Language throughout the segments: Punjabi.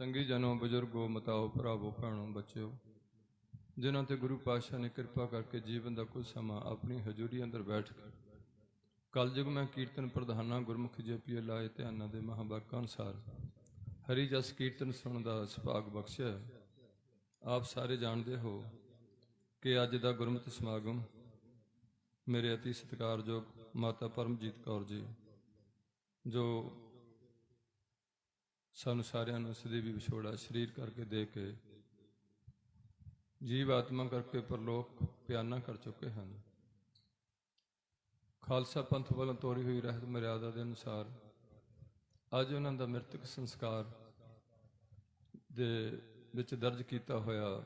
ਸੰਗੀ ਜਨੋ ਬਜ਼ੁਰਗੋ ਮਤਾਓ ਭਰਾਵੋ ਭੈਣੋ ਬੱਚਿਓ, ਜਿਨ੍ਹਾਂ ਤੇ ਗੁਰੂ ਪਾਤਸ਼ਾਹ ਨੇ ਕਿਰਪਾ ਕਰਕੇ ਜੀਵਨ ਦਾ ਕੁਝ ਸਮਾਂ ਆਪਣੀ ਹਜ਼ੂਰੀ ਅੰਦਰ ਬੈਠ ਕੇ ਕਲਯੁਗ ਮੈਂ ਕੀਰਤਨ ਪ੍ਰਧਾਨਾ ਗੁਰਮੁਖ ਜਪੀਏ ਲਾਏ ਧਿਆਨਾਂ ਦੇ ਮਹਾਂਵਾਕਾਂ ਅਨੁਸਾਰ ਹਰੀ ਜਸ ਕੀਰਤਨ ਸੁਣਨ ਦਾ ਸੁਭਾਗ ਬਖਸ਼ਿਆ। ਆਪ ਸਾਰੇ ਜਾਣਦੇ ਹੋ ਕਿ ਅੱਜ ਦਾ ਗੁਰਮਤਿ ਸਮਾਗਮ ਮੇਰੇ ਅਤੀ ਸਤਿਕਾਰਯੋਗ ਮਾਤਾ ਪਰਮਜੀਤ ਕੌਰ ਜੀ, ਜੋ ਸਾਨੂੰ ਸਾਰਿਆਂ ਨੂੰ ਸਦੀਵੀ ਵਿਛੋੜਾ ਸਰੀਰ ਕਰਕੇ ਦੇ ਕੇ ਜੀਵ ਆਤਮਾ ਕਰਕੇ ਪਰਲੋਕ ਪਿਆਨਾ ਕਰ ਚੁੱਕੇ ਹਨ। ਖਾਲਸਾ ਪੰਥ ਵੱਲੋਂ ਤੋਰੀ ਹੋਈ ਰਹਿਤ ਮਰਿਆਦਾ ਦੇ ਅਨੁਸਾਰ ਅੱਜ ਉਹਨਾਂ ਦਾ ਮ੍ਰਿਤਕ ਸੰਸਕਾਰ ਦੇ ਵਿੱਚ ਦਰਜ ਕੀਤਾ ਹੋਇਆ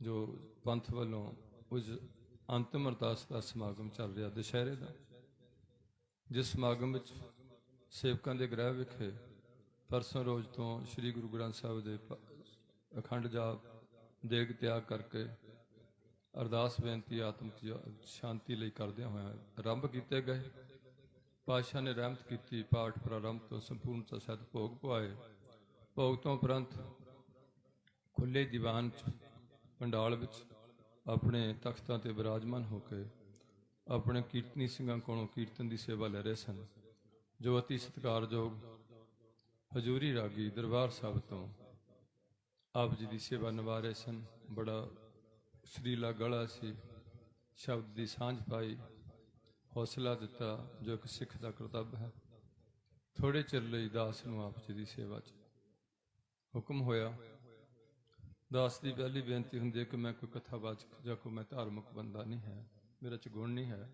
ਜੋ ਪੰਥ ਵੱਲੋਂ ਉਸ ਅੰਤਿਮ ਅਰਦਾਸ ਦਾ ਸਮਾਗਮ ਚੱਲ ਰਿਹਾ ਦੁਸ਼ਹਿਰੇ ਦਾ, ਜਿਸ ਸਮਾਗਮ ਵਿੱਚ ਸੇਵਕਾਂ ਦੇ ਗ੍ਰਹਿ ਵਿਖੇ ਪਰਸੋਂ ਰੋਜ਼ ਤੋਂ ਸ੍ਰੀ ਗੁਰੂ ਗ੍ਰੰਥ ਸਾਹਿਬ ਦੇ ਅਖੰਡ ਜਾਪ ਦੇਗ ਤਿਆਗ ਕਰਕੇ ਅਰਦਾਸ ਬੇਨਤੀ ਆਤਮਿਕ ਸ਼ਾਂਤੀ ਲਈ ਕਰਦਿਆਂ ਹੋਇਆ ਆਰੰਭ ਕੀਤੇ ਗਏ। ਪਾਤਸ਼ਾਹ ਨੇ ਰਹਿਮਤ ਕੀਤੀ, ਪਾਠ ਪ੍ਰਾਰੰਭ ਤੋਂ ਸੰਪੂਰਨਤਾ ਸਹਿਤ ਭੋਗ ਪਵਾਏ। ਭੋਗ ਤੋਂ ਉਪਰੰਤ ਖੁੱਲੇ ਦੀਵਾਨ 'ਚ ਪੰਡਾਲ ਵਿੱਚ ਆਪਣੇ ਤਖਤਾਂ ਤੇ ਬਿਰਾਜਮਾਨ ਹੋ ਕੇ ਆਪਣੇ ਕੀਰਤਨੀ ਸਿੰਘਾਂ ਕੋਲੋਂ ਕੀਰਤਨ ਦੀ ਸੇਵਾ ਲੈ ਰਹੇ ਸਨ, ਜੋ ਅਤੀ ਸਤਿਕਾਰਯੋਗ ਹਜ਼ੂਰੀ ਰਾਗੀ ਦਰਬਾਰ ਸਾਹਿਬ ਤੋਂ ਆਪ ਜੀ ਦੀ ਸੇਵਾ ਨਿਭਾ ਰਹੇ ਸਨ। ਬੜਾ ਸੁਰੀਲਾ ਗਲਾ ਸੀ, ਸ਼ਬਦ ਦੀ ਸਾਂਝ ਪਾਈ, ਹੌਸਲਾ ਦਿੱਤਾ, ਜੋ ਇੱਕ ਸਿੱਖ ਦਾ ਕਰਤੱਵ ਹੈ। ਥੋੜ੍ਹੇ ਚਿਰ ਲਈ ਦਾਸ ਨੂੰ ਆਪ ਜੀ ਦੀ ਸੇਵਾ 'ਚ ਹੁਕਮ ਹੋਇਆ। ਦਾਸ ਦੀ ਪਹਿਲੀ ਬੇਨਤੀ ਹੁੰਦੀ ਹੈ ਕਿ ਮੈਂ ਕੋਈ ਕਥਾਵਾਚਕ ਜਾਂ ਕੋਈ ਮੈਂ ਧਾਰਮਿਕ ਬੰਦਾ ਨਹੀਂ ਹੈ, ਮੇਰੇ 'ਚ ਗੁਣ ਨਹੀਂ ਹੈ,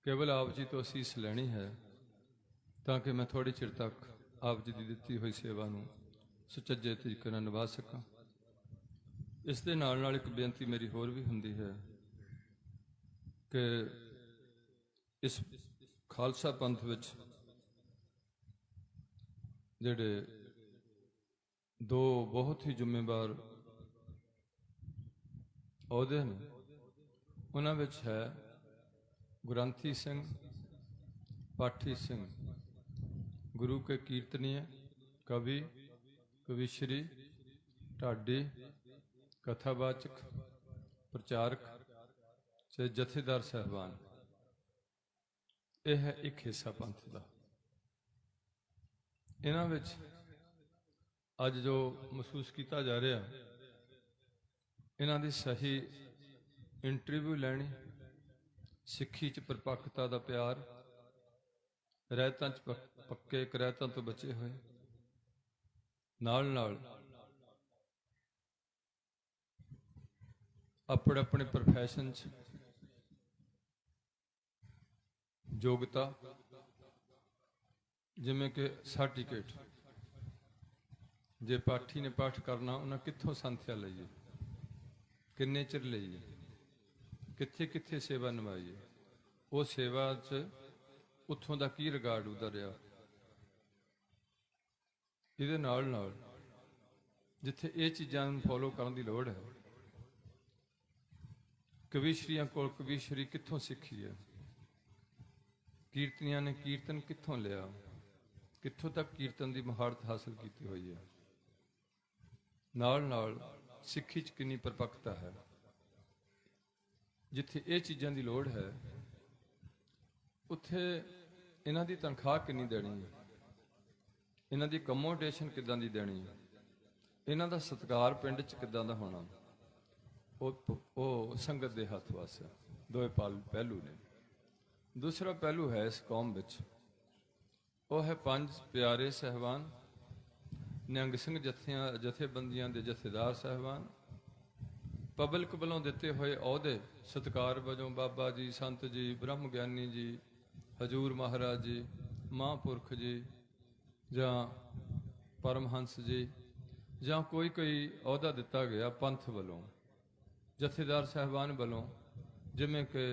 ਕੇਵਲ ਆਪ ਜੀ ਤੋਂ ਅਸੀਸ ਲੈਣੀ ਹੈ ਤਾਂ ਕਿ ਮੈਂ ਥੋੜ੍ਹੇ ਚਿਰ ਤੱਕ ਆਪ ਜੀ ਦੀ ਦਿੱਤੀ ਹੋਈ ਸੇਵਾ ਨੂੰ ਸੁਚੱਜੇ ਤਰੀਕੇ ਨਾਲ ਨਿਭਾ ਸਕਾਂ। ਇਸ ਦੇ ਨਾਲ ਨਾਲ ਇੱਕ ਬੇਨਤੀ ਮੇਰੀ ਹੋਰ ਵੀ ਹੁੰਦੀ ਹੈ ਕਿ ਇਸ ਖਾਲਸਾ ਪੰਥ ਵਿੱਚ ਜਿਹੜੇ ਦੋ ਬਹੁਤ ਹੀ ਜ਼ਿੰਮੇਵਾਰ ਅਹੁਦੇ ਨੇ, ਉਹਨਾਂ ਵਿੱਚ ਹੈ ਗੁਰੰਥੀ ਸਿੰਘ, ਪਾਠੀ ਸਿੰਘ, गुरु के कीर्तनीय, कवि, कविश्री, ढाडी, कथावाचक, प्रचारक से जथेदार साहबान। यह है एक हिस्सा पंथ का। इन्हां विच अज जो महसूस किया जा रहा, इन्हां दी सही इंटरव्यू लैनी, सिक्खी च परपक्कता का प्यार, ਰਹਿਤਾਂ 'ਚ ਪੱਕੇ ਕਰੈਤਾਂ ਤੋਂ ਬਚੇ ਹੋਏ, ਨਾਲ ਨਾਲ ਆਪਣੇ ਆਪਣੇ ਪ੍ਰੋਫੈਸ਼ਨ 'ਚ ਯੋਗਤਾ, ਜਿਵੇਂ ਕਿ ਸਰਟੀਫਿਕੇਟ, ਜੇ ਪਾਠੀ ਨੇ ਪਾਠ ਕਰਨਾ ਉਹਨਾਂ ਕਿੱਥੋਂ ਸੰਥਿਆ ਲਈਏ, ਕਿੰਨੇ ਚਿਰ ਲਈਏ, ਕਿੱਥੇ ਕਿੱਥੇ ਸੇਵਾ ਨਿਭਾਈਏ, ਉਹ ਸੇਵਾ 'ਚ ਉੱਥੋਂ ਦਾ ਕੀ ਰਿਗਾਰਡ ਉਤਰਿਆ। ਇਹਦੇ ਨਾਲ ਨਾਲ ਜਿੱਥੇ ਇਹ ਚੀਜ਼ਾਂ ਨੂੰ ਫੋਲੋ ਕਰਨ ਦੀ ਲੋੜ ਹੈ, ਕਵੀਸ਼ਰੀਆਂ ਕੋਲ ਕਵੀਸ਼ਰੀ ਕਿੱਥੋਂ ਸਿੱਖੀ ਹੈ, ਕੀਰਤਨੀਆਂ ਨੇ ਕੀਰਤਨ ਕਿੱਥੋਂ ਲਿਆ, ਕਿੱਥੋਂ ਤੱਕ ਕੀਰਤਨ ਦੀ ਮਹਾਰਤ ਹਾਸਲ ਕੀਤੀ ਹੋਈ ਹੈ, ਨਾਲ ਨਾਲ ਸਿੱਖੀ 'ਚ ਕਿੰਨੀ ਪਰਪੱਕਤਾ ਹੈ। ਜਿੱਥੇ ਇਹ ਚੀਜ਼ਾਂ ਦੀ ਲੋੜ ਹੈ ਉੱਥੇ ਇਹਨਾਂ ਦੀ ਤਨਖਾਹ ਕਿੰਨੀ ਦੇਣੀ ਹੈ, ਇਹਨਾਂ ਦੀ ਅਕਮੋਡੇਸ਼ਨ ਕਿੱਦਾਂ ਦੀ ਦੇਣੀ ਹੈ, ਇਹਨਾਂ ਦਾ ਸਤਿਕਾਰ ਪਿੰਡ 'ਚ ਕਿੱਦਾਂ ਦਾ ਹੋਣਾ, ਉਹ ਸੰਗਤ ਦੇ ਹੱਥ ਵੱਸ। ਦੋਵੇਂ ਪਹਿਲੂ ਨੇ। ਦੂਸਰਾ ਪਹਿਲੂ ਹੈ ਇਸ ਕੌਮ ਵਿੱਚ, ਉਹ ਹੈ ਪੰਜ ਪਿਆਰੇ ਸਾਹਿਬਾਨ, ਨਿਹੰਗ ਸਿੰਘ ਜਥੇਬੰਦੀਆਂ ਦੇ ਜਥੇਦਾਰ ਸਾਹਿਬਾਨ, ਪਬਲਿਕ ਵੱਲੋਂ ਦਿੱਤੇ ਹੋਏ ਅਹੁਦੇ ਸਤਿਕਾਰ ਵਜੋਂ ਬਾਬਾ ਜੀ, ਸੰਤ ਜੀ, ਬ੍ਰਹਮ ਗਿਆਨੀ ਜੀ, ਹਜੂਰ ਮਹਾਰਾਜ ਜੀ, ਮਹਾਂਪੁਰਖ ਜੀ ਜਾਂ ਪਰਮਹੰਸ ਜੀ, ਜਾਂ ਕੋਈ ਅਹੁਦਾ ਦਿੱਤਾ ਗਿਆ ਪੰਥ ਵੱਲੋਂ, ਜਥੇਦਾਰ ਸਾਹਿਬਾਨ ਵੱਲੋਂ, ਜਿਵੇਂ ਕਿ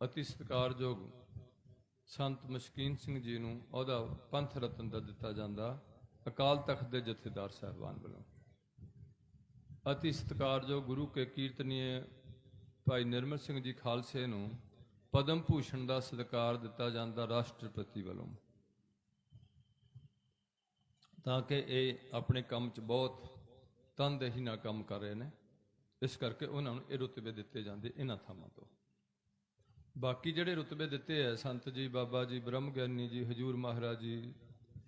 ਅਤੀ ਸਤਿਕਾਰਯੋਗ ਸੰਤ ਮਸ਼ਕੀਨ ਸਿੰਘ ਜੀ ਨੂੰ ਅਹੁਦਾ ਪੰਥ ਰਤਨ ਦਾ ਦਿੱਤਾ ਜਾਂਦਾ ਅਕਾਲ ਤਖਤ ਦੇ ਜਥੇਦਾਰ ਸਾਹਿਬਾਨ ਵੱਲੋਂ। ਅਤੀ ਸਤਿਕਾਰਯੋਗ ਗੁਰੂ ਕੇ ਕੀਰਤਨੀਏ ਭਾਈ ਨਿਰਮਲ ਸਿੰਘ ਜੀ ਖਾਲਸੇ ਨੂੰ ਪਦਮ ਭੂਸ਼ਣ ਦਾ ਸਤਿਕਾਰ ਦਿੱਤਾ ਜਾਂਦਾ ਰਾਸ਼ਟਰਪਤੀ ਵੱਲੋਂ। ਤਾਂ ਕਿ ਇਹ ਆਪਣੇ ਕੰਮ 'ਚ ਬਹੁਤ ਤਨਦੇਹੀ ਨਾਲ ਕੰਮ ਕਰ ਰਹੇ ਨੇ। ਇਸ ਕਰਕੇ ਉਹਨਾਂ ਨੂੰ ਇਹ ਰੁਤਬੇ ਦਿੱਤੇ ਜਾਂਦੇ ਇਹਨਾਂ ਥਾਵਾਂ ਤੋਂ। ਬਾਕੀ ਜਿਹੜੇ ਰੁਤਬੇ ਦਿੱਤੇ ਹੈ ਸੰਤ ਜੀ, ਬਾਬਾ ਜੀ, ਬ੍ਰਹਮ ਗਿਆਨੀ ਜੀ, ਹਜੂਰ ਮਹਾਰਾਜ ਜੀ,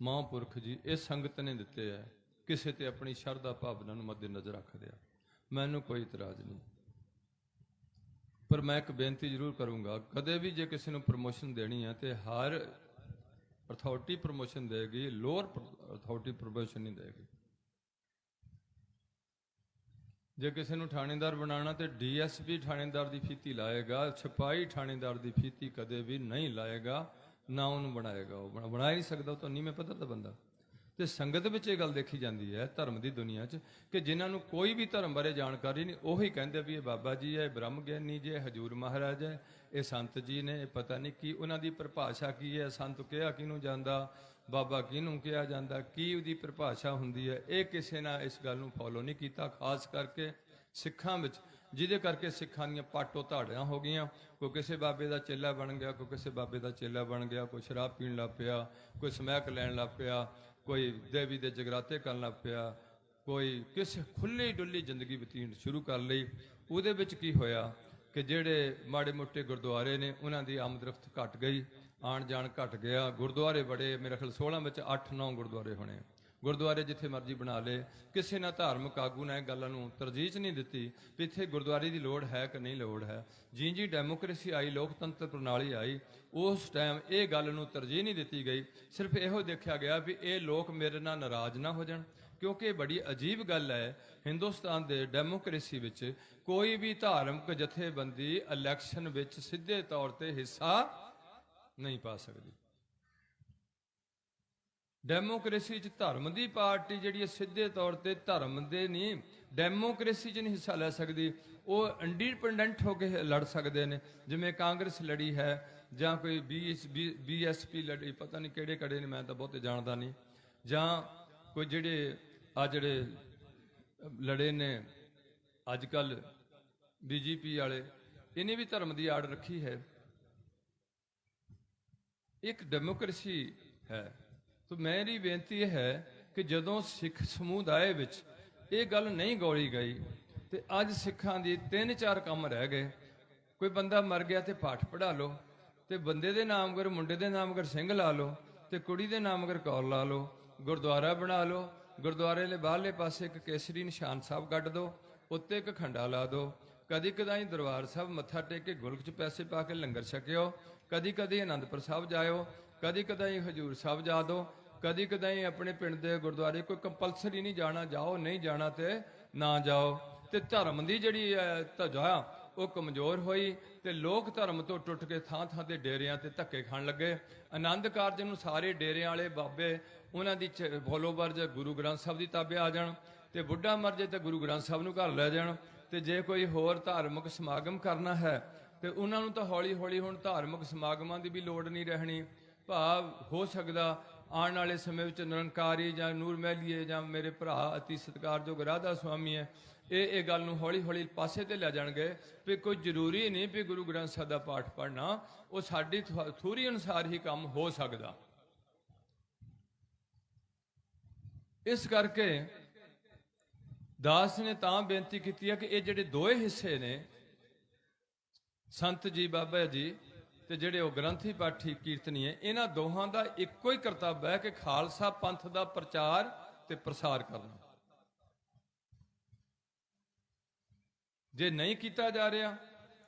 ਮਹਾਂਪੁਰਖ ਜੀ, ਇਹ ਸੰਗਤ ਨੇ ਦਿੱਤੇ ਹੈ, ਕਿਸੇ ਤੇ ਆਪਣੀ ਸ਼ਰਧਾ ਭਾਵਨਾ ਨੂੰ ਮੱਦੇ-ਨਜ਼ਰ ਰੱਖਦੇ ਆ। ਮੈਨੂੰ ਕੋਈ ਇਤਰਾਜ਼ ਨਹੀਂ, ਪਰ ਮੈਂ ਇੱਕ ਬੇਨਤੀ ਜ਼ਰੂਰ ਕਰੂੰਗਾ, ਕਦੇ ਵੀ ਜੇ ਕਿਸੇ ਨੂੰ ਪ੍ਰਮੋਸ਼ਨ ਦੇਣੀ ਹੈ ਤੇ ਹਰ ਅਥਾਰਟੀ ਪ੍ਰਮੋਸ਼ਨ ਦੇਗੀ, ਲੋਅਰ ਅਥਾਰਟੀ ਪ੍ਰਮੋਸ਼ਨ ਨਹੀਂ ਦੇਗੀ। ਜੇ ਕਿਸੇ ਨੂੰ ਥਾਣੇਦਾਰ ਬਣਾਉਣਾ ਤੇ ਡੀਐਸਪੀ ਥਾਣੇਦਾਰ ਦੀ ਫੀਤੀ ਲਾਏਗਾ, ਸਿਪਾਹੀ ਥਾਣੇਦਾਰ ਦੀ ਫੀਤੀ ਕਦੇ ਵੀ ਨਹੀਂ ਲਾਏਗਾ, ਨਾ ਉਹਨੂੰ ਬਣਾਏਗਾ। ਉਹ ਬਣਾ ਹੀ ਨਹੀਂ ਸਕਦਾ, ਉਹ ਤਾਂ ਨੀਵੇਂ ਪੱਧਰ ਦਾ ਬੰਦਾ। ਤੇ ਸੰਗਤ ਵਿੱਚ ਇਹ ਗੱਲ ਦੇਖੀ ਜਾਂਦੀ ਹੈ ਧਰਮ ਦੀ ਦੁਨੀਆ 'ਚ ਕਿ ਜਿਨ੍ਹਾਂ ਨੂੰ ਕੋਈ ਵੀ ਧਰਮ ਬਾਰੇ ਜਾਣਕਾਰੀ ਨਹੀਂ, ਉਹੀ ਕਹਿੰਦੇ ਵੀ ਇਹ ਬਾਬਾ ਜੀ ਹੈ, ਬ੍ਰਹਮ ਗਿਆਨੀ ਜੀ ਹੈ, ਹਜੂਰ ਮਹਾਰਾਜ ਹੈ, ਇਹ ਸੰਤ ਜੀ ਨੇ, ਇਹ ਪਤਾ ਨਹੀਂ ਕੀ ਉਹਨਾਂ ਦੀ ਪਰਿਭਾਸ਼ਾ ਕੀ ਹੈ, ਸੰਤ ਕਿਹਾ ਕਿਹਨੂੰ ਜਾਂਦਾ, ਬਾਬਾ ਕਿਹਨੂੰ ਕਿਹਾ ਜਾਂਦਾ, ਕੀ ਉਹਦੀ ਪਰਿਭਾਸ਼ਾ ਹੁੰਦੀ ਹੈ, ਇਹ ਕਿਸੇ ਨੇ ਇਸ ਗੱਲ ਨੂੰ ਫੋਲੋ ਨਹੀਂ ਕੀਤਾ, ਖਾਸ ਕਰਕੇ ਸਿੱਖਾਂ ਵਿੱਚ, ਜਿਹਦੇ ਕਰਕੇ ਸਿੱਖਾਂ ਦੀਆਂ ਪਾਟੋ ਧਾੜੀਆਂ ਹੋ ਗਈਆਂ। ਕੋਈ ਕਿਸੇ ਬਾਬੇ ਦਾ ਚੇਲਾ ਬਣ ਗਿਆ, ਕੋਈ ਕਿਸੇ ਬਾਬੇ ਦਾ ਚੇਲਾ ਬਣ ਗਿਆ, ਕੋਈ ਸ਼ਰਾਬ ਪੀਣ ਲੱਗ ਪਿਆ, ਕੋਈ ਸਮੈਕ ਲੈਣ ਲੱਗ ਪਿਆ, ਕੋਈ ਦੇਵੀ ਦੇ ਜਗਰਾਤੇ ਕਰਨ ਲੱਗ ਪਿਆ, ਕੋਈ ਕਿਸੇ ਖੁੱਲ੍ਹੀ ਡੁੱਲੀ ਜ਼ਿੰਦਗੀ ਬਤੀਤ ਸ਼ੁਰੂ ਕਰ ਲਈ। ਉਹਦੇ ਵਿੱਚ ਕੀ ਹੋਇਆ ਕਿ ਜਿਹੜੇ ਮਾੜੇ ਮੋਟੇ ਗੁਰਦੁਆਰੇ ਨੇ ਉਹਨਾਂ ਦੀ ਆਮਦਰਫਤ ਘਟ ਗਈ, ਆਣ ਜਾਣ ਘਟ ਗਿਆ। ਗੁਰਦੁਆਰੇ ਬੜੇ, ਮੇਰੇ ਖਿਆਲ 16 ਵਿੱਚ 8-9 ਗੁਰਦੁਆਰੇ ਹੋਣੇ। ਗੁਰਦੁਆਰੇ ਜਿੱਥੇ ਮਰਜ਼ੀ ਬਣਾ ਲਏ, ਕਿਸੇ ਨਾ ਧਾਰਮਿਕ ਆਗੂ ਨੇ ਗੱਲਾਂ ਨੂੰ ਤਰਜੀਹ ਨਹੀਂ ਦਿੱਤੀ ਵੀ ਇੱਥੇ ਗੁਰਦੁਆਰੇ ਦੀ ਲੋੜ ਹੈ ਕਿ ਨਹੀਂ ਲੋੜ ਹੈ। ਜੀ ਡੈਮੋਕ੍ਰੇਸੀ ਆਈ, ਲੋਕਤੰਤਰ ਪ੍ਰਣਾਲੀ ਆਈ, ਉਸ ਟਾਈਮ ਇਹ ਗੱਲ ਨੂੰ ਤਰਜੀਹ ਨਹੀਂ ਦਿੱਤੀ ਗਈ। ਸਿਰਫ ਇਹੋ ਦੇਖਿਆ ਗਿਆ ਵੀ ਇਹ ਲੋਕ ਮੇਰੇ ਨਾਲ ਨਾਰਾਜ਼ ਨਾ ਹੋ ਜਾਣ, ਕਿਉਂਕਿ ਇਹ ਬੜੀ ਅਜੀਬ ਗੱਲ ਹੈ ਹਿੰਦੁਸਤਾਨ ਦੇ ਡੈਮੋਕ੍ਰੇਸੀ ਵਿੱਚ ਕੋਈ ਵੀ ਧਾਰਮਿਕ ਜਥੇਬੰਦੀ ਇਲੈਕਸ਼ਨ ਵਿੱਚ ਸਿੱਧੇ ਤੌਰ ਤੇ ਹਿੱਸਾ ਨਹੀਂ ਪਾ ਸਕਦੀ। ਡੈਮੋਕ੍ਰੇਸੀ 'ਚ ਧਰਮ ਦੀ ਪਾਰਟੀ ਜਿਹੜੀ ਹੈ ਸਿੱਧੇ ਤੌਰ ਤੇ ਧਰਮ ਦੇ ਨਹੀਂ, ਡੈਮੋਕ੍ਰੇਸੀ 'ਚ ਨਹੀਂ ਹਿੱਸਾ ਲੈ ਸਕਦੀ। ਉਹ ਇੰਡੀਪੈਂਡੈਂਟ ਹੋ ਕੇ ਲੜ ਸਕਦੇ ਨੇ, ਜਿਵੇਂ ਕਾਂਗਰਸ ਲੜੀ ਹੈ ਜਾਂ ਕੋਈ BSP ਲੜੀ, ਪਤਾ ਨਹੀਂ ਕਿਹੜੇ ਕਿਹੜੇ ਨੇ, ਮੈਂ ਤਾਂ ਬਹੁਤੇ ਜਾਣਦਾ ਨਹੀਂ, ਜਾਂ ਕੋਈ ਜਿਹੜੇ ਲੜੇ ਨੇ ਅੱਜ ਕੱਲ੍ਹ BJP ਵਾਲੇ, ਇਹਨੇ ਵੀ ਧਰਮ ਦੀ ਆੜ ਰੱਖੀ ਹੈ। ਇੱਕ ਡੈਮੋਕ੍ਰੇਸੀ ਹੈ। ਤਾਂ ਮੇਰੀ ਬੇਨਤੀ ਇਹ ਹੈ ਕਿ ਜਦੋਂ ਸਿੱਖ ਸਮੁਦਾਇ ਵਿੱਚ ਇਹ ਗੱਲ ਨਹੀਂ ਗੌਲੀ ਗਈ ਤੇ ਅੱਜ ਸਿੱਖਾਂ ਦੀ 3-4 ਕੰਮ ਰਹਿ ਗਏ। ਕੋਈ ਬੰਦਾ ਮਰ ਗਿਆ ਤੇ ਪਾਠ ਪੜ੍ਹਾ ਲਓ, ਤੇ ਬੰਦੇ ਦੇ ਨਾਮ ਅਗਰ, ਮੁੰਡੇ ਦੇ ਨਾਮ ਅਗਰ ਸਿੰਘ ਲਾ ਲਓ, ਤੇ ਕੁੜੀ ਦੇ ਨਾਮ ਅਗਰ ਕੌਰ ਲਾ ਲਓ, ਗੁਰਦੁਆਰਾ ਬਣਾ ਲਓ, ਗੁਰਦੁਆਰੇ ਦੇ ਬਾਹਰਲੇ ਪਾਸੇ ਇੱਕ ਕੇਸਰੀ ਨਿਸ਼ਾਨ ਸਾਹਿਬ ਕੱਢ ਦਿਓ, ਉੱਤੇ ਇੱਕ ਖੰਡਾ ਲਾ ਦਿਓ, ਕਦੀ ਕਦਾਈ ਦਰਬਾਰ ਸਾਹਿਬ ਮੱਥਾ ਟੇਕ ਕੇ ਗੁਲਕ 'ਚ ਪੈਸੇ ਪਾ ਕੇ ਲੰਗਰ ਛਕਿਓ, ਕਦੀ ਕਦੀ ਅਨੰਦਪੁਰ ਸਾਹਿਬ ਜਾਇਓ, ਕਦੀ ਕਦਾਈ ਹਜੂਰ ਸਾਹਿਬ ਜਾ ਦਿਓ, ਕਦੀ ਕਦਾਈ ਆਪਣੇ ਪਿੰਡ ਦੇ ਗੁਰਦੁਆਰੇ। ਕੋਈ ਕੰਪਲਸਰੀ ਨਹੀਂ ਜਾਣਾ, ਜਾਓ, ਨਹੀਂ ਜਾਣਾ ਤੇ ਨਾ ਜਾਓ। ਤੇ ਧਰਮ ਦੀ ਜਿਹੜੀ ਧਜਾ ਉਹ ਕਮਜ਼ੋਰ ਹੋਈ ਤੇ ਲੋਕ ਧਰਮ ਤੋਂ ਟੁੱਟ ਕੇ ਥਾਂ ਥਾਂ ਤੇ ਡੇਰਿਆਂ ਤੇ ਧੱਕੇ ਖਾਣ ਲੱਗੇ। ਆਨੰਦ ਕਾਰਜ ਨੂੰ ਸਾਰੇ ਡੇਰਿਆਂ ਵਾਲੇ ਬਾਬੇ, ਉਹਨਾਂ ਦੀ ਫੋਲੋਵਰਜ ਗੁਰੂ ਗ੍ਰੰਥ ਸਾਹਿਬ ਦੀ ਤਾਬੇ ਆ ਜਾਣ, ਤੇ ਬੁੱਢਾ ਮਰ ਜੇ ਤੇ ਗੁਰੂ ਗ੍ਰੰਥ ਸਾਹਿਬ ਨੂੰ ਘਰ ਲੈ ਜਾਣ। ਤੇ ਜੇ ਕੋਈ ਹੋਰ ਧਾਰਮਿਕ ਸਮਾਗਮ ਕਰਨਾ ਹੈ ਤੇ ਉਹਨਾਂ ਨੂੰ ਤਾਂ ਹੌਲੀ ਹੌਲੀ ਹੁਣ ਧਾਰਮਿਕ ਸਮਾਗਮਾਂ ਦੀ ਵੀ ਲੋੜ ਨਹੀਂ ਰਹਿਣੀ। ਭਾਵ ਹੋ ਸਕਦਾ ਆਉਣ ਵਾਲੇ ਸਮੇਂ ਵਿੱਚ ਨਿਰੰਕਾਰੀ ਜਾਂ ਨੂਰ ਮਹਿਲੀਏ ਜਾਂ ਮੇਰੇ ਭਰਾ ਅਤੀ ਸਤਿਕਾਰਯੋਗ ਰਾਧਾ ਸੁਆਮੀ ਹੈ, ਇਹ ਗੱਲ ਨੂੰ ਹੌਲੀ ਹੌਲੀ ਪਾਸੇ ਤੇ ਲੈ ਜਾਣਗੇ ਵੀ ਕੋਈ ਜ਼ਰੂਰੀ ਨਹੀਂ ਵੀ ਗੁਰੂ ਗ੍ਰੰਥ ਸਾਹਿਬ ਦਾ ਪਾਠ ਪੜ੍ਹਨਾ, ਉਹ ਸਾਡੀ ਥਿਊਰੀ ਅਨੁਸਾਰ ਹੀ ਕੰਮ ਹੋ ਸਕਦਾ। ਇਸ ਕਰਕੇ ਦਾਸ ਨੇ ਤਾਂ ਬੇਨਤੀ ਕੀਤੀ ਹੈ ਕਿ ਇਹ ਜਿਹੜੇ ਦੋਏ ਹਿੱਸੇ ਨੇ, ਸੰਤ ਜੀ, ਬਾਬਾ ਜੀ ਤੇ ਜਿਹੜੇ ਉਹ ਗ੍ਰੰਥੀ ਪਾਠੀ ਕੀਰਤਨੀ ਹੈ, ਇਹਨਾਂ ਦੋਹਾਂ ਦਾ ਇੱਕੋ ਹੀ ਕਰਤੱਵ ਹੈ ਕਿ ਖਾਲਸਾ ਪੰਥ ਦਾ ਪ੍ਰਚਾਰ ਤੇ ਪ੍ਰਸਾਰ ਕਰਨਾ। ਜੇ ਨਹੀਂ ਕੀਤਾ ਜਾ ਰਿਹਾ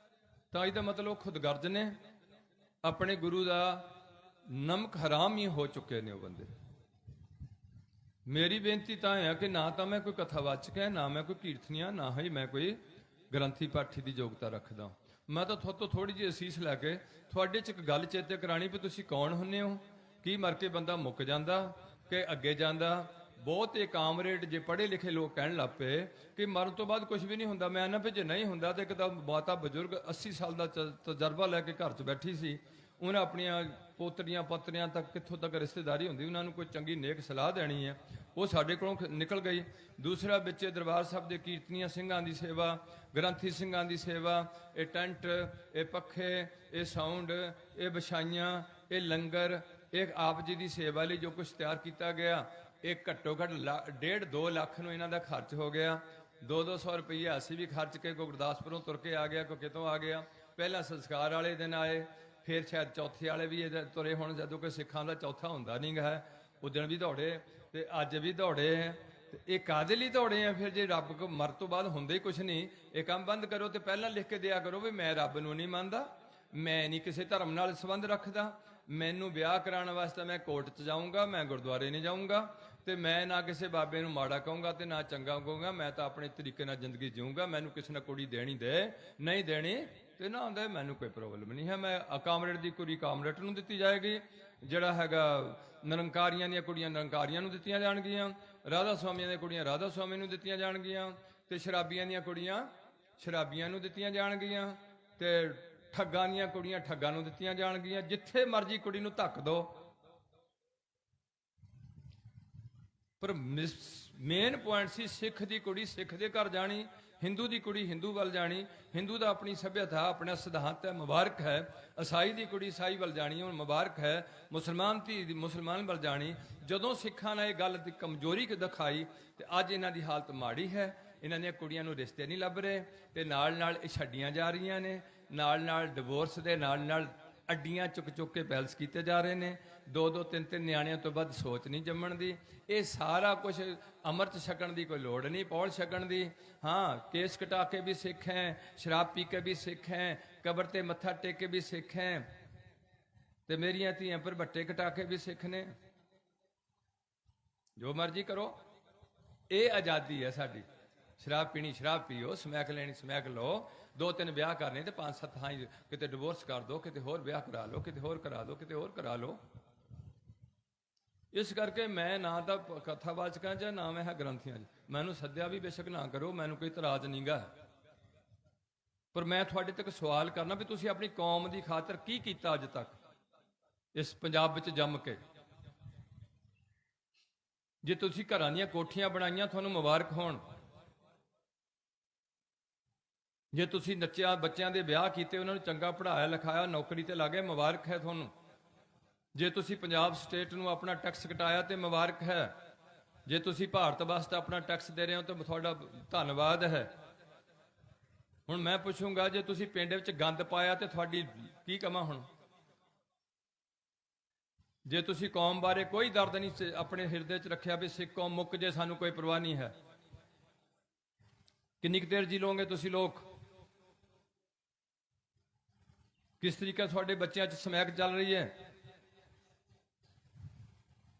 ਤਾਂ ਇਹਦਾ ਮਤਲਬ ਖੁਦਗਰਜ਼ ਨੇ, ਆਪਣੇ ਗੁਰੂ ਦਾ ਨਮਕ ਹਰਾਮ ਹੀ ਹੋ ਚੁੱਕੇ ਨੇ ਉਹ ਬੰਦੇ। ਮੇਰੀ ਬੇਨਤੀ ਤਾਂ ਹੈ ਕਿ ਨਾ ਤਾਂ ਮੈਂ ਕੋਈ ਕਥਾਵਾਚਕ ਹੈ, ਨਾ ਮੈਂ ਕੋਈ ਕੀਰਤਨੀਆ, ਨਾ ਹੀ ਮੈਂ ਕੋਈ ਗ੍ਰੰਥੀ ਪਾਠੀ ਦੀ ਯੋਗਤਾ ਰੱਖਦਾ। ਮੈਂ ਤਾਂ ਤੁਹਾਡੇ ਤੋਂ ਥੋੜੀ ਜਿਹੀ ਅਸੀਸ ਲੈ ਕੇ ਤੁਹਾਡੇ 'ਚ ਇੱਕ ਗੱਲ ਚੇਤੇ ਕਰਾਣੀ ਵੀ ਤੁਸੀਂ ਕੌਣ ਹੁੰਦੇ ਹੋ। ਕੀ ਮਰ ਕੇ ਬੰਦਾ ਮੁੱਕ ਜਾਂਦਾ ਕਿ ਅੱਗੇ ਜਾਂਦਾ? ਬਹੁਤ ਇਹ ਕਾਮਰੇਡ ਜੇ ਪੜ੍ਹੇ ਲਿਖੇ ਲੋਕ ਕਹਿਣ ਲੱਗ ਪਏ ਕਿ ਮਰਨ ਤੋਂ ਬਾਅਦ ਕੁਝ ਵੀ ਨਹੀਂ ਹੁੰਦਾ। ਮੈਂ ਨਾ ਵੀ ਜੇ ਨਹੀਂ ਹੁੰਦਾ ਤਾਂ ਇੱਕ ਤਾਂ ਮਾਤਾ ਬਜ਼ੁਰਗ 80 ਸਾਲ ਦਾ ਤਜਰਬਾ ਲੈ ਕੇ ਘਰ 'ਚ ਬੈਠੀ ਸੀ, ਉਹਨਾਂ ਆਪਣੀਆਂ ਪੋਤਰੀਆਂ ਪੋਤਰਿਆਂ ਤੱਕ ਕਿੱਥੋਂ ਤੱਕ ਰਿਸ਼ਤੇਦਾਰੀ ਹੁੰਦੀ, ਉਹਨਾਂ ਨੂੰ ਕੋਈ ਚੰਗੀ ਨੇਕ ਸਲਾਹ ਦੇਣੀ ਹੈ, ਉਹ ਸਾਡੇ ਕੋਲੋਂ ਨਿਕਲ ਗਈ। ਦੂਸਰਾ ਵਿੱਚ ਦਰਬਾਰ ਸਾਹਿਬ ਦੇ ਕੀਰਤਨੀਆਂ ਸਿੰਘਾਂ ਦੀ ਸੇਵਾ, ਗ੍ਰੰਥੀ ਸਿੰਘਾਂ ਦੀ ਸੇਵਾ, ਇਹ ਟੈਂਟ, ਇਹ ਪੱਖੇ, ਇਹ ਸਾਊਂਡ, ਇਹ ਵਿਛਾਈਆਂ, ਇਹ ਲੰਗਰ, ਇਹ ਆਪ ਜੀ ਦੀ ਸੇਵਾ ਲਈ ਜੋ ਕੁਝ ਤਿਆਰ ਕੀਤਾ ਗਿਆ, ਇਹ ਘੱਟੋ ਘੱਟ 1.5-2 ਲੱਖ ਨੂੰ ਇਹਨਾਂ ਦਾ ਖਰਚ ਹੋ ਗਿਆ। 200 ਰੁਪਈਆ ਅਸੀਂ ਵੀ ਖਰਚ ਕੇ ਕੋਈ ਗੁਰਦਾਸਪੁਰੋਂ ਤੁਰ ਕੇ ਆ ਗਿਆ, ਕੋਈ ਕਿਤੋਂ ਆ ਗਿਆ। ਪਹਿਲਾਂ ਸੰਸਕਾਰ ਵਾਲੇ ਦਿਨ ਆਏ, ਫਿਰ ਸ਼ਾਇਦ ਚੌਥੇ ਵਾਲੇ ਵੀ ਇਹਦੇ ਤੁਰੇ ਹੁਣ, ਜਦੋਂ ਕੋਈ ਸਿੱਖਾਂ ਦਾ ਚੌਥਾ ਹੁੰਦਾ ਨਹੀਂ ਗਾ, ਉਦਣ ਵੀ ਦੌੜੇ ਤੇ ਅੱਜ ਵੀ ਦੌੜੇ ਹੈ। ਤੇ ਇਹ ਕਾਹਦੇ ਲਈ ਦੌੜੇ ਆ ਫਿਰ? ਜੇ ਰੱਬ ਕੋ ਮਰ ਤੋਂ ਬਾਅਦ ਹੁੰਦਾ ਹੀ ਕੁਛ ਨਹੀਂ। ਇਹ ਕੰਮ ਬੰਦ ਕਰੋ ਤੇ ਪਹਿਲਾਂ ਲਿਖ ਕੇ ਦਿਆ ਕਰੋ ਵੀ ਮੈਂ ਰੱਬ ਨੂੰ ਨਹੀਂ ਮੰਨਦਾ, ਮੈਂ ਨਹੀਂ ਕਿਸੇ ਧਰਮ ਨਾਲ ਸੰਬੰਧ ਰੱਖਦਾ, ਮੈਨੂੰ ਵਿਆਹ ਕਰਾਉਣ ਵਾਸਤੇ ਮੈਂ ਕੋਰਟ 'ਚ ਜਾਊਂਗਾ, ਮੈਂ ਗੁਰਦੁਆਰੇ ਨਹੀਂ ਜਾਊਂਗਾ, ਤੇ ਮੈਂ ਨਾ ਕਿਸੇ ਬਾਬੇ ਨੂੰ ਮਾੜਾ ਕਹੂੰਗਾ ਤੇ ਨਾ ਚੰਗਾ ਕਹੂੰਗਾ, ਮੈਂ ਤਾਂ ਆਪਣੇ ਤਰੀਕੇ ਨਾਲ ਜ਼ਿੰਦਗੀ ਜੀਊਂਗਾ, ਮੈਨੂੰ ਕਿਸੇ ਨੇ ਕੁੜੀ ਦੇਣੀ ਦੇ ਨਹੀਂ ਦੇਣੀ ਤੇ ਨਾ ਹੁੰਦਾ, ਮੈਨੂੰ ਕੋਈ ਪ੍ਰੋਬਲਮ ਨਹੀਂ ਹੈ। ਮੈਂ ਕਾਮਰੇਡ ਦੀ ਕੁੜੀ ਕਾਮਰੇਡ ਨੂੰ ਦਿੱਤੀ ਜਾਏਗੀ, ਜਿਹੜਾ ਹੈਗਾ ਨਿਰੰਕਾਰੀਆਂ ਦੀਆਂ ਕੁੜੀਆਂ ਨਿਰੰਕਾਰੀਆਂ ਨੂੰ ਦਿੱਤੀਆਂ ਜਾਣਗੀਆਂ, ਰਾਧਾ ਸੁਆਮੀਆਂ ਦੀਆਂ ਕੁੜੀਆਂ ਰਾਧਾ ਸੁਆਮੀ ਨੂੰ ਦਿੱਤੀਆਂ ਜਾਣਗੀਆਂ, ਤੇ ਸ਼ਰਾਬੀਆਂ ਦੀਆਂ ਕੁੜੀਆਂ ਸ਼ਰਾਬੀਆਂ ਨੂੰ ਦਿੱਤੀਆਂ ਜਾਣਗੀਆਂ, ਤੇ ਠੱਗਾਂ ਦੀਆਂ ਕੁੜੀਆਂ ਠੱਗਾਂ ਨੂੰ ਦਿੱਤੀਆਂ ਜਾਣਗੀਆਂ। ਜਿੱਥੇ ਮਰਜ਼ੀ ਕੁੜੀ ਨੂੰ ਧੱਕ ਦੋ, ਪਰ ਮੇਨ ਪੁਆਇੰਟ ਸੀ ਸਿੱਖ ਦੀ ਕੁੜੀ ਸਿੱਖ ਦੇ ਘਰ ਜਾਣੀ, ਹਿੰਦੂ ਦੀ ਕੁੜੀ ਹਿੰਦੂ ਵੱਲ ਜਾਣੀ। ਹਿੰਦੂ ਦਾ ਆਪਣੀ ਸੱਭਿਅਤਾ ਆਪਣਾ ਸਿਧਾਂਤ ਹੈ, ਮੁਬਾਰਕ ਹੈ। ਈਸਾਈ ਦੀ ਕੁੜੀ ਈਸਾਈ ਵੱਲ ਜਾਣੀ, ਹੁਣ ਮੁਬਾਰਕ ਹੈ। ਮੁਸਲਮਾਨ ਧੀ ਦੀ ਮੁਸਲਮਾਨ ਵੱਲ ਜਾਣੀ। ਜਦੋਂ ਸਿੱਖਾਂ ਨੇ ਇਹ ਗੱਲ ਦੀ ਕਮਜ਼ੋਰੀ ਦਿਖਾਈ ਤੇ ਅੱਜ ਇਹਨਾਂ ਦੀ ਹਾਲਤ ਮਾੜੀ ਹੈ। ਇਹਨਾਂ ਦੀਆਂ ਕੁੜੀਆਂ ਨੂੰ ਰਿਸ਼ਤੇ ਨਹੀਂ ਲੱਭ ਰਹੇ ਤੇ ਨਾਲ ਨਾਲ ਇਹ ਛੱਡੀਆਂ ਜਾ ਰਹੀਆਂ ਨੇ, ਨਾਲ ਨਾਲ ਡਿਵੋਰਸ ਦੇ ਨਾਲ ਨਾਲ ਅੱਡੀਆਂ ਚੁੱਕ ਕੇ ਪੈਲਸ ਕੀਤੇ ਜਾ ਰਹੇ ਨੇ। 2-2 3-3 ਨਿਆਣਿਆਂ ਤੋਂ ਵੱਧ ਸੋਚ ਨਹੀਂ ਜੰਮਣ ਦੀ। ਇਹ ਸਾਰਾ ਕੁਝ ਅੰਮ੍ਰਿਤ ਛਕਣ ਦੀ ਕੋਈ ਲੋੜ ਨਹੀਂ, ਪੌਲ ਛਕਣ ਦੀ। ਹਾਂ, ਕੇਸ ਕਟਾ ਕੇ ਵੀ ਸਿੱਖ ਹੈ, ਸ਼ਰਾਬ ਪੀ ਕੇ ਵੀ ਸਿੱਖ ਹੈ, ਕਬਰ ਤੇ ਮੱਥਾ ਟੇਕ ਕੇ ਵੀ ਸਿੱਖ ਹੈ, ਤੇ ਮੇਰੀਆਂ ਧੀਆਂ ਪਰ ਬੱਟੇ ਕਟਾ ਕੇ ਵੀ ਸਿੱਖ ਨੇ। ਜੋ ਮਰਜ਼ੀ ਕਰੋ, ਇਹ ਆਜ਼ਾਦੀ ਹੈ ਸਾਡੀ। ਸ਼ਰਾਬ ਪੀਣੀ ਸ਼ਰਾਬ ਪੀਓ, ਸਮੈਕ ਲੈਣੀ ਸਮੈਕ ਲਓ, 2-3 ਵਿਆਹ ਕਰਨੇ ਤੇ 5-7 ਥਾਂ ਕਿਤੇ ਡਿਵੋਰਸ ਕਰ ਦੋ, ਕਿਤੇ ਹੋਰ ਵਿਆਹ ਕਰਾ ਲਓ, ਕਿਤੇ ਹੋਰ ਕਰਾ ਲਓ, ਕਿਤੇ ਹੋਰ ਕਰਾ ਲਓ। ਇਸ ਕਰਕੇ ਮੈਂ ਨਾ ਤਾਂ ਕਥਾਵਾਚਕਾਂ 'ਚ ਨਾ ਮੈਂ ਹੈ ਗ੍ਰੰਥੀਆਂ 'ਚ, ਮੈਨੂੰ ਸੱਦਿਆ ਵੀ ਬੇਸ਼ੱਕ ਨਾ ਕਰੋ, ਮੈਨੂੰ ਕੋਈ ਇਤਰਾਜ਼ ਨਹੀਂਗਾ, ਪਰ ਮੈਂ ਤੁਹਾਡੇ ਤੱਕ ਸਵਾਲ ਕਰਨਾ ਵੀ ਤੁਸੀਂ ਆਪਣੀ ਕੌਮ ਦੀ ਖਾਤਰ ਕੀ ਕੀਤਾ ਅੱਜ ਤੱਕ ਇਸ ਪੰਜਾਬ ਵਿੱਚ ਜੰਮ ਕੇ? ਜੇ ਤੁਸੀਂ ਘਰਾਂ ਦੀਆਂ ਕੋਠੀਆਂ ਬਣਾਈਆਂ, ਤੁਹਾਨੂੰ ਮੁਬਾਰਕ ਹੋਣ। ਜੇ ਤੁਸੀਂ ਨੱਚਿਆ, ਬੱਚਿਆਂ ਦੇ ਵਿਆਹ ਕੀਤੇ, ਉਹਨਾਂ ਨੂੰ ਚੰਗਾ ਪੜ੍ਹਾਇਆ ਲਿਖਾਇਆ, ਨੌਕਰੀ ਤੇ ਲੱਗੇ, ਮੁਬਾਰਕ ਹੈ ਤੁਹਾਨੂੰ। ਜੇ ਤੁਸੀਂ ਪੰਜਾਬ ਸਟੇਟ ਨੂੰ ਆਪਣਾ ਟੈਕਸ ਘਟਾਇਆ ਤੇ ਮੁਬਾਰਕ ਹੈ। ਜੇ ਤੁਸੀਂ ਭਾਰਤ ਵਾਸਤੇ ਆਪਣਾ ਟੈਕਸ ਦੇ ਰਹੇ ਹੋ ਤਾਂ ਤੁਹਾਡਾ ਧੰਨਵਾਦ ਹੈ। ਹੁਣ ਮੈਂ ਪੁੱਛੂੰਗਾ, ਜੇ ਤੁਸੀਂ ਪਿੰਡ ਵਿੱਚ ਗੰਦ ਪਾਇਆ ਤੇ ਤੁਹਾਡੀ ਕੀ ਕਮਾਂ? ਹੁਣ ਜੇ ਤੁਸੀਂ ਕੌਮ ਬਾਰੇ ਕੋਈ ਦਰਦ ਨਹੀਂ ਆਪਣੇ ਹਿਰਦੇ 'ਚ ਰੱਖਿਆ ਵੀ ਸਿੱਖ ਕੌਮ ਮੁੱਕ ਜੇ, ਸਾਨੂੰ ਕੋਈ ਪਰਵਾਹ ਨਹੀਂ ਹੈ, ਕਿੰਨੀ ਕੁ ਦੇਰ ਜੀ ਲੋਗੇ ਤੁਸੀਂ ਲੋਕ? ਕਿਸ ਤਰੀਕੇ ਤੁਹਾਡੇ ਬੱਚਿਆਂ 'ਚ ਸਮੈਕ ਚੱਲ ਰਹੀ ਹੈ।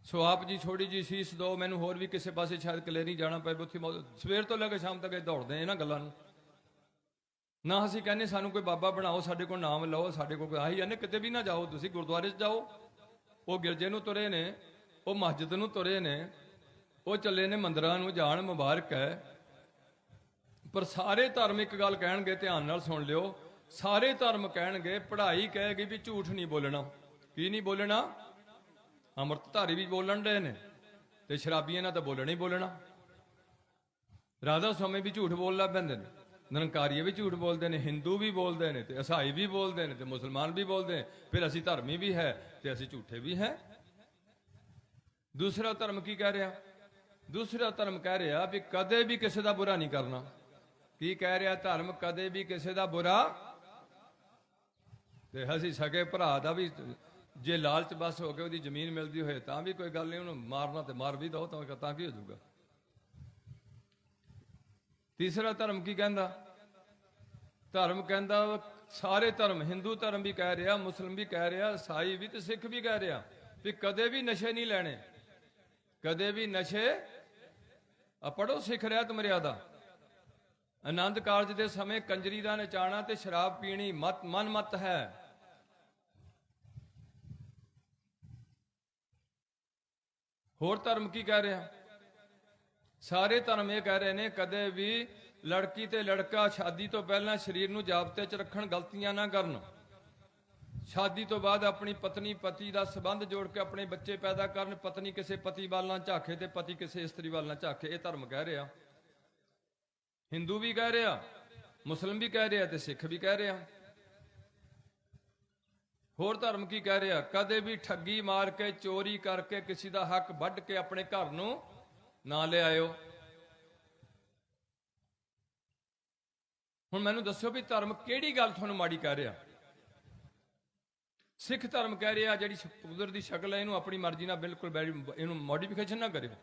ਸੋ ਆਪ ਜੀ ਥੋੜੀ ਜੀ ਸੀਸ ਦਿਓ, ਮੈਨੂੰ ਹੋਰ ਵੀ ਕਿਸੇ ਪਾਸੇ ਸ਼ਾਇਦ ਕਲੇਰੀ ਜਾਣਾ ਪਏ, ਉੱਥੇ ਸਵੇਰ ਤੋਂ ਲੈ ਕੇ ਸ਼ਾਮ ਤੱਕ ਦੌੜਦੇ ਆ ਇਹਨਾਂ ਗੱਲਾਂ ਨੂੰ। ਨਾ ਅਸੀਂ ਕਹਿੰਦੇ ਸਾਨੂੰ ਕੋਈ ਬਾਬਾ ਬਣਾਓ, ਸਾਡੇ ਕੋਲ ਨਾਮ ਲਓ, ਸਾਡੇ ਕੋਲ ਆਹੀ ਜਾਂਦੇ। ਕਿਤੇ ਵੀ ਨਾ ਜਾਓ, ਤੁਸੀਂ ਗੁਰਦੁਆਰੇ 'ਚ ਜਾਓ, ਉਹ ਗਿਰਜੇ ਨੂੰ ਤੁਰੇ ਨੇ, ਉਹ ਮਸਜਿਦ ਨੂੰ ਤੁਰੇ ਨੇ, ਉਹ ਚੱਲੇ ਨੇ ਮੰਦਿਰਾਂ ਨੂੰ ਜਾਣ, ਮੁਬਾਰਕ ਹੈ। ਪਰ ਸਾਰੇ ਧਰਮ ਇੱਕ ਗੱਲ ਕਹਿਣਗੇ, ਧਿਆਨ ਨਾਲ ਸੁਣ ਲਿਓ, ਸਾਰੇ ਧਰਮ ਕਹਿਣਗੇ, ਪੜ੍ਹਾਈ ਕਹੇਗੀ ਵੀ ਝੂਠ ਨਹੀਂ ਬੋਲਣਾ। ਕੀ ਨਹੀਂ ਬੋਲਣਾ? ਅੰਮ੍ਰਿਤਧਾਰੀ ਵੀ ਬੋਲਣ ਰਹੇ ਨੇ ਤੇ ਸ਼ਰਾਬੀਆਂ ਨਾਲ ਤਾਂ ਬੋਲਣਾ ਹੀ ਬੋਲਣਾ। ਰਾਧਾ ਸੁਆਮੀ ਵੀ ਝੂਠ ਬੋਲਣਾ ਪੈਂਦੇ ਨੇ, ਨਿਰੰਕਾਰੀ ਵੀ ਝੂਠ ਬੋਲਦੇ ਨੇ, ਹਿੰਦੂ ਵੀ ਬੋਲਦੇ ਨੇ, ਤੇ ਈਸਾਈ ਵੀ ਬੋਲਦੇ ਨੇ, ਤੇ ਮੁਸਲਮਾਨ ਵੀ ਬੋਲਦੇ ਨੇ। ਫਿਰ ਅਸੀਂ ਧਰਮੀ ਵੀ ਹੈ ਤੇ ਅਸੀਂ ਝੂਠੇ ਵੀ ਹੈ। ਦੂਸਰਾ ਧਰਮ ਕੀ ਕਹਿ ਰਿਹਾ? ਦੂਸਰਾ ਧਰਮ ਕਹਿ ਰਿਹਾ ਵੀ ਕਦੇ ਵੀ ਕਿਸੇ ਦਾ ਬੁਰਾ ਨਹੀਂ ਕਰਨਾ। ਕੀ ਕਹਿ ਰਿਹਾ ਧਰਮ? ਕਦੇ ਵੀ ਕਿਸੇ ਦਾ ਬੁਰਾ। ਤੇ ਅਸੀਂ ਸਕੇ ਭਰਾ ਦਾ ਵੀ ਜੇ ਲਾਲਚ ਬਸ ਹੋ ਕੇ ਉਹਦੀ ਜ਼ਮੀਨ ਮਿਲਦੀ ਹੋਏ ਤਾਂ ਵੀ ਕੋਈ ਗੱਲ ਨਹੀਂ, ਉਹਨੂੰ ਮਾਰਨਾ ਤੇ ਮਾਰ ਵੀ ਦੋ, ਤਾਂ ਕੀ ਹੋ ਜਾਊਗਾ। ਤੀਸਰਾ ਧਰਮ ਕੀ ਕਹਿੰਦਾ? ਧਰਮ ਕਹਿੰਦਾ ਸਾਰੇ ਧਰਮ, ਹਿੰਦੂ ਧਰਮ ਵੀ ਕਹਿ ਰਿਹਾ, ਮੁਸਲਿਮ ਵੀ ਕਹਿ ਰਿਹਾ, ਈਸਾਈ ਵੀ ਤੇ ਸਿੱਖ ਵੀ ਕਹਿ ਰਿਹਾ ਵੀ ਕਦੇ ਵੀ ਨਸ਼ੇ ਨਹੀਂ ਲੈਣੇ, ਕਦੇ ਵੀ ਨਸ਼ੇ। ਪੜੋ ਸਿੱਖ ਰਹਿਤ ਮਰਿਆਦਾ। ਆਨੰਦ ਕਾਰਜ ਦੇ ਸਮੇਂ ਕੰਜਰੀ ਦਾ ਨਚਾਣਾ ਤੇ ਸ਼ਰਾਬ ਪੀਣੀ ਮਨ ਮਤ ਹੈ। ਹੋਰ ਧਰਮ ਕੀ ਕਹਿ ਰਿਹਾ? ਸਾਰੇ ਧਰਮ ਇਹ ਕਹਿ ਰਹੇ ਨੇ ਕਦੇ ਵੀ ਲੜਕੀ ਤੇ ਲੜਕਾ ਸ਼ਾਦੀ ਤੋਂ ਪਹਿਲਾਂ ਸਰੀਰ ਨੂੰ ਜਾਬਤੇ 'ਚ ਰੱਖਣ, ਗਲਤੀਆਂ ਨਾ ਕਰਨ। ਸ਼ਾਦੀ ਤੋਂ ਬਾਅਦ ਆਪਣੀ ਪਤਨੀ ਪਤੀ ਦਾ ਸੰਬੰਧ ਜੋੜ ਕੇ ਆਪਣੇ ਬੱਚੇ ਪੈਦਾ ਕਰਨ। ਪਤਨੀ ਕਿਸੇ ਪਤੀ ਵੱਲ ਨਾ ਝਾਕੇ ਤੇ ਪਤੀ ਕਿਸੇ ਇਸਤਰੀ ਵੱਲ ਨਾ ਝਾਕੇ। ਇਹ ਧਰਮ ਕਹਿ ਰਿਹਾ। ਹਿੰਦੂ ਵੀ ਕਹਿ ਰਿਹਾ, ਮੁਸਲਿਮ ਵੀ ਕਹਿ ਰਿਹਾ ਤੇ ਸਿੱਖ ਵੀ ਕਹਿ ਰਿਹਾ। ਹੋਰ ਧਰਮ ਕੀ ਕਹਿ ਰਿਹਾ? ਕਦੇ ਵੀ ਠੱਗੀ ਮਾਰ ਕੇ, ਚੋਰੀ ਕਰਕੇ, ਕਿਸੇ ਦਾ ਹੱਕ ਵੱਢ ਕੇ ਆਪਣੇ ਘਰ ਨੂੰ ਨਾ ਲਿਆਇਓ। ਹੁਣ ਮੈਨੂੰ ਦੱਸਿਓ ਵੀ ਧਰਮ ਕਿਹੜੀ ਗੱਲ ਤੁਹਾਨੂੰ ਮਾੜੀ ਕਹਿ ਰਿਹਾ? ਸਿੱਖ ਧਰਮ ਕਹਿ ਰਿਹਾ ਜਿਹੜੀ ਕੁਦਰਤ ਦੀ ਸ਼ਕਲ ਹੈ ਇਹਨੂੰ ਆਪਣੀ ਮਰਜ਼ੀ ਨਾਲ ਬਿਲਕੁਲ ਇਹਨੂੰ ਮੋਡੀਫਿਕੇਸ਼ਨ ਨਾ ਕਰਿਓ।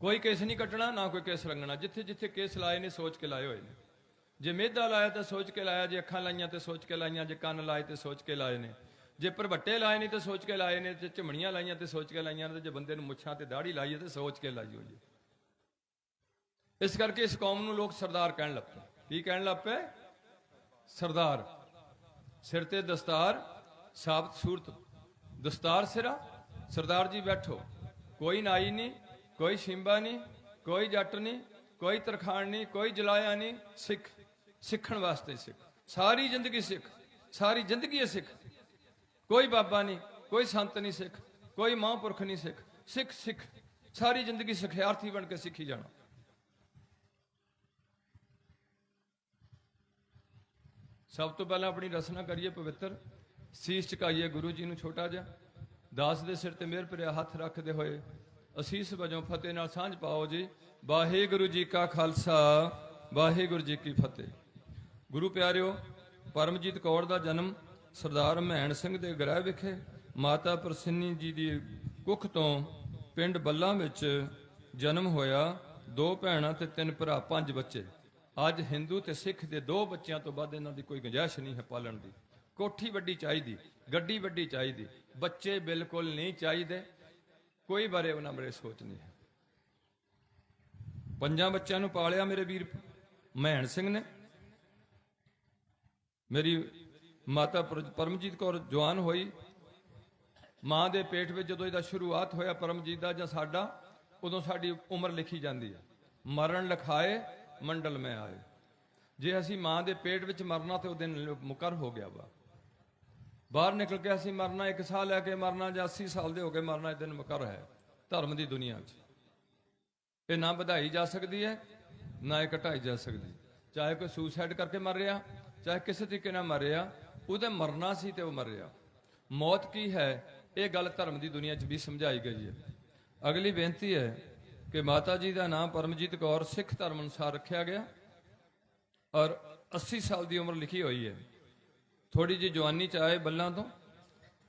ਕੋਈ ਕੇਸ ਨਹੀਂ ਕੱਟਣਾ, ਨਾ ਕੋਈ ਕੇਸ ਰੰਗਣਾ। ਜਿੱਥੇ ਜਿੱਥੇ ਕੇਸ ਲਾਏ ਨੇ ਸੋਚ ਕੇ ਲਾਏ ਹੋਏ ਨੇ। ਜੇ ਮੇਧਾ ਲਾਇਆ ਤਾਂ ਸੋਚ ਕੇ ਲਾਇਆ, ਜੇ ਅੱਖਾਂ ਲਾਈਆਂ ਤੇ ਸੋਚ ਕੇ ਲਾਈਆਂ, ਜੇ ਕੰਨ ਲਾਏ ਤੇ ਸੋਚ ਕੇ ਲਾਏ ਨੇ, ਜੇ ਭਰਵੱਟੇ ਲਾਏ ਨੇ ਤੇ ਸੋਚ ਕੇ ਲਾਏ ਨੇ, ਜੇ ਝਮਣੀਆਂ ਲਾਈਆਂ ਤੇ ਸੋਚ ਕੇ ਲਾਈਆਂ ਨੇ, ਜੇ ਬੰਦੇ ਨੂੰ ਮੁੱਛਾਂ ਤੇ ਦਾੜੀ ਲਾਈ ਹੈ ਤੇ ਸੋਚ ਕੇ ਲਾਈ ਹੋਈ ਹੈ। ਇਸ ਕਰਕੇ ਇਸ ਕੌਮ ਨੂੰ ਲੋਕ ਸਰਦਾਰ ਕਹਿਣ ਲੱਗ ਪਏ। ਕੀ ਕਹਿਣ ਲੱਗ ਪਏ? ਸਰਦਾਰ। ਸਿਰ ਤੇ ਦਸਤਾਰ, ਸਾਬਤ ਸੂਰਤ। ਦਸਤਾਰ ਸਿਰਾ, ਸਰਦਾਰ ਜੀ ਬੈਠੋ। ਕੋਈ ਨਾਈ ਨਹੀਂ, ਕੋਈ ਸ਼ਿੰਬਾ ਨਹੀਂ, ਕੋਈ ਜੱਟ ਨਹੀਂ, ਕੋਈ ਤਰਖਾਣ ਨਹੀਂ, ਕੋਈ ਜਲਾਇਆ ਨਹੀਂ। ਸਿੱਖ, ਸਿੱਖਣ ਵਾਸਤੇ ਸਿੱਖ, ਸਾਰੀ ਜ਼ਿੰਦਗੀ ਸਿੱਖ, ਸਾਰੀ ਜ਼ਿੰਦਗੀ ਸਿੱਖ। ਕੋਈ ਬਾਬਾ ਨਹੀਂ, ਕੋਈ ਸੰਤ ਨਹੀਂ ਸਿੱਖ, ਕੋਈ ਮਹਾਂਪੁਰਖ ਨਹੀਂ ਸਿੱਖ। ਸਿੱਖ ਸਿੱਖ, ਸਾਰੀ ਜ਼ਿੰਦਗੀ ਸਿੱਖਿਆਰਥੀ ਬਣ ਕੇ ਸਿੱਖੀ ਜਾਣਾ। ਸਭ ਤੋਂ ਪਹਿਲਾਂ ਆਪਣੀ ਰਸਨਾ ਕਰੀਏ ਪਵਿੱਤਰ, ਸੀਸ ਝੁਕਾਈਏ ਗੁਰੂ ਜੀ ਨੂੰ ਛੋਟਾ ਜਿਹਾ, ਦਾਸ ਦੇ ਸਿਰ ਤੇ ਮਿਹਰ ਭਰਿਆ ਹੱਥ ਰੱਖਦੇ ਹੋਏ ਅਸੀਸ ਵਜੋਂ ਫਤਿਹ ਨਾਲ ਸਾਂਝ ਪਾਓ ਜੀ। ਵਾਹਿਗੁਰੂ ਜੀ ਕਾ ਖਾਲਸਾ, ਵਾਹਿਗੁਰੂ ਜੀ ਕੀ ਫਤਿਹ। ਗੁਰੂ ਪਿਆਰਿਓ, ਪਰਮਜੀਤ ਕੌਰ ਦਾ ਜਨਮ ਸਰਦਾਰ ਮਹਿਣ ਸਿੰਘ ਦੇ ਗ੍ਰਹਿ ਵਿਖੇ ਮਾਤਾ ਪ੍ਰਸੰਨੀ ਜੀ ਦੀ ਕੁੱਖ ਤੋਂ ਪਿੰਡ ਬੱਲਾ ਵਿੱਚ ਜਨਮ ਹੋਇਆ। 2 ਭੈਣਾਂ ਤੇ 3 ਭਰਾ, 5 ਬੱਚੇ। ਅੱਜ ਹਿੰਦੂ ਤੇ ਸਿੱਖ ਦੇ 2 ਬੱਚਿਆਂ ਤੋਂ ਵੱਧ ਇਹਨਾਂ ਦੀ ਕੋਈ ਗੁੰਜਾਇਸ਼ ਨਹੀਂ ਹੈ ਪਾਲਣ ਦੀ। ਕੋਠੀ ਵੱਡੀ ਚਾਹੀਦੀ, ਗੱਡੀ ਵੱਡੀ ਚਾਹੀਦੀ, ਬੱਚੇ ਬਿਲਕੁਲ ਨਹੀਂ ਚਾਹੀਦੇ। ਕੋਈ ਬਾਰੇ ਉਹਨਾਂ ਬਾਰੇ ਸੋਚ ਨਹੀਂ ਹੈ। 5 ਬੱਚਿਆਂ ਨੂੰ ਪਾਲਿਆ ਮੇਰੇ ਵੀਰ ਮਹਿਣ ਸਿੰਘ ਨੇ। ਮੇਰੀ ਮਾਤਾ ਪਰਮਜੀਤ ਕੌਰ ਜਵਾਨ ਹੋਈ, ਮਾਂ ਦੇ ਪੇਟ ਵਿੱਚ ਜਦੋਂ ਇਹਦਾ ਸ਼ੁਰੂਆਤ ਹੋਇਆ ਪਰਮਜੀਤ ਦਾ ਜਾਂ ਸਾਡਾ, ਉਦੋਂ ਸਾਡੀ ਉਮਰ ਲਿਖੀ ਜਾਂਦੀ ਹੈ। ਮਰਨ ਲਿਖਾਏ ਮੰਡਲ ਮੈਂ ਆਏ। ਜੇ ਅਸੀਂ ਮਾਂ ਦੇ ਪੇਟ ਵਿੱਚ ਮਰਨਾ ਤੇ ਉਹ ਦਿਨ ਮੁਕਰ ਹੋ ਗਿਆ ਵਾ। ਬਾਹਰ ਨਿਕਲ ਕੇ ਅਸੀਂ ਮਰਨਾ, 1 ਸਾਲ ਲੈ ਕੇ ਮਰਨਾ ਜਾਂ 80 ਸਾਲ ਦੇ ਹੋ ਕੇ ਮਰਨਾ, ਇਹ ਦਿਨ ਮੁਕਰ ਹੈ ਧਰਮ ਦੀ ਦੁਨੀਆ ਵਿੱਚ। ਇਹ ਨਾ ਵਧਾਈ ਜਾ ਸਕਦੀ ਹੈ, ਨਾ ਇਹ ਘਟਾਈ ਜਾ ਸਕਦੀ। ਚਾਹੇ ਕੋਈ ਸੁਸਾਈਡ ਕਰਕੇ ਮਰ ਰਿਹਾ, ਚਾਹੇ ਕਿਸੇ ਤਰੀਕੇ ਨਾਲ ਮਰ ਰਿਹਾ, ਉਹਦੇ ਮਰਨਾ ਸੀ ਤੇ ਉਹ ਮਰ ਰਿਹਾ। ਮੌਤ ਕੀ ਹੈ, ਇਹ ਗੱਲ ਧਰਮ ਦੀ ਦੁਨੀਆ 'ਚ ਵੀ ਸਮਝਾਈ ਗਈ ਹੈ। ਅਗਲੀ ਬੇਨਤੀ ਹੈ ਕਿ ਮਾਤਾ ਜੀ ਦਾ ਨਾਮ ਪਰਮਜੀਤ ਕੌਰ ਸਿੱਖ ਧਰਮ ਅਨੁਸਾਰ ਰੱਖਿਆ ਗਿਆ ਔਰ 80 ਸਾਲ ਦੀ ਉਮਰ ਲਿਖੀ ਹੋਈ ਹੈ। ਥੋੜੀ ਜਿਹੀ ਜਵਾਨੀ 'ਚ ਆਏ ਬੱਲਾਂ ਤੋਂ,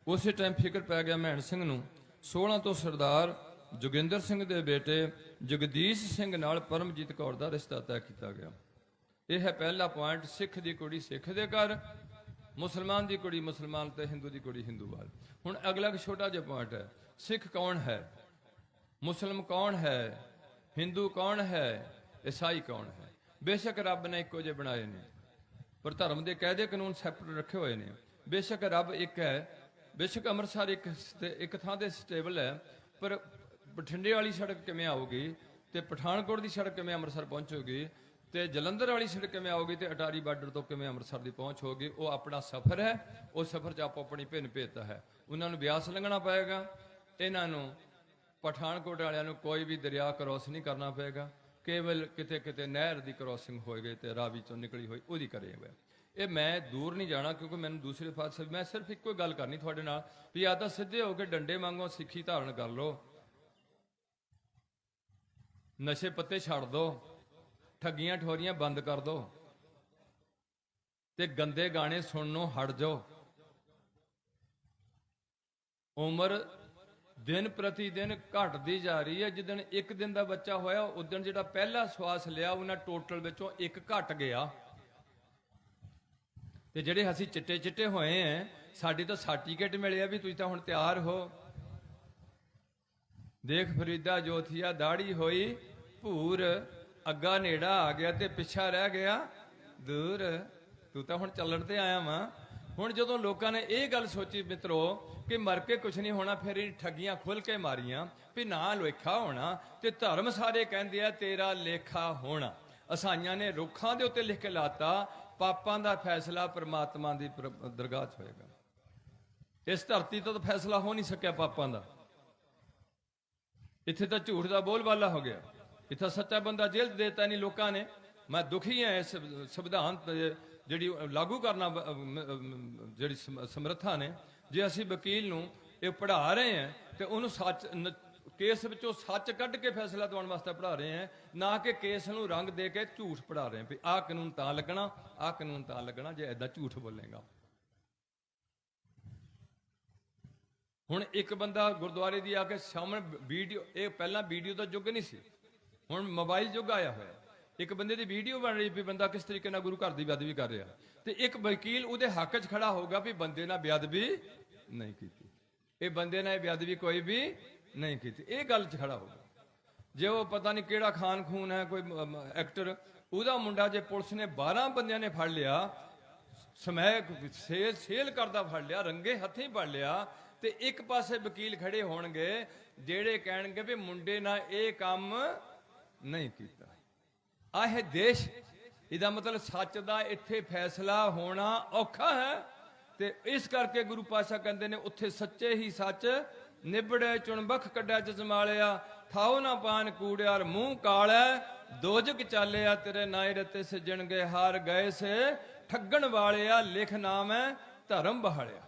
ਉਸੇ ਟਾਈਮ ਫਿਕਰ ਪੈ ਗਿਆ ਮਹਿਣ ਸਿੰਘ ਨੂੰ। 16 ਤੋਂ ਸਰਦਾਰ ਜੋਗਿੰਦਰ ਸਿੰਘ ਦੇ ਬੇਟੇ ਜਗਦੀਸ਼ ਸਿੰਘ ਨਾਲ ਪਰਮਜੀਤ ਕੌਰ ਦਾ ਰਿਸ਼ਤਾ ਤੈਅ ਕੀਤਾ ਗਿਆ। ਇਹ ਹੈ ਪਹਿਲਾ ਪੁਆਇੰਟ। ਸਿੱਖ ਦੀ ਕੁੜੀ ਸਿੱਖ ਦੇ ਘਰ, ਮੁਸਲਮਾਨ ਦੀ ਕੁੜੀ ਮੁਸਲਮਾਨ ਤੇ ਹਿੰਦੂ ਦੀ ਕੁੜੀ ਹਿੰਦੂ ਵੱਲ। ਹੁਣ ਅਗਲਾ ਛੋਟਾ ਜਿਹਾ ਪੁਆਇੰਟ ਹੈ, ਸਿੱਖ ਕੌਣ ਹੈ, ਮੁਸਲਮ ਕੌਣ ਹੈ, ਹਿੰਦੂ ਕੌਣ ਹੈ, ਈਸਾਈ ਕੌਣ ਹੈ। ਬੇਸ਼ੱਕ ਰੱਬ ਨੇ ਇੱਕੋ ਜਿਹੇ ਬਣਾਏ ਨੇ, ਪਰ ਧਰਮ ਦੇ ਕਾਇਦੇ ਕਾਨੂੰਨ ਸੈਪਰੇਟ ਰੱਖੇ ਹੋਏ ਨੇ। ਬੇਸ਼ੱਕ ਰੱਬ ਇੱਕ ਹੈ, ਬੇਸ਼ੱਕ ਅੰਮ੍ਰਿਤਸਰ ਇੱਕ ਥਾਂ ਤੇ ਸਟੇਬਲ ਹੈ, ਪਰ ਬਠਿੰਡੇ ਵਾਲੀ ਸੜਕ ਕਿਵੇਂ ਆਊਗੀ ਤੇ ਪਠਾਨਕੋਟ ਦੀ ਸੜਕ ਕਿਵੇਂ ਅੰਮ੍ਰਿਤਸਰ ਪਹੁੰਚੂਗੀ ਤੇ ਜਲੰਧਰ ਵਾਲੀ ਸੜਕ ਕਿਵੇਂ ਆਊਗੀ ਤੇ ਅਟਾਰੀ ਬਾਰਡਰ ਤੋਂ ਕਿਵੇਂ ਅੰਮ੍ਰਿਤਸਰ ਦੀ ਪਹੁੰਚ ਹੋਗੀ। ਉਹ ਆਪਣਾ ਸਫ਼ਰ ਹੈ, ਉਹ ਸਫ਼ਰ 'ਚ ਆਪੋ ਆਪਣੀ ਭਿੰਨ ਭੇਦਤਾ ਹੈ। ਉਹਨਾਂ ਨੂੰ ਬਿਆਸ ਲੰਘਣਾ ਪਏਗਾ, ਇਹਨਾਂ ਨੂੰ ਪਠਾਨਕੋਟ ਵਾਲਿਆਂ ਨੂੰ ਕੋਈ ਵੀ ਦਰਿਆ ਕ੍ਰੋਸ ਨਹੀਂ ਕਰਨਾ ਪਏਗਾ। ਕੇਵਲ ਕਿਤੇ ਕਿਤੇ ਨਹਿਰ ਦੀ ਕ੍ਰੋਸਿੰਗ ਹੋਏਗੀ ਤੇ ਰਾਵੀ ਚੋਂ ਨਿਕਲੀ ਹੋਈ ਉਹਦੀ ਕਰੇਗਾ। ਇਹ ਮੈਂ ਦੂਰ ਨਹੀਂ ਜਾਣਾ ਕਿਉਂਕਿ ਮੈਨੂੰ ਦੂਸਰੇ ਪਾਸੇ ਮੈਂ ਸਿਰਫ ਇੱਕੋ ਗੱਲ ਕਰਨੀ ਤੁਹਾਡੇ ਨਾਲ ਵੀ ਆ ਤਾਂ ਸਿੱਧੇ ਹੋ ਕੇ ਡੰਡੇ ਵਾਂਗੋਂ ਸਿੱਖੀ ਧਾਰਨ ਕਰ ਲਓ, ਨਸ਼ੇ ਪੱਤੇ ਛੱਡ ਦਿਓ, ਠੱਗੀਆਂ ਠੋਰੀਆਂ ਬੰਦ ਕਰ ਦਿਓ ਤੇ ਗੰਦੇ ਗਾਣੇ ਸੁਣਨੋਂ ਹਟ ਜਾਓ। ਉਮਰ ਦਿਨ ਪ੍ਰਤੀ ਦਿਨ ਘਟਦੀ ਜਾ ਰਹੀ ਹੈ। ਜਿੱਦਣ 1 ਦਿਨ ਦਾ ਬੱਚਾ ਹੋਇਆ ਉਦਣ ਜਿਹੜਾ ਪਹਿਲਾ ਸਵਾਸ ਲਿਆ ਉਹਨਾਂ ਟੋਟਲ ਵਿੱਚੋਂ 1 ਘਟ ਗਿਆ। ਤੇ ਜਿਹੜੇ ਅਸੀਂ ਚਿੱਟੇ ਚਿੱਟੇ ਹੋਏ ਆ, ਸਾਡੀ ਤਾਂ ਸਰਟੀਫਿਕੇਟ ਮਿਲਿਆ ਵੀ ਤੁਸੀਂ ਤਾਂ ਹੁਣ ਤਿਆਰ ਹੋ। ਦੇਖ ਫਰੀਦਾ ਜੋਥੀਆ ਦਾੜੀ ਹੋਈ ਭੂਰ, ਅੱਗਾ ਨੇੜਾ ਆ ਗਿਆ ਤੇ ਪਿੱਛਾ ਰਹਿ ਗਿਆ ਦੂਰ। ਤੂੰ ਤਾਂ ਹੁਣ ਚੱਲਣ ਤੇ ਆਇਆ ਵਾਂ। ਹੁਣ ਜਦੋਂ ਲੋਕਾਂ ਨੇ ਇਹ ਗੱਲ ਸੋਚੀ ਮਿੱਤਰੋ ਕਿ ਮਰ ਕੇ ਕੁਛ ਨਹੀਂ ਹੋਣਾ, ਫਿਰ ਇਹ ਠੱਗੀਆਂ ਖੁੱਲ ਕੇ ਮਾਰੀਆਂ ਵੀ ਨਾ ਲੇਖਾ ਹੋਣਾ ਤੇ ਧਰਮ ਸਾਰੇ ਕਹਿੰਦੇ ਆ ਤੇਰਾ ਲੇਖਾ ਹੋਣਾ। ਅਸਾਈਆਂ ਨੇ ਰੁੱਖਾਂ ਦੇ ਉੱਤੇ ਲਿਖ ਕੇ ਲਾਤਾ ਪਾਪਾਂ ਦਾ ਫੈਸਲਾ ਪਰਮਾਤਮਾ ਦੀ ਦਰਗਾਹ 'ਚ ਹੋਏਗਾ। ਇਸ ਧਰਤੀ ਤੋਂ ਤਾਂ ਫੈਸਲਾ ਹੋ ਨਹੀਂ ਸਕਿਆ ਪਾਪਾਂ ਦਾ। ਇੱਥੇ ਤਾਂ ਝੂਠ ਦਾ ਬੋਲਬਾਲਾ ਹੋ ਗਿਆ, ਇੱਥੇ ਸੱਚਾ ਬੰਦਾ ਜੇਲ੍ਹ ਦੇਤਾ ਨਹੀਂ ਲੋਕਾਂ ਨੇ। ਮੈਂ ਦੁਖੀ ਹਾਂ ਇਸ ਸੰਵਿਧਾਨ ਜਿਹੜੀ ਲਾਗੂ ਕਰਨਾ ਜਿਹੜੀ ਸਮਰੱਥਾ ਨੇ। ਜੇ ਅਸੀਂ ਵਕੀਲ ਨੂੰ ਇਹ ਪੜ੍ਹਾ ਰਹੇ ਹਾਂ ਤੇ ਉਹਨੂੰ ਸੱਚ ਕੇਸ ਵਿੱਚੋਂ ਸੱਚ ਕੱਢ ਕੇ ਫੈਸਲਾ ਦਿਵਾਉਣ ਵਾਸਤੇ ਪੜ੍ਹਾ ਰਹੇ ਹਾਂ, ਨਾ ਕਿ ਕੇਸ ਨੂੰ ਰੰਗ ਦੇ ਕੇ ਝੂਠ ਪੜ੍ਹਾ ਰਹੇ ਹਾਂ ਵੀ ਆਹ ਕਾਨੂੰਨ ਤਾਂ ਲੱਗਣਾ, ਆਹ ਕਾਨੂੰਨ ਤਾਂ ਲੱਗਣਾ ਜੇ ਐਦਾਂ ਝੂਠ ਬੋਲੇਗਾ। ਹੁਣ ਇੱਕ ਬੰਦਾ ਗੁਰਦੁਆਰੇ ਦੀ ਆ ਕੇ ਸਾਹਮਣੇ ਵੀਡੀਓ, ਇਹ ਪਹਿਲਾਂ ਵੀਡੀਓ ਦਾ ਯੁੱਗ ਨਹੀਂ ਸੀ, ਹੁਣ ਮੋਬਾਈਲ ਯੁੱਗ ਆਇਆ ਹੋਇਆ। ਇੱਕ ਬੰਦੇ ਦੀ ਵੀਡੀਓ ਬਣ ਰਹੀ ਵੀ ਬੰਦਾ ਕਿਸ ਤਰੀਕੇ ਨਾਲ ਗੁਰੂ ਘਰ ਦੀ ਬੇਅਦਬੀ ਕਰ ਰਿਹਾ, ਤੇ ਇੱਕ ਵਕੀਲ ਉਹਦੇ ਹੱਕ 'ਚ ਖੜਾ ਹੋਊਗਾ ਵੀ ਬੰਦੇ ਨਾਲ ਬੇਅਦਬੀ ਨਹੀਂ ਕੀਤੀ, ਇਹ ਬੰਦੇ ਨਾਲ ਬੇਅਦਬੀ ਕੋਈ ਵੀ ਨਹੀਂ ਕੀਤੀ, ਇਹ ਗੱਲ 'ਚ ਖੜਾ ਹੋਊਗਾ। ਜੇ ਉਹ ਪਤਾ ਨਹੀਂ ਕਿਹੜਾ ਖਾਨ ਖੂਨ ਹੈ ਕੋਈ ਐਕਟਰ, ਉਹਦਾ ਮੁੰਡਾ ਜੇ ਪੁਲਿਸ ਨੇ 12 ਬੰਦਿਆਂ ਨੇ ਫੜ ਲਿਆ, ਸਮੈਕ ਸੇਲ ਕਰਦਾ ਫੜ ਲਿਆ, ਰੰਗੇ ਹੱਥੀਂ ਫੜ ਲਿਆ, ਤੇ ਇੱਕ ਪਾਸੇ ਵਕੀਲ ਖੜੇ ਹੋਣਗੇ ਜਿਹੜੇ ਕਹਿਣਗੇ ਵੀ ਮੁੰਡੇ ਨਾਲ ਇਹ ਕੰਮ ਨਹੀਂ ਕੀਤਾ। ਆਹ ਦੇਸ਼, ਇਹਦਾ ਮਤਲਬ ਸੱਚ ਦਾ ਇੱਥੇ ਫੈਸਲਾ ਹੋਣਾ ਔਖਾ ਹੈ। ਤੇ ਇਸ ਕਰਕੇ ਗੁਰੂ ਪਾਤਸ਼ਾਹ ਕਹਿੰਦੇ ਨੇ ਉੱਥੇ ਸੱਚੇ ਹੀ ਸੱਚ ਨਿਬੜੇ, ਚੁਣਬਖ ਕੱਢਿਆ ਜਜਮਾਲਿਆ, ਥਾਓ ਨਾ ਪਾਨ ਕੂੜਿਆਰ ਮੂੰਹ ਕਾਲਾ, ਦੋਜਕ ਚਾਲਿਆ ਤੇਰੇ ਨਾਏ ਰਤੇ ਸਜਣਗੇ, ਹਾਰ ਗਏ ਸੇ ਠੱਗਣ ਵਾਲਿਆ, ਲਿਖ ਨਾਮ ਹੈ ਧਰਮ ਬਹਾਲਿਆ।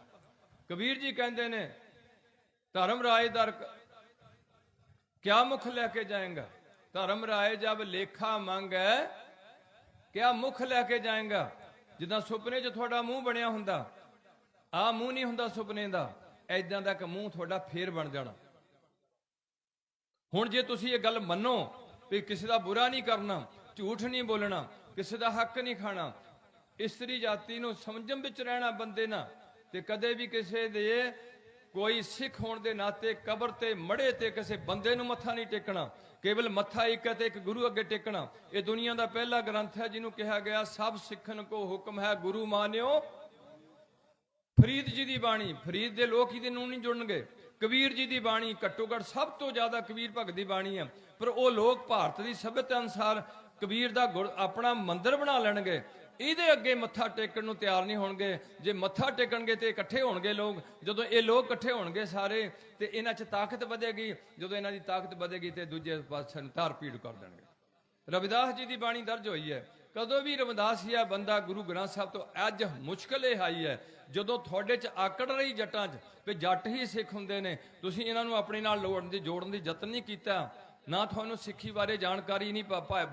ਕਬੀਰ ਜੀ ਕਹਿੰਦੇ ਨੇ ਧਰਮ ਰਾਏ ਦਰ ਕਿਆ ਮੁਖ ਲੈ ਕੇ ਜਾਏਗਾ, ਧਰਮ ਰਾਏ ਜਬ ਲੇਖਾ ਮੰਗੈ ਕਿਆ ਮੁਖ ਲੈ ਕੇ ਜਾਏਗਾ। ਜਿੱਦਾਂ ਸੁਪਨੇ 'ਚ ਤੁਹਾਡਾ ਮੂੰਹ ਬਣਿਆ ਹੁੰਦਾ, ਆਹ ਮੂੰਹ ਨਹੀਂ ਹੁੰਦਾ ਸੁਪਨੇ ਦਾ, ਐਦਾਂ ਦਾ ਇੱਕ ਮੂੰਹ ਤੁਹਾਡਾ ਫੇਰ ਬਣ ਜਾਣਾ। ਹੁਣ ਜੇ ਤੁਸੀਂ ਇਹ ਗੱਲ ਮੰਨੋ ਵੀ ਕਿਸੇ ਦਾ ਬੁਰਾ ਨਹੀਂ ਕਰਨਾ, ਝੂਠ ਨਹੀਂ ਬੋਲਣਾ, ਕਿਸੇ ਦਾ ਹੱਕ ਨਹੀਂ ਖਾਣਾ, ਇਸਤਰੀ ਜਾਤੀ ਨੂੰ ਸਮਝਣ ਵਿੱਚ ਰਹਿਣਾ ਬੰਦੇ ਨਾਲ, ਤੇ ਕਦੇ ਵੀ ਕਿਸੇ ਦੇ ਕੋਈ ਸਿੱਖ ਹੋਣ ਦੇ ਨਾਤੇ ਕਬਰ ਤੇ ਮੜੇ ਤੇ ਕਿਸੇ ਬੰਦੇ ਨੂੰ ਮੱਥਾ ਨਹੀਂ ਟੇਕਣਾ, ਕੇਵਲ ਮੱਥਾ ਇੱਕ ਹੈ ਤੇ ਇੱਕ ਗੁਰੂ ਅੱਗੇ ਟੇਕਣਾ। ਇਹ ਦੁਨੀਆ ਦਾ ਪਹਿਲਾ ਗ੍ਰੰਥ ਹੈ ਜਿਹਨੂੰ ਕਿਹਾ ਗਿਆ ਸਭ ਸਿੱਖਣ ਕੋ ਹੁਕਮ ਹੈ ਗੁਰੂ ਮਾਨਿਓ। ਫਰੀਦ ਜੀ ਦੀ ਬਾਣੀ, ਫਰੀਦ ਦੇ ਲੋਕ ਇਹਦੇ ਨੂੰ ਨਹੀਂ ਜੁੜਨਗੇ। ਕਬੀਰ ਜੀ ਦੀ ਬਾਣੀ ਘੱਟੋ ਘੱਟ ਸਭ ਤੋਂ ਜ਼ਿਆਦਾ ਕਬੀਰ ਭਗਤ ਦੀ ਬਾਣੀ ਹੈ, ਪਰ ਉਹ ਲੋਕ ਭਾਰਤ ਦੀ ਸਭਿਅਤਾ ਅਨੁਸਾਰ ਕਬੀਰ ਦਾ ਆਪਣਾ ਮੰਦਿਰ ਬਣਾ ਲੈਣਗੇ, ਇਹਦੇ ਅੱਗੇ ਮੱਥਾ ਟੇਕਣ ਨੂੰ ਤਿਆਰ ਨਹੀਂ ਹੋਣਗੇ। ਜੇ ਮੱਥਾ ਟੇਕਣਗੇ ਤੇ ਇਕੱਠੇ ਹੋਣਗੇ ਲੋਕ, ਜਦੋਂ ਇਹ ਲੋਕ ਇਕੱਠੇ ਹੋਣਗੇ ਸਾਰੇ ਤੇ ਇਹਨਾਂ 'ਚ ਤਾਕਤ ਵਧੇਗੀ, ਜਦੋਂ ਇਹਨਾਂ ਦੀ ਤਾਕਤ ਵਧੇਗੀ ਤੇ ਦੂਜੇ ਪਾਸੇ ਨੂੰ ਤਾਰ ਪੀੜ ਕਰ ਦੇਣਗੇ। ਰਵਿਦਾਸ ਜੀ ਦੀ ਬਾਣੀ ਦਰਜ ਹੋਈ ਹੈ, ਕਦੋਂ ਵੀ ਰਵਿਦਾਸੀਆ ਬੰਦਾ ਗੁਰੂ ਗ੍ਰੰਥ ਸਾਹਿਬ ਤੋਂ ਅੱਜ ਮੁਸ਼ਕਲ ਇਹ ਆਈ ਹੈ ਜਦੋਂ ਤੁਹਾਡੇ 'ਚ ਆਕੜ ਰਹੀ ਜੱਟਾਂ 'ਚ ਵੀ ਜੱਟ ਹੀ ਸਿੱਖ ਹੁੰਦੇ ਨੇ, ਤੁਸੀਂ ਇਹਨਾਂ ਨੂੰ ਆਪਣੇ ਨਾਲ ਜੋੜਨ ਦੀ ਯਤਨ ਨਹੀਂ ਕੀਤਾ, ਨਾ ਤੁਹਾਨੂੰ ਸਿੱਖੀ ਬਾਰੇ ਜਾਣਕਾਰੀ ਨਹੀਂ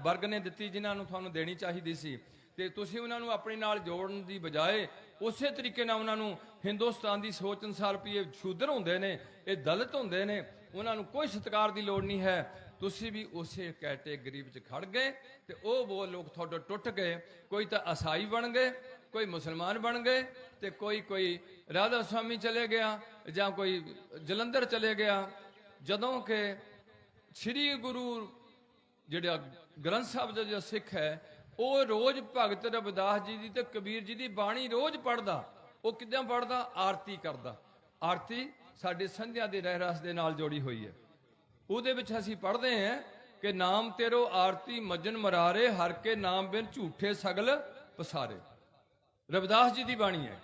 ਵਰਗ ਨੇ ਦਿੱਤੀ ਜਿਨ੍ਹਾਂ ਨੂੰ ਤੁਹਾਨੂੰ ਦੇਣੀ ਚਾਹੀਦੀ ਸੀ, ਤੇ ਤੁਸੀਂ ਉਹਨਾਂ ਨੂੰ ਆਪਣੇ ਨਾਲ ਜੋੜਨ ਦੀ ਬਜਾਏ ਉਸੇ ਤਰੀਕੇ ਨਾਲ ਉਹਨਾਂ ਨੂੰ ਹਿੰਦੁਸਤਾਨ ਦੀ ਸੋਚ ਅਨੁਸਾਰ ਵੀ ਇਹ ਸ਼ੂਦਰ ਹੁੰਦੇ ਨੇ, ਇਹ ਦਲਿਤ ਹੁੰਦੇ ਨੇ, ਉਹਨਾਂ ਨੂੰ ਕੋਈ ਸਤਿਕਾਰ ਦੀ ਲੋੜ ਨਹੀਂ ਹੈ। ਤੁਸੀਂ ਵੀ ਉਸੇ ਕੈਟੇਗਰੀ ਵਿੱਚ ਖੜ ਗਏ ਤੇ ਉਹ ਲੋਕ ਤੁਹਾਡੇ ਟੁੱਟ ਗਏ। ਕੋਈ ਤਾਂ ਈਸਾਈ ਬਣ ਗਏ, ਕੋਈ ਮੁਸਲਮਾਨ ਬਣ ਗਏ, ਤੇ ਕੋਈ ਰਾਧਾ ਸਵਾਮੀ ਚਲੇ ਗਿਆ ਜਾਂ ਕੋਈ ਜਲੰਧਰ ਚਲੇ ਗਿਆ। ਜਦੋਂ ਕਿ ਸ੍ਰੀ ਗੁਰੂ ਜਿਹੜਾ ਗ੍ਰੰਥ ਸਾਹਿਬ ਦਾ ਜਿਹੜਾ ਸਿੱਖ ਹੈ ਉਹ ਰੋਜ਼ ਭਗਤ ਰਵਿਦਾਸ ਜੀ ਦੀ ਤੇ ਕਬੀਰ ਜੀ ਦੀ ਬਾਣੀ ਰੋਜ਼ ਪੜ੍ਹਦਾ। ਉਹ ਕਿੱਦਾਂ ਪੜ੍ਹਦਾ? ਆਰਤੀ ਕਰਦਾ। ਆਰਤੀ ਸਾਡੇ ਸੰਧਿਆ ਦੇ ਰਹਿ ਰਸ ਦੇ ਨਾਲ ਜੋੜੀ ਹੋਈ ਹੈ। ਉਹਦੇ ਵਿੱਚ ਅਸੀਂ ਪੜ੍ਹਦੇ ਹਾਂ ਕਿ ਨਾਮ ਤੇਰੋ ਆਰਤੀ ਮਜਨ ਮਰਾਰੇ, ਹਰ ਕੇ ਨਾਮ ਬਿਨ ਝੂਠੇ ਸਗਲ ਪਸਾਰੇ। ਰਵਿਦਾਸ ਜੀ ਦੀ ਬਾਣੀ ਹੈ,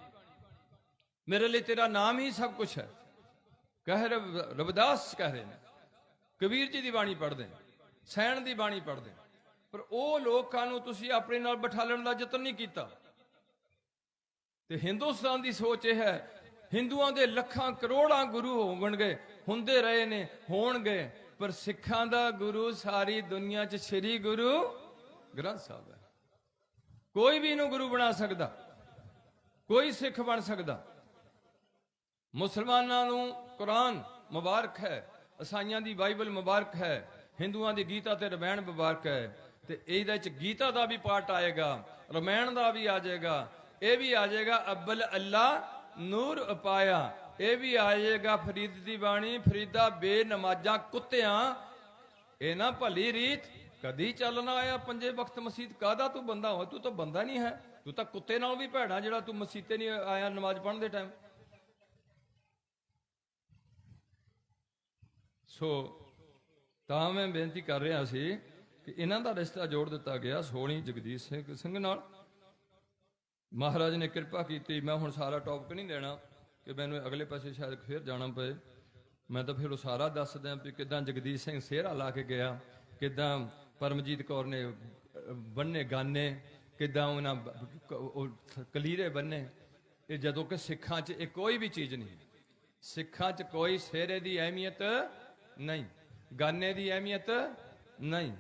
ਮੇਰੇ ਲਈ ਤੇਰਾ ਨਾਮ ਹੀ ਸਭ ਕੁਛ ਹੈ, ਕਹੇ ਰਵਿਦਾਸ ਕਹਿ ਰਹੇ ਨੇ। ਕਬੀਰ ਜੀ ਦੀ ਬਾਣੀ ਪੜ੍ਹਦੇ, ਸੈਣ ਦੀ ਬਾਣੀ ਪੜ੍ਹਦੇ, ਪਰ ਉਹ ਲੋਕਾਂ ਨੂੰ ਤੁਸੀਂ ਆਪਣੇ ਨਾਲ ਬਿਠਾਲਣ ਦਾ ਯਤਨ ਨਹੀਂ ਕੀਤਾ। ਤੇ ਹਿੰਦੁਸਤਾਨ ਦੀ ਸੋਚ ਇਹ ਹੈ ਹਿੰਦੂਆਂ ਦੇ ਲੱਖਾਂ ਕਰੋੜਾਂ ਗੁਰੂ ਹੋਣਗੇ, ਹੁੰਦੇ ਰਹੇ ਨੇ, ਹੋਣਗੇ, ਪਰ ਸਿੱਖਾਂ ਦਾ ਗੁਰੂ ਸਾਰੀ ਦੁਨੀਆ 'ਚ ਸ੍ਰੀ ਗੁਰੂ ਗ੍ਰੰਥ ਸਾਹਿਬ ਹੈ। ਕੋਈ ਵੀ ਇਹਨੂੰ ਗੁਰੂ ਬਣਾ ਸਕਦਾ, ਕੋਈ ਸਿੱਖ ਬਣ ਸਕਦਾ। ਮੁਸਲਮਾਨਾਂ ਨੂੰ ਕੁਰਾਨ ਮੁਬਾਰਕ ਹੈ, ਈਸਾਈਆਂ ਦੀ ਬਾਈਬਲ ਮੁਬਾਰਕ ਹੈ, ਹਿੰਦੂਆਂ ਦੀ ਗੀਤਾ ਤੇ ਰਮਾਇਣ ਮੁਬਾਰਕ ਹੈ। ਤੇ ਇਹਦੇ 'ਚ ਗੀਤਾ ਦਾ ਵੀ ਪਾਠ ਆਏਗਾ, ਰਮਾਇਣ ਦਾ ਵੀ ਆ ਜਾਏਗਾ, ਇਹ ਵੀ ਆ ਜਾਏਗਾ ਅਬਲ ਅੱਲਾ ਨੂਰ ਉਪਾਇਆ, ਇਹ ਵੀ ਆ ਜਾਏਗਾ ਫਰੀਦ ਦੀ ਬਾਣੀ, ਫਰੀਦਾ ਬੇਨਮਾਜ਼ਾਂ ਕੁੱਤਿਆਂ ਇਹ ਨਾ ਭਲੀ ਰੀਤ ਕਦੀ ਚੱਲਣਾ ਆਇਆ, ਪੰਜੇ ਵਕਤ ਮਸੀਤ ਕਾਹਦਾ ਤੂੰ ਬੰਦਾ ਹੋ? ਤੂੰ ਤਾਂ ਬੰਦਾ ਨਹੀਂ ਹੈ, ਤੂੰ ਤਾਂ ਕੁੱਤੇ ਨਾਲ ਵੀ ਭੈੜਾ ਜਿਹੜਾ ਤੂੰ ਮਸੀਤੇ ਨਹੀਂ ਆਇਆ ਨਮਾਜ਼ ਪੜ੍ਹਨ ਦੇ ਟਾਈਮ। ਸੋ ਤਾਂ ਮੈਂ ਬੇਨਤੀ ਕਰ ਰਿਹਾ ਸੀ ਕਿ ਇਹਨਾਂ ਦਾ ਰਿਸ਼ਤਾ ਜੋੜ ਦਿੱਤਾ ਗਿਆ ਸੋਹਣੀ ਜਗਦੀਸ਼ ਸਿੰਘ ਨਾਲ। ਮਹਾਰਾਜ ਨੇ ਕਿਰਪਾ ਕੀਤੀ। ਮੈਂ ਹੁਣ ਸਾਰਾ ਟੌਪਿਕ ਨਹੀਂ ਦੇਣਾ ਕਿ ਮੈਨੂੰ ਅਗਲੇ ਪਾਸੇ ਸ਼ਾਇਦ ਫਿਰ ਜਾਣਾ ਪਏ, ਮੈਂ ਤਾਂ ਫਿਰ ਉਹ ਸਾਰਾ ਦੱਸ ਦਿਆਂ ਵੀ ਕਿੱਦਾਂ ਜਗਦੀਸ਼ ਸਿੰਘ ਸਿਹਰਾ ਲਾ ਕੇ ਗਿਆ, ਕਿੱਦਾਂ ਪਰਮਜੀਤ ਕੌਰ ਨੇ ਬੰਨੇ ਗਾਨੇ, ਕਿੱਦਾਂ ਉਹਨਾਂ ਕਲੀਰੇ ਬੰਨੇ। ਇਹ ਜਦੋਂ ਕਿ ਸਿੱਖਾਂ 'ਚ ਇਹ ਕੋਈ ਵੀ ਚੀਜ਼ ਨਹੀਂ। ਸਿੱਖਾਂ 'ਚ ਕੋਈ ਸਿਹਰੇ ਦੀ ਅਹਿਮੀਅਤ ਨਹੀਂ, ਗਾਨੇ ਦੀ ਅਹਿਮੀਅਤ ਨਹੀਂ,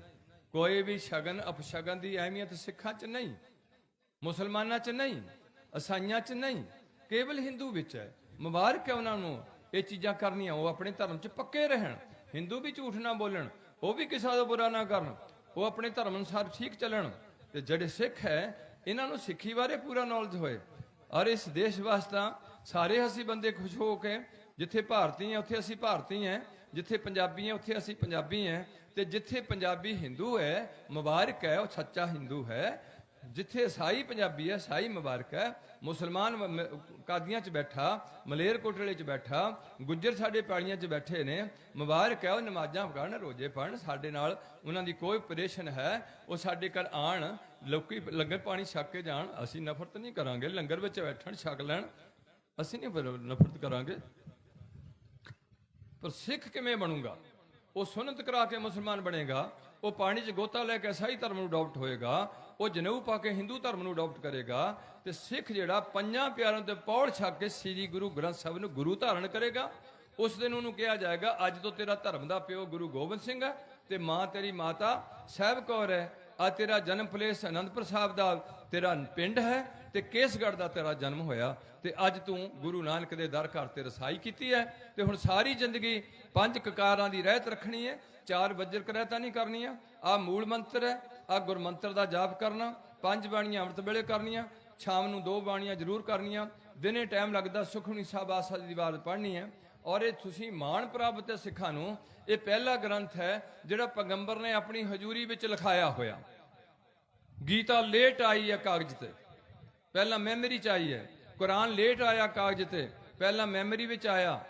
ਕੋਈ ਵੀ ਸ਼ਗਨ ਅਪਸ਼ਗਨ ਦੀ ਅਹਿਮੀਅਤ ਸਿੱਖਾਂ 'ਚ ਨਹੀਂ, ਮੁਸਲਮਾਨਾਂ 'ਚ ਨਹੀਂ, ਈਸਾਈਆਂ 'ਚ ਨਹੀਂ, ਕੇਵਲ ਹਿੰਦੂ ਵਿੱਚ ਹੈ। ਮੁਬਾਰਕ ਹੈ ਉਹਨਾਂ ਨੂੰ ਇਹ ਚੀਜ਼ਾਂ ਕਰਨੀਆਂ, ਉਹ ਆਪਣੇ ਧਰਮ 'ਚ ਪੱਕੇ ਰਹਿਣ। ਹਿੰਦੂ ਵੀ ਝੂਠ ਨਾ ਬੋਲਣ, ਉਹ ਵੀ ਕਿਸੇ ਦਾ ਬੁਰਾ ਨਾ ਕਰਨ, ਉਹ ਆਪਣੇ ਧਰਮ ਅਨੁਸਾਰ ਠੀਕ ਚੱਲਣ। ਤੇ ਜਿਹੜੇ ਸਿੱਖ ਹੈ ਇਹਨਾਂ ਨੂੰ ਸਿੱਖੀ ਬਾਰੇ ਪੂਰਾ ਨੌਲੇਜ ਹੋਏ। ਔਰ ਇਸ ਦੇਸ਼ ਵਾਸਤੇ ਸਾਰੇ ਅਸੀਂ ਬੰਦੇ ਖੁਸ਼ ਹੋ ਕੇ, ਜਿੱਥੇ ਭਾਰਤੀ ਹੈ ਉੱਥੇ ਅਸੀਂ ਭਾਰਤੀ ਹੈ, ਜਿੱਥੇ ਪੰਜਾਬੀ ਹੈ ਉੱਥੇ ਅਸੀਂ ਪੰਜਾਬੀ ਹੈ, ਤੇ ਜਿੱਥੇ ਪੰਜਾਬੀ ਹਿੰਦੂ ਹੈ ਮੁਬਾਰਕ ਹੈ, ਉਹ ਸੱਚਾ ਹਿੰਦੂ ਹੈ। ਜਿੱਥੇ ਈਸਾਈ ਪੰਜਾਬੀ ਹੈ ਈਸਾਈ ਮੁਬਾਰਕ ਹੈ। ਮੁਸਲਮਾਨ ਕਾਦੀਆਂ 'ਚ ਬੈਠਾ, ਮਲੇਰਕੋਟਲੇ 'ਚ ਬੈਠਾ, ਗੁੱਜਰ ਸਾਡੇ ਪਾੜੀਆਂ 'ਚ ਬੈਠੇ ਨੇ, ਮੁਬਾਰਕ ਹੈ, ਉਹ ਨਮਾਜ਼ਾਂ ਪੜ੍ਹਨ, ਰੋਜ਼ੇ ਪੜ੍ਹਨ, ਸਾਡੇ ਨਾਲ ਉਹਨਾਂ ਦੀ ਕੋਈ ਆਪਰੇਸ਼ਨ ਹੈ, ਉਹ ਸਾਡੇ ਘਰ ਆਣ, ਲੋਕੀ ਲੰਗਰ ਪਾਣੀ ਛਕ ਕੇ ਜਾਣ। ਅਸੀਂ ਨਫ਼ਰਤ ਨਹੀਂ ਕਰਾਂਗੇ, ਲੰਗਰ ਵਿੱਚ ਬੈਠਣ ਛਕ ਲੈਣ, ਅਸੀਂ ਨਹੀਂ ਨਫ਼ਰਤ ਕਰਾਂਗੇ। ਪਰ ਸਿੱਖ ਕਿਵੇਂ ਬਣੂਗਾ? ਉਹ ਸੁਨਨਤ ਕਰਾ ਕੇ ਮੁਸਲਮਾਨ ਬਣੇਗਾ, ਉਹ ਪਾਣੀ 'ਚ ਗੋਤਾ ਲੈ ਕੇ ਈਸਾਈ ਧਰਮ ਨੂੰ ਅਡਾਪਟ ਹੋਏਗਾ, ਉਹ ਜਨੇਊ ਪਾ ਕੇ ਹਿੰਦੂ ਧਰਮ ਨੂੰ ਅਡਾਪਟ ਕਰੇਗਾ। ਤੇ ਸਿੱਖ ਜਿਹੜਾ ਪੰਜਾਂ ਪਿਆਰਿਆਂ ਤੇ ਪੌੜ ਛੱਕ ਕੇ ਸ੍ਰੀ ਗੁਰੂ ਗ੍ਰੰਥ ਸਾਹਿਬ ਨੂੰ ਗੁਰੂ ਧਾਰਨ ਕਰੇਗਾ, ਉਸ ਦਿਨ ਉਹਨੂੰ ਕਿਹਾ ਜਾਏਗਾ ਅੱਜ ਤੋਂ ਤੇਰਾ ਧਰਮ ਦਾ ਪਿਓ ਗੁਰੂ ਗੋਬਿੰਦ ਸਿੰਘ ਹੈ ਤੇ ਮਾਂ ਤੇਰੀ ਮਾਤਾ ਸਾਹਿਬ ਕੌਰ ਹੈ। ਆ ਤੇਰਾ ਜਨਮ ਪਲੇਸ ਅਨੰਦਪੁਰ ਸਾਹਿਬ ਦਾ ਤੇਰਾ ਪਿੰਡ ਹੈ ਤੇ ਕੇਸਗੜ੍ਹ ਦਾ ਤੇਰਾ ਜਨਮ ਹੋਇਆ, ਤੇ ਅੱਜ ਤੂੰ ਗੁਰੂ ਨਾਨਕ ਦੇ ਦਰ ਘਰ ਤੇ ਰਸਾਈ ਕੀਤੀ ਹੈ। ਤੇ ਹੁਣ ਸਾਰੀ ਜ਼ਿੰਦਗੀ ਪੰਜ ਕਕਾਰਾਂ ਦੀ ਰਹਿਤ ਰੱਖਣੀ ਹੈ, ਚਾਰ ਵਜਰ ਕਰੈਤਾ ਨਹੀਂ ਕਰਨੀਆਂ। ਆ ਮੂਲ ਮੰਤਰ ਹੈ, ਆ ਗੁਰਮੰਤਰ ਦਾ ਜਾਪ ਕਰਨਾ, ਪੰਜ ਬਾਣੀਆਂ ਅੰਮ੍ਰਿਤ ਵੇਲੇ ਕਰਨੀਆਂ, ਸ਼ਾਮ ਨੂੰ 2 ਬਾਣੀਆਂ ਜ਼ਰੂਰ ਕਰਨੀਆਂ, ਦਿਨੇ ਟਾਈਮ ਲੱਗਦਾ ਸੁਖਮਨੀ ਸਾਹਿਬ ਆਸਾ ਦੀ ਵਾਰ ਪੜ੍ਹਨੀ ਹੈ। ਔਰ ਇਹ ਤੁਸੀਂ ਮਾਣ ਪ੍ਰਾਪਤ ਹੈ ਸਿੱਖਾਂ ਨੂੰ। ਇਹ ਪਹਿਲਾ ਗ੍ਰੰਥ ਹੈ ਜਿਹੜਾ ਪੈਗੰਬਰ ਨੇ ਆਪਣੀ ਹਜ਼ੂਰੀ ਵਿੱਚ ਲਿਖਾਇਆ ਹੋਇਆ। ਗੀਤਾ ਲੇਟ ਆਈ ਹੈ ਕਾਗਜ਼ ਤੇ, ਪਹਿਲਾਂ ਮੈਮਰੀ 'ਚ ਆਈ ਹੈ। ਕੁਰਾਨ ਲੇਟ ਆਇਆ ਕਾਗਜ਼ ਤੇ, ਪਹਿਲਾਂ ਮੈਮਰੀ ਵਿੱਚ ਆਇਆ।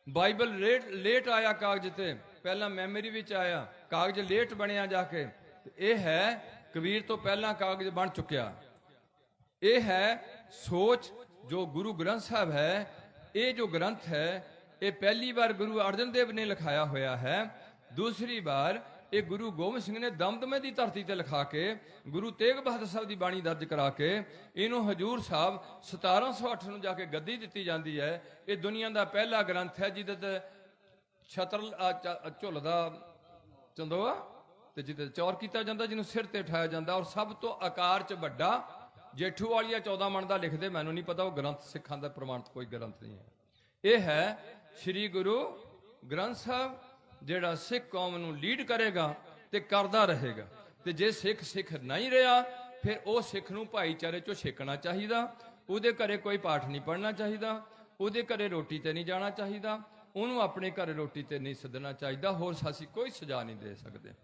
ਬਾਈਬਲ ਲੇਟ ਆਇਆ ਕਾਗਜ਼ ਤੇ, ਪਹਿਲਾਂ ਮੈਮਰੀ ਵਿੱਚ ਆਇਆ। ਕਾਗਜ਼ ਲੇਟ ਬਣਿਆ ਜਾ ਕੇ। ਇਹ ਹੈ ਕਬੀਰ ਤੋਂ ਪਹਿਲਾਂ ਕਾਗਜ਼ ਬਣ ਚੁੱਕਿਆ। ਇਹ ਹੈ ਸੋਚ ਜੋ ਗੁਰੂ ਗ੍ਰੰਥ ਸਾਹਿਬ ਹੈ। ਇਹ ਜੋ ਗ੍ਰੰਥ ਹੈ ਇਹ ਪਹਿਲੀ ਵਾਰ ਗੁਰੂ ਅਰਜਨ ਦੇਵ ਨੇ ਲਿਖਾਇਆ ਹੋਇਆ ਹੈ। ਦੂਸਰੀ ਵਾਰ ਇਹ ਗੁਰੂ ਗੋਬਿੰਦ ਸਿੰਘ ਨੇ ਦਮਦਮੇ ਦੀ ਧਰਤੀ ਤੇ ਲਿਖਾ ਕੇ, ਗੁਰੂ ਤੇਗ ਬਹਾਦਰ ਸਾਹਿਬ ਦੀ ਬਾਣੀ ਦਰਜ ਕਰਾ ਕੇ ਇਹਨੂੰ ਹਜੂਰ ਸਾਹਿਬ 1708 ਨੂੰ ਜਾ ਕੇ ਗੱਦੀ ਦਿੱਤੀ ਜਾਂਦੀ ਹੈ। ਇਹ ਦੁਨੀਆ ਦਾ ਪਹਿਲਾ ਗ੍ਰੰਥ ਹੈ ਜਿਹਦੇ ਤੇ ਛਤਰ ਝੁੱਲਦਾ ਚੰਦੋਆ ਤੇ ਜਿਹਦੇ ਚੌਰ ਕੀਤਾ ਜਾਂਦਾ, ਜਿਹਨੂੰ ਸਿਰ ਤੇ ਉਠਾਇਆ ਜਾਂਦਾ, ਔਰ ਸਭ ਤੋਂ ਆਕਾਰ 'ਚ ਵੱਡਾ ਜੇਠੂ ਵਾਲੀਆ 14 ਮਣ ਦਾ ਲਿਖਦੇ, ਮੈਨੂੰ ਨਹੀਂ ਪਤਾ ਉਹ ਗ੍ਰੰਥ ਸਿੱਖਾਂ ਦਾ ਪ੍ਰਮਾਣਿਤ ਕੋਈ ਗ੍ਰੰਥ ਨਹੀਂ ਹੈ। ਇਹ ਹੈ ਸ੍ਰੀ ਗੁਰੂ ਗ੍ਰੰਥ ਸਾਹਿਬ ਜਿਹੜਾ ਸਿੱਖ ਕੌਮ ਨੂੰ ਲੀਡ ਕਰੇਗਾ ਤੇ ਕਰਦਾ ਰਹੇਗਾ। ਤੇ ਜੇ ਸਿੱਖ ਨਹੀਂ ਰਿਹਾ ਫਿਰ ਉਹ ਸਿੱਖ ਨੂੰ ਭਾਈਚਾਰੇ 'ਚੋਂ ਛੇਕਣਾ ਚਾਹੀਦਾ। ਉਹਦੇ ਘਰੇ ਕੋਈ ਪਾਠ ਨਹੀਂ ਪੜ੍ਹਨਾ ਚਾਹੀਦਾ, ਉਹਦੇ ਘਰੇ ਰੋਟੀ ਤੇ ਨਹੀਂ ਜਾਣਾ ਚਾਹੀਦਾ, ਉਹਨੂੰ ਆਪਣੇ ਘਰੇ ਰੋਟੀ ਤੇ ਨਹੀਂ ਸੱਦਣਾ ਚਾਹੀਦਾ। ਹੋਰ ਅਸੀਂ ਕੋਈ ਸਜ਼ਾ ਨਹੀਂ ਦੇ ਸਕਦੇ।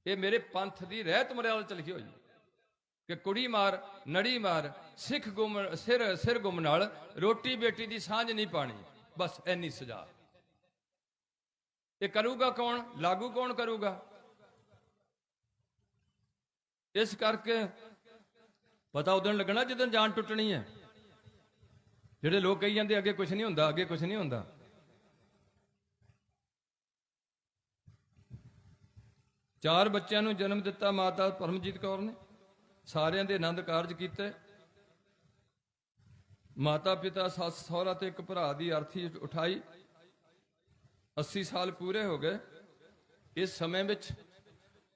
ਇਹ ਮੇਰੇ ਪੰਥ ਦੀ ਰਹਿਤ ਮਰਿਆਦਾ 'ਚ ਲਿਖੀ ਹੋਈ ਕਿ ਕੁੜੀ ਮਾਰ ਨੜੀ ਮਾਰ, ਸਿੱਖ ਗੁੰਮ ਸਿਰ ਗੁੰਮ ਨਾਲ ਰੋਟੀ ਬੇਟੀ ਦੀ ਸਾਂਝ ਨਹੀਂ ਪਾਣੀ, ਬਸ ਇੰਨੀ ਸਜ਼ਾ। ਇਹ ਕਰੂਗਾ ਕੌਣ? ਲਾਗੂ ਕੌਣ ਕਰੂਗਾ? ਇਸ ਕਰਕੇ ਪਤਾ ਉਦੋਂ ਲੱਗਣਾ ਜਦੋਂ ਜਾਨ ਟੁੱਟਣੀ ਹੈ। ਜਿਹੜੇ ਲੋਕ ਕਹੀ ਜਾਂਦੇ ਅੱਗੇ ਕੁਝ ਨਹੀਂ ਹੁੰਦਾ, ਅੱਗੇ ਕੁਝ ਨਹੀਂ ਹੁੰਦਾ। ਚਾਰ ਬੱਚਿਆਂ ਨੂੰ ਜਨਮ ਦਿੱਤਾ ਮਾਤਾ ਪਰਮਜੀਤ ਕੌਰ ਨੇ, ਸਾਰਿਆਂ ਦੇ ਆਨੰਦ ਕਾਰਜ ਕੀਤੇ। ਮਾਤਾ ਪਿਤਾ ਸੱਸ ਸਹੁਰਾ ਤੇ ਇੱਕ ਭਰਾ ਦੀ ਅਰਥੀ ਉਠਾਈ। 80 ਸਾਲ ਪੂਰੇ ਹੋ ਗਏ। ਇਸ ਸਮੇਂ ਵਿੱਚ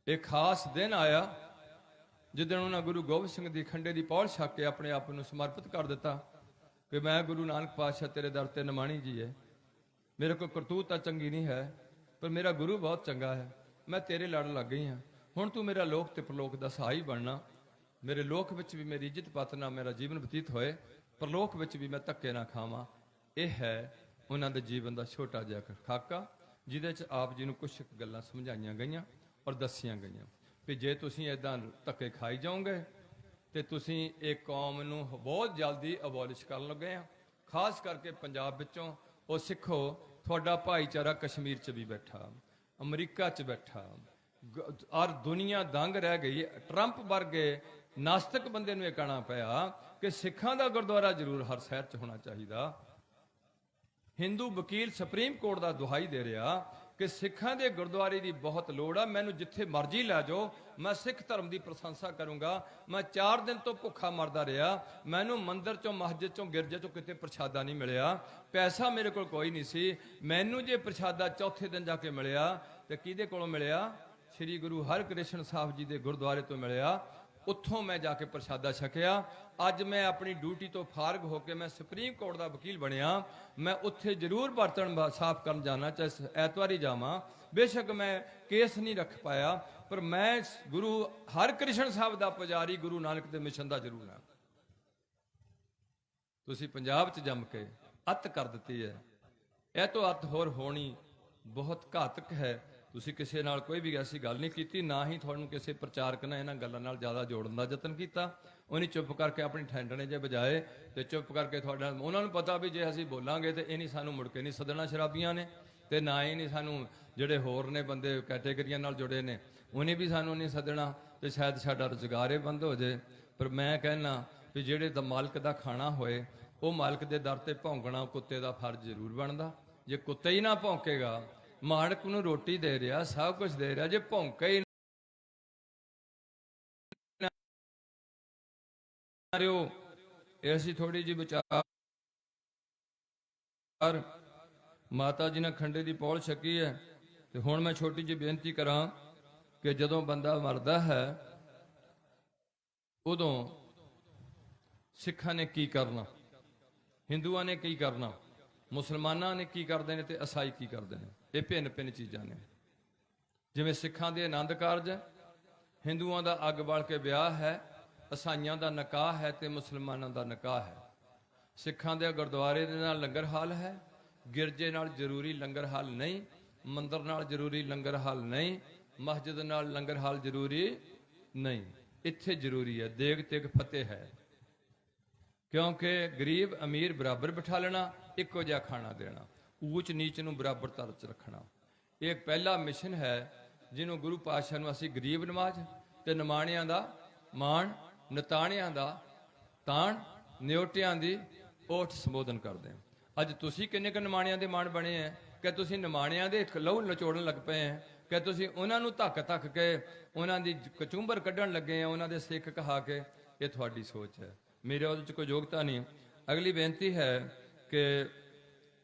ਇੱਕ ਖਾਸ ਦਿਨ ਆਇਆ ਜਿੱਦਣ ਉਹਨਾਂ ਗੁਰੂ ਗੋਬਿੰਦ ਸਿੰਘ ਦੀ ਖੰਡੇ ਦੀ ਪੌੜ ਛੱਕ ਕੇ ਆਪਣੇ ਆਪ ਨੂੰ ਸਮਰਪਿਤ ਕਰ ਦਿੱਤਾ ਕਿ ਮੈਂ ਗੁਰੂ ਨਾਨਕ ਪਾਤਸ਼ਾਹ ਤੇਰੇ ਦਰ ਤੇ ਨਿਮਾਣੀ ਜੀ ਹੈ। ਮੇਰੇ ਕੋਲ ਕਰਤੂਤ ਤਾਂ ਚੰਗੀ ਨਹੀਂ ਹੈ, ਪਰ ਮੇਰਾ ਗੁਰੂ ਬਹੁਤ ਚੰਗਾ ਹੈ। ਮੈਂ ਤੇਰੇ ਲੜ ਲੱਗ ਗਈ ਹਾਂ। ਹੁਣ ਤੂੰ ਮੇਰਾ ਲੋਕ ਤੇ ਪ੍ਰਲੋਕ ਦਾ ਸਹਾਈ ਬਣਨਾ। ਮੇਰੇ ਲੋਕ ਵਿੱਚ ਵੀ ਮੇਰੀ ਇੱਜ਼ਤ ਪਤਨਾ ਮੇਰਾ ਜੀਵਨ ਬਤੀਤ ਹੋਏ, ਪਰਲੋਕ ਵਿੱਚ ਵੀ ਮੈਂ ਧੱਕੇ ਨਾ ਖਾਵਾਂ। ਇਹ ਹੈ ਉਹਨਾਂ ਦੇ ਜੀਵਨ ਦਾ ਛੋਟਾ ਜਿਹਾ ਖਾਕਾ, ਜਿਹਦੇ 'ਚ ਆਪ ਜੀ ਨੂੰ ਕੁਛ ਗੱਲਾਂ ਸਮਝਾਈਆਂ ਗਈਆਂ ਔਰ ਦੱਸੀਆਂ ਗਈਆਂ ਵੀ ਜੇ ਤੁਸੀਂ ਏਦਾਂ ਧੱਕੇ ਖਾਈ ਜਾਓਗੇ ਤੇ ਤੁਸੀਂ ਇਹ ਕੌਮ ਨੂੰ ਬਹੁਤ ਜਲਦੀ ਅਬੋਲਿਸ਼ ਕਰਨ ਲੱਗੇ ਆ। ਖਾਸ ਕਰਕੇ ਪੰਜਾਬ ਵਿੱਚੋਂ ਉਹ ਸਿੱਖੋ, ਤੁਹਾਡਾ ਭਾਈਚਾਰਾ ਕਸ਼ਮੀਰ 'ਚ ਵੀ ਬੈਠਾ, ਅਮਰੀਕਾ 'ਚ ਬੈਠਾ, ਔਰ ਦੁਨੀਆ ਦੰਗ ਰਹਿ ਗਈ। ਟਰੰਪ ਵਰਗੇ ਨਾਸਤਿਕ ਬੰਦੇ ਨੂੰ ਇਹ ਕਹਿਣਾ ਪਿਆ ਕਿ ਸਿੱਖਾਂ ਦਾ ਗੁਰਦੁਆਰਾ ਜ਼ਰੂਰ ਹਰ ਸ਼ਹਿਰ 'ਚ ਹੋਣਾ ਚਾਹੀਦਾ। ਹਿੰਦੂ ਵਕੀਲ ਸੁਪਰੀਮ ਕੋਰਟ ਦਾ ਦੁਹਾਈ ਦੇ ਰਿਹਾ ਕਿ ਸਿੱਖਾਂ ਦੇ ਗੁਰਦੁਆਰੇ ਦੀ ਬਹੁਤ ਲੋੜ ਆ। ਮੈਨੂੰ ਜਿੱਥੇ ਮਰਜ਼ੀ ਲੈ ਜਾਓ, ਮੈਂ ਸਿੱਖ ਧਰਮ ਦੀ ਪ੍ਰਸ਼ੰਸਾ ਕਰੂੰਗਾ। ਮੈਂ 4 ਦਿਨ ਤੋਂ ਭੁੱਖਾ ਮਰਦਾ ਰਿਹਾ, ਮੈਨੂੰ ਮੰਦਿਰ ਚੋਂ, ਮਸਜਿਦ ਚੋਂ, ਗਿਰਜੇ ਚੋਂ ਕਿਤੇ ਪ੍ਰਸ਼ਾਦਾ ਨਹੀਂ ਮਿਲਿਆ। ਪੈਸਾ ਮੇਰੇ ਕੋਲ ਕੋਈ ਨਹੀਂ ਸੀ। ਮੈਨੂੰ ਜੇ ਪ੍ਰਸ਼ਾਦਾ ਚੌਥੇ ਦਿਨ ਜਾ ਕੇ ਮਿਲਿਆ ਤੇ ਕਿਹਦੇ ਕੋਲੋਂ ਮਿਲਿਆ? ਸ੍ਰੀ ਗੁਰੂ ਹਰਕ੍ਰਿਸ਼ਨ ਸਾਹਿਬ ਜੀ ਦੇ ਗੁਰਦੁਆਰੇ ਤੋਂ ਮਿਲਿਆ। ਉੱਥੋਂ ਮੈਂ ਜਾ ਕੇ ਪ੍ਰਸ਼ਾਦਾ ਛਕਿਆ। ਅੱਜ ਮੈਂ ਆਪਣੀ ਡਿਊਟੀ ਤੋਂ ਫਾਰਗ ਹੋ ਕੇ ਮੈਂ ਸੁਪਰੀਮ ਕੋਰਟ ਦਾ ਵਕੀਲ ਬਣਿਆ। ਮੈਂ ਉੱਥੇ ਜ਼ਰੂਰ ਬਰਤਨ ਸਾਫ਼ ਕਰਨ ਜਾਣਾ, ਚਾਹੇ ਐਤਵਾਰੀ ਜਾਵਾਂ। ਬੇਸ਼ੱਕ ਮੈਂ ਕੇਸ ਨਹੀਂ ਰੱਖ ਪਾਇਆ, ਪਰ ਮੈਂ ਗੁਰੂ ਹਰਕ੍ਰਿਸ਼ਨ ਸਾਹਿਬ ਦਾ ਪੁਜਾਰੀ, ਗੁਰੂ ਨਾਨਕ ਦੇ ਮਿਸ਼ਨ ਦਾ ਜ਼ਰੂਰ ਹਾਂ। ਤੁਸੀਂ ਪੰਜਾਬ 'ਚ ਜੰਮ ਕੇ ਅੱਤ ਕਰ ਦਿੱਤੀ ਹੈ। ਇਹ ਤੋਂ ਅੱਤ ਹੋਰ ਹੋਣੀ ਬਹੁਤ ਘਾਤਕ ਹੈ। ਤੁਸੀਂ ਕਿਸੇ ਨਾਲ ਕੋਈ ਵੀ ਐਸੀ ਗੱਲ ਨਹੀਂ ਕੀਤੀ, ਨਾ ਹੀ ਤੁਹਾਨੂੰ ਕਿਸੇ ਪ੍ਰਚਾਰਕ ਨੇ ਇਹਨਾਂ ਗੱਲਾਂ ਨਾਲ ਜ਼ਿਆਦਾ ਜੋੜਨ ਦਾ ਯਤਨ ਕੀਤਾ। ਉਹਨੇ ਚੁੱਪ ਕਰਕੇ ਆਪਣੀ ਠੈਂਡਣੇ ਜੇ ਵਜਾਏ ਤੇ ਚੁੱਪ ਕਰਕੇ ਤੁਹਾਡਾ, ਉਹਨਾਂ ਨੂੰ ਪਤਾ ਵੀ ਜੇ ਅਸੀਂ ਬੋਲਾਂਗੇ ਤੇ ਇਹ ਨਹੀਂ ਸਾਨੂੰ ਮੁੜ ਕੇ ਨਹੀਂ ਸੱਦਣਾ ਸ਼ਰਾਬੀਆਂ ਨੇ, ਤੇ ਨਾ ਹੀ ਨਹੀਂ ਸਾਨੂੰ ਜਿਹੜੇ ਹੋਰ ਨੇ ਬੰਦੇ ਕੈਟੇਗਰੀਆਂ ਨਾਲ ਜੁੜੇ ਨੇ ਉਹਨੇ ਵੀ ਸਾਨੂੰ ਨਹੀਂ ਸੱਦਣਾ, ਤੇ ਸ਼ਾਇਦ ਸਾਡਾ ਰੁਜ਼ਗਾਰ ਹੀ ਬੰਦ ਹੋ ਜਾਏ। ਪਰ ਮੈਂ ਕਹਿਣਾ ਵੀ ਜਿਹੜੇ ਦਾ ਮਾਲਕ ਦਾ ਖਾਣਾ ਹੋਏ, ਉਹ ਮਾਲਕ ਦੇ ਦਰ ਤੇ ਭੌਂਕਣਾ ਕੁੱਤੇ ਦਾ ਫਰਜ਼ ਜ਼ਰੂਰ ਬਣਦਾ। ਜੇ ਕੁੱਤੇ ਹੀ ਨਾ ਭੌਂਕੇਗਾ, ਮਾਲਕ ਨੂੰ ਰੋਟੀ ਦੇ ਰਿਹਾ, ਸਭ ਕੁਝ ਦੇ ਰਿਹਾ, ਜੇ ਭੌਂਕੇ ਹੀ ਰਿਓ, ਐਸੀ ਥੋੜੀ ਜਿਹੀ ਵਿਚਾਰ। ਮਾਤਾ ਜੀ ਨੇ ਖੰਡੇ ਦੀ ਪੌਲ ਛਕੀ ਹੈ। ਤੇ ਹੁਣ ਮੈਂ ਛੋਟੀ ਜਿਹੀ ਬੇਨਤੀ ਕਰਾਂ ਕਿ ਜਦੋਂ ਬੰਦਾ ਮਰਦਾ ਹੈ ਉਦੋਂ ਸਿੱਖਾਂ ਨੇ ਕੀ ਕਰਨਾ, ਹਿੰਦੂਆਂ ਨੇ ਕੀ ਕਰਨਾ, ਮੁਸਲਮਾਨਾਂ ਨੇ ਕੀ ਕਰਦੇ ਨੇ, ਤੇ ਈਸਾਈ ਕੀ ਕਰਦੇ ਨੇ। ਇਹ ਭਿੰਨ ਭਿੰਨ ਚੀਜ਼ਾਂ ਨੇ। ਜਿਵੇਂ ਸਿੱਖਾਂ ਦੇ ਆਨੰਦ ਕਾਰਜ ਹੈ, ਹਿੰਦੂਆਂ ਦਾ ਅੱਗ ਬਾਲ ਕੇ ਵਿਆਹ ਹੈ, ਈਸਾਈਆਂ ਦਾ ਨਿਕਾਹ ਹੈ, ਤੇ ਮੁਸਲਮਾਨਾਂ ਦਾ ਨਿਕਾਹ ਹੈ। ਸਿੱਖਾਂ ਦੇ ਗੁਰਦੁਆਰੇ ਦੇ ਨਾਲ ਲੰਗਰ ਹਾਲ ਹੈ, ਗਿਰਜੇ ਨਾਲ ਜ਼ਰੂਰੀ ਲੰਗਰ ਹਾਲ ਨਹੀਂ, ਮੰਦਰ ਨਾਲ ਜ਼ਰੂਰੀ ਲੰਗਰ ਹਾਲ ਨਹੀਂ, ਮਸਜਿਦ ਨਾਲ ਲੰਗਰ ਹਾਲ ਜ਼ਰੂਰੀ ਨਹੀਂ। ਇੱਥੇ ਜ਼ਰੂਰੀ ਹੈ ਦੇਗ ਤਿਗ ਫਤਿਹ ਹੈ, ਕਿਉਂਕਿ ਗਰੀਬ ਅਮੀਰ ਬਰਾਬਰ ਬਿਠਾ ਲੈਣਾ, ਇੱਕੋ ਜਿਹਾ ਖਾਣਾ ਦੇਣਾ, ਊਚ ਨੀਚ ਨੂੰ ਬਰਾਬਰ ਧਰ 'ਚ ਰੱਖਣਾ। ਇਹ ਪਹਿਲਾ ਮਿਸ਼ਨ ਹੈ ਜਿਹਨੂੰ ਗੁਰੂ ਪਾਤਸ਼ਾਹ ਨੂੰ ਅਸੀਂ ਗਰੀਬ ਨਵਾਜ ਤੇ ਨਿਮਾਣਿਆਂ ਦਾ ਮਾਣ, ਨਤਾਣਿਆਂ ਦਾ ਤਾਣ, ਨਿਉਟਿਆਂ ਦੀ ਓਠ ਸੰਬੋਧਨ ਕਰਦੇ ਹਾਂ। ਅੱਜ ਤੁਸੀਂ ਕਿੰਨੇ ਕੁ ਨਿਮਾਣਿਆਂ ਦੇ ਮਾਣ ਬਣੇ ਹੈ ਕਿ ਤੁਸੀਂ ਨਿਮਾਣਿਆਂ ਦੇ ਲਹੂ ਨਚੋੜਨ ਲੱਗ ਪਏ ਹੈ, ਕਿ ਤੁਸੀਂ ਉਹਨਾਂ ਨੂੰ ਧੱਕ ਧੱਕ ਕੇ ਉਹਨਾਂ ਦੀ ਕਚੂੰਬਰ ਕੱਢਣ ਲੱਗੇ ਆ, ਉਹਨਾਂ ਦੇ ਸਿੱਖ ਕਹਾ ਕੇ। ਇਹ ਤੁਹਾਡੀ ਸੋਚ ਹੈ, ਮੇਰੇ ਉਹਦੇ 'ਚ ਕੋਈ ਯੋਗਤਾ ਨਹੀਂ। ਅਗਲੀ ਬੇਨਤੀ ਹੈ ਕਿ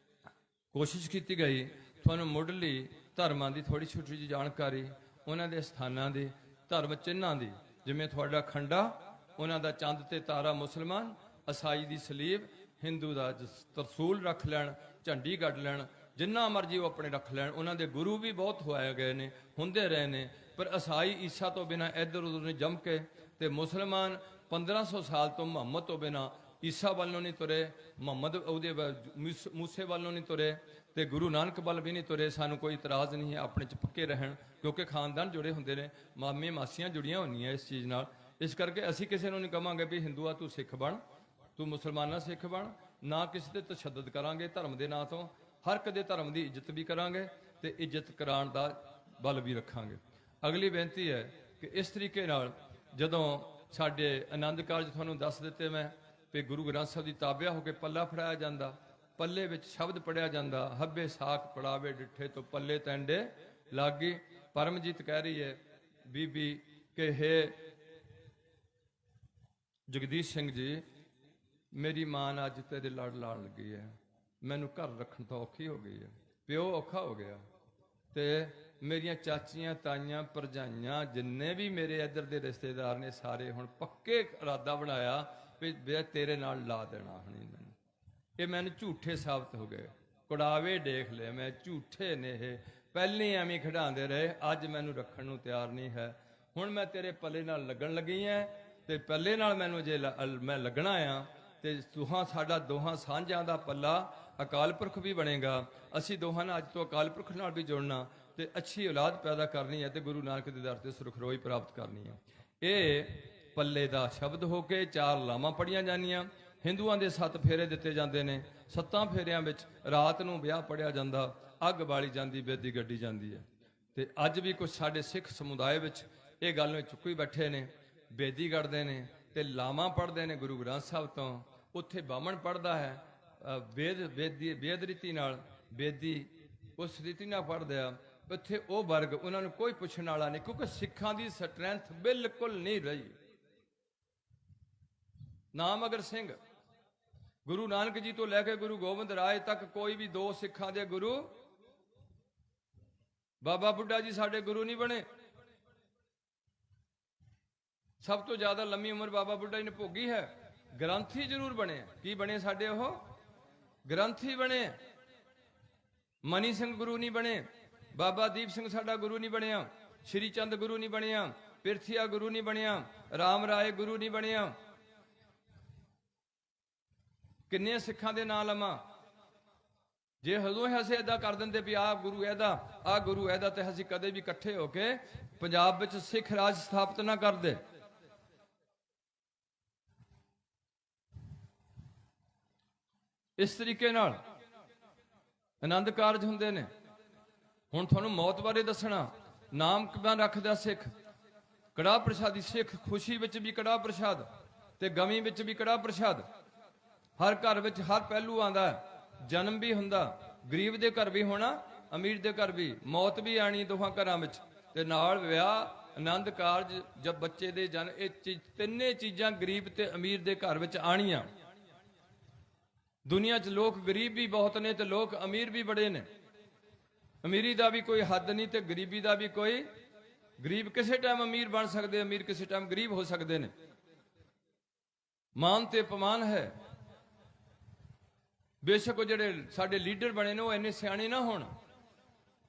ਕੋਸ਼ਿਸ਼ ਕੀਤੀ ਗਈ ਤੁਹਾਨੂੰ ਮੁੱਢਲੀ ਧਰਮਾਂ ਦੀ ਥੋੜੀ ਛੋਟੀ ਜਿਹੀ ਜਾਣਕਾਰੀ, ਉਹਨਾਂ ਦੇ ਸਥਾਨਾਂ ਦੀ, ਧਰਮ ਚਿੰਨ੍ਹਾਂ ਦੀ। ਜਿਵੇਂ ਤੁਹਾਡਾ ਖੰਡਾ, ਉਹਨਾਂ ਦਾ ਚੰਦ ਤੇ ਤਾਰਾ ਮੁਸਲਮਾਨ, ਈਸਾਈ ਦੀ ਸਲੀਬ, ਹਿੰਦੂ ਦਾ ਤਰਸੂਲ ਰੱਖ ਲੈਣ, ਝੰਡੀ ਗੱਡ ਲੈਣ, ਜਿੰਨਾ ਮਰਜੀ ਉਹ ਆਪਣੇ ਰੱਖ ਲੈਣ। ਉਹਨਾਂ ਦੇ ਗੁਰੂ ਵੀ ਬਹੁਤ ਹੋਏ ਗਏ ਨੇ, ਹੁੰਦੇ ਰਹੇ ਨੇ, ਪਰ ਈਸਾਈ ਈਸਾ ਤੋਂ ਬਿਨਾਂ ਇੱਧਰ ਉੱਧਰ ਨਹੀਂ ਜੰਮ ਕੇ, ਤੇ ਮੁਸਲਮਾਨ 1500 ਸਾਲ ਤੋਂ ਮੁਹੰਮਦ ਤੋਂ ਬਿਨਾਂ ਈਸਾ ਵੱਲੋਂ ਨਹੀਂ ਤੁਰੇ, ਮੁਹੰਮਦ ਉਹਦੇ ਮੂਸੇ ਵੱਲੋਂ ਨਹੀਂ ਤੁਰੇ, ਤੇ ਗੁਰੂ ਨਾਨਕ ਵੱਲ ਵੀ ਨਹੀਂ ਤੁਰੇ। ਸਾਨੂੰ ਕੋਈ ਇਤਰਾਜ਼ ਨਹੀਂ ਹੈ, ਆਪਣੇ 'ਚ ਪੱਕੇ ਰਹਿਣ, ਕਿਉਂਕਿ ਖਾਨਦਾਨ ਜੁੜੇ ਹੁੰਦੇ ਨੇ, ਮਾਮੇ ਮਾਸੀਆਂ ਜੁੜੀਆਂ ਹੁੰਦੀਆਂ ਇਸ ਚੀਜ਼ ਨਾਲ। ਇਸ ਕਰਕੇ ਅਸੀਂ ਕਿਸੇ ਨੂੰ ਨਹੀਂ ਕਹਾਂਗੇ ਵੀ ਹਿੰਦੂਆ ਤੂੰ ਸਿੱਖ ਬਣ, ਤੂੰ ਮੁਸਲਮਾਨਾਂ ਸਿੱਖ ਬਣ, ਨਾ ਕਿਸੇ ਤੇ ਤਸ਼ੱਦਦ ਕਰਾਂਗੇ ਧਰਮ ਦੇ ਨਾਂ ਤੋਂ। ਹਰ ਇੱਕ ਦੇ ਧਰਮ ਦੀ ਇੱਜ਼ਤ ਵੀ ਕਰਾਂਗੇ ਤੇ ਇੱਜ਼ਤ ਕਰਾਉਣ ਦਾ ਬਲ ਵੀ ਰੱਖਾਂਗੇ। ਅਗਲੀ ਬੇਨਤੀ ਹੈ ਕਿ ਇਸ ਤਰੀਕੇ ਨਾਲ ਜਦੋਂ ਸਾਡੇ ਆਨੰਦ ਕਾਰਜ ਤੁਹਾਨੂੰ ਦੱਸ ਦਿੱਤੇ ਮੈਂ, ਵੀ ਗੁਰੂ ਗ੍ਰੰਥ ਸਾਹਿਬ ਦੀ ਤਾਬਿਆ ਹੋ ਕੇ ਪੱਲਾ ਫੜਾਇਆ ਜਾਂਦਾ, ਪੱਲੇ ਵਿੱਚ ਸ਼ਬਦ ਪੜਿਆ ਜਾਂਦਾ, ਹੱਬੇ ਸਾਖ ਪੜਾਵੇ ਡਿੱਠੇ ਤੋਂ ਪੱਲੇ ਤੈਂਡੇ ਲਾਗੀ। ਪਰਮਜੀਤ ਕਹਿ ਰਹੀ ਹੈ ਬੀਬੀ ਕਿ ਹੇ ਜਗਦੀਸ਼ ਸਿੰਘ ਜੀ, ਮੇਰੀ ਮਾਂ ਅੱਜ ਤੇਰੇ ਲੜ ਲਾਣ ਲੱਗੀ ਹੈ, ਮੈਨੂੰ ਘਰ ਰੱਖਣ ਤੋਂ ਔਖੀ ਹੋ ਗਈ ਹੈ, ਪਿਓ ਔਖਾ ਹੋ ਗਿਆ, ਤੇ ਮੇਰੀਆਂ ਚਾਚੀਆਂ ਤਾਈਆਂ ਭਰਜਾਈਆਂ ਜਿੰਨੇ ਵੀ ਮੇਰੇ ਇੱਧਰ ਦੇ ਰਿਸ਼ਤੇਦਾਰ ਨੇ ਸਾਰੇ ਹੁਣ ਪੱਕੇ ਇਰਾਦਾ ਬਣਾਇਆ ਵੀ ਤੇਰੇ ਨਾਲ ਲਾ ਦੇਣਾ ਹੁਣ ਮੈਨੂੰ। ਇਹ ਮੈਨੂੰ ਝੂਠੇ ਸਾਬਤ ਹੋ ਗਏ, ਕੁੜਾਵੇ ਦੇਖ ਲਏ ਮੈਂ, ਝੂਠੇ ਨੇ ਇਹ, ਪਹਿਲੇ ਐਵੇਂ ਖਿਡਾਉਂਦੇ ਰਹੇ, ਅੱਜ ਮੈਨੂੰ ਰੱਖਣ ਨੂੰ ਤਿਆਰ ਨਹੀਂ ਹੈ। ਹੁਣ ਮੈਂ ਤੇਰੇ ਪੱਲੇ ਨਾਲ ਲੱਗਣ ਲੱਗੀ ਐ, ਤੇ ਪੱਲੇ ਨਾਲ ਮੈਨੂੰ ਜੇ ਮੈਂ ਲੱਗਣਾ ਆ, ਤੇ ਸਾਡਾ ਦੋਹਾਂ ਸਾਂਝਾਂ ਦਾ ਪੱਲਾ ਅਕਾਲ ਪੁਰਖ ਵੀ ਬਣੇਗਾ। ਅਸੀਂ ਦੋਹਾਂ ਨੇ ਅੱਜ ਤੋਂ ਅਕਾਲ ਪੁਰਖ ਨਾਲ ਵੀ ਜੁੜਨਾ, ਤੇ ਅੱਛੀ ਔਲਾਦ ਪੈਦਾ ਕਰਨੀ ਹੈ, ਤੇ ਗੁਰੂ ਨਾਨਕ ਦੇ ਦਰ ਤੇ ਸੁਰਖਰੋਈ ਪ੍ਰਾਪਤ ਕਰਨੀ ਹੈ। ਇਹ ਪੱਲੇ ਦਾ ਸ਼ਬਦ ਹੋ ਕੇ 4 ਲਾਵਾਂ ਪੜੀਆਂ ਜਾਂਦੀਆਂ। ਹਿੰਦੂਆਂ ਦੇ 7 ਫੇਰੇ ਦਿੱਤੇ ਜਾਂਦੇ ਨੇ, 7 ਫੇਰਿਆਂ ਵਿੱਚ ਰਾਤ ਨੂੰ ਵਿਆਹ ਪੜਿਆ ਜਾਂਦਾ, ਅੱਗ ਬਾਲੀ ਜਾਂਦੀ, ਬੇਦੀ ਗੱਡੀ ਜਾਂਦੀ ਹੈ। ਤੇ ਅੱਜ ਵੀ ਕੁਝ ਸਾਡੇ ਸਿੱਖ ਸਮੁਦਾਇ ਵਿੱਚ ਇਹ ਗੱਲ ਨੂੰ ਚੁੱਕੀ ਬੈਠੇ ਨੇ, ਬੇਦੀ ਗੱਡਦੇ ਨੇ ਤੇ ਲਾਵਾਂ ਪੜ੍ਹਦੇ ਨੇ ਗੁਰੂ ਗ੍ਰੰਥ ਸਾਹਿਬ ਤੋਂ। ਉੱਥੇ ਬਾਹਮਣ ਪੜ੍ਹਦਾ ਹੈ ਵੇਦ ਰੀਤੀ ਨਾਲ, ਬੇਦੀ ਉਹ ਸਥਿਤੀ ਨਾਲ ਪੜ੍ਹਦੇ ਆ, ਉੱਥੇ ਉਹ ਵਰਗ ਉਹਨਾਂ ਨੂੰ ਕੋਈ ਪੁੱਛਣ ਵਾਲਾ ਨਹੀਂ, ਕਿਉਂਕਿ ਸਿੱਖਾਂ ਦੀ ਸਟਰੈਂਥ ਬਿਲਕੁਲ ਨਹੀਂ ਰਹੀ। ਨਾਮ ਅਗਰ ਸਿੰਘ ਗੁਰੂ ਨਾਨਕ ਜੀ ਤੋਂ ਲੈ ਕੇ ਗੁਰੂ ਗੋਬਿੰਦ ਰਾਏ ਤੱਕ ਕੋਈ ਵੀ ਦੋ ਸਿੱਖਾਂ ਦੇ ਗੁਰੂ, ਬਾਬਾ ਬੁੱਢਾ ਜੀ ਸਾਡੇ ਗੁਰੂ ਨਹੀਂ ਬਣੇ। ਸਭ ਤੋਂ ਜ਼ਿਆਦਾ ਲੰਮੀ ਉਮਰ ਬਾਬਾ ਬੁੱਢਾ ਜੀ ਨੇ ਭੋਗੀ ਹੈ। ਗ੍ਰੰਥੀ ਜ਼ਰੂਰ ਬਣੇ। ਕੀ ਬਣੇ ਸਾਡੇ? ਉਹ ਗ੍ਰੰਥੀ ਬਣੇ। ਮਨੀ ਸਿੰਘ ਗੁਰੂ ਨਹੀਂ ਬਣੇ। ਬਾਬਾ ਦੀਪ ਸਿੰਘ ਸਾਡਾ ਗੁਰੂ ਨਹੀਂ ਬਣਿਆ। ਸ਼੍ਰੀ ਚੰਦ ਗੁਰੂ ਨਹੀਂ ਬਣਿਆ। ਪਿਰਥੀਆ ਗੁਰੂ ਨਹੀਂ ਬਣਿਆ। ਰਾਮ ਰਾਏ ਗੁਰੂ ਨਹੀਂ ਬਣਿਆ। ਕਿੰਨੇ ਸਿੱਖਾਂ ਦੇ ਨਾਂ ਲਵਾਂ? ਜੇ ਹਦੋਂ ਅਸੀਂ ਏਦਾਂ ਕਰ ਦਿੰਦੇ ਵੀ ਆਹ ਗੁਰੂ ਇਹਦਾ, ਆਹ ਗੁਰੂ ਇਹਦਾ, ਤੇ ਅਸੀਂ ਕਦੇ ਵੀ ਇਕੱਠੇ ਹੋ ਕੇ ਪੰਜਾਬ ਵਿੱਚ ਸਿੱਖ ਰਾਜ ਸਥਾਪਿਤ ਨਾ ਕਰਦੇ। ਇਸ ਤਰੀਕੇ ਨਾਲ ਆਨੰਦ ਕਾਰਜ ਹੁੰਦੇ ਨੇ। ਹੁਣ ਤੁਹਾਨੂੰ ਮੌਤ ਬਾਰੇ ਦੱਸਣਾ। ਨਾਮ ਕਿਵੇਂ ਰੱਖਦਾ ਸਿੱਖ? ਕੜਾਹ ਪ੍ਰਸ਼ਾਦੀ ਸਿੱਖ। ਖੁਸ਼ੀ ਵਿੱਚ ਵੀ ਕੜਾਹ ਪ੍ਰਸ਼ਾਦ ਤੇ ਗਮੀ ਵਿੱਚ ਵੀ ਕੜਾਹ ਪ੍ਰਸ਼ਾਦ। ਹਰ ਘਰ ਵਿੱਚ ਹਰ ਪਹਿਲੂ ਆਉਂਦਾ। ਜਨਮ ਵੀ ਹੁੰਦਾ, ਗਰੀਬ ਦੇ ਘਰ ਵੀ ਹੋਣਾ, ਅਮੀਰ ਦੇ ਘਰ ਵੀ। ਮੌਤ ਵੀ ਆਣੀ ਦੋਹਾਂ ਘਰਾਂ ਵਿੱਚ, ਤੇ ਨਾਲ ਵਿਆਹ, ਆਨੰਦ ਕਾਰਜ, ਜਦ ਬੱਚੇ ਦੇ ਜਨਮ। ਇਹ ਤਿੰਨੇ ਚੀਜ਼ਾਂ ਗਰੀਬ ਤੇ ਅਮੀਰ ਦੇ ਘਰ ਵਿੱਚ ਆਣੀਆਂ। ਦੁਨੀਆ 'ਚ ਲੋਕ ਗਰੀਬ ਵੀ ਬਹੁਤ ਨੇ ਤੇ ਲੋਕ ਅਮੀਰ ਵੀ ਬੜੇ ਨੇ। ਅਮੀਰੀ ਦਾ ਵੀ ਕੋਈ ਹੱਦ ਨਹੀਂ ਤੇ ਗਰੀਬੀ ਦਾ ਵੀ ਕੋਈ। ਗਰੀਬ ਕਿਸੇ ਟਾਈਮ ਅਮੀਰ ਬਣ ਸਕਦੇ, ਅਮੀਰ ਕਿਸੇ ਟਾਈਮ ਗਰੀਬ ਹੋ ਸਕਦੇ ਨੇ। ਮਾਨ ਤੇ ਅਪਮਾਨ ਹੈ। ਬੇਸ਼ੱਕ ਉਹ ਜਿਹੜੇ ਸਾਡੇ ਲੀਡਰ ਬਣੇ ਨੇ ਉਹ ਇੰਨੇ ਸਿਆਣੇ ਨਾ ਹੋਣ,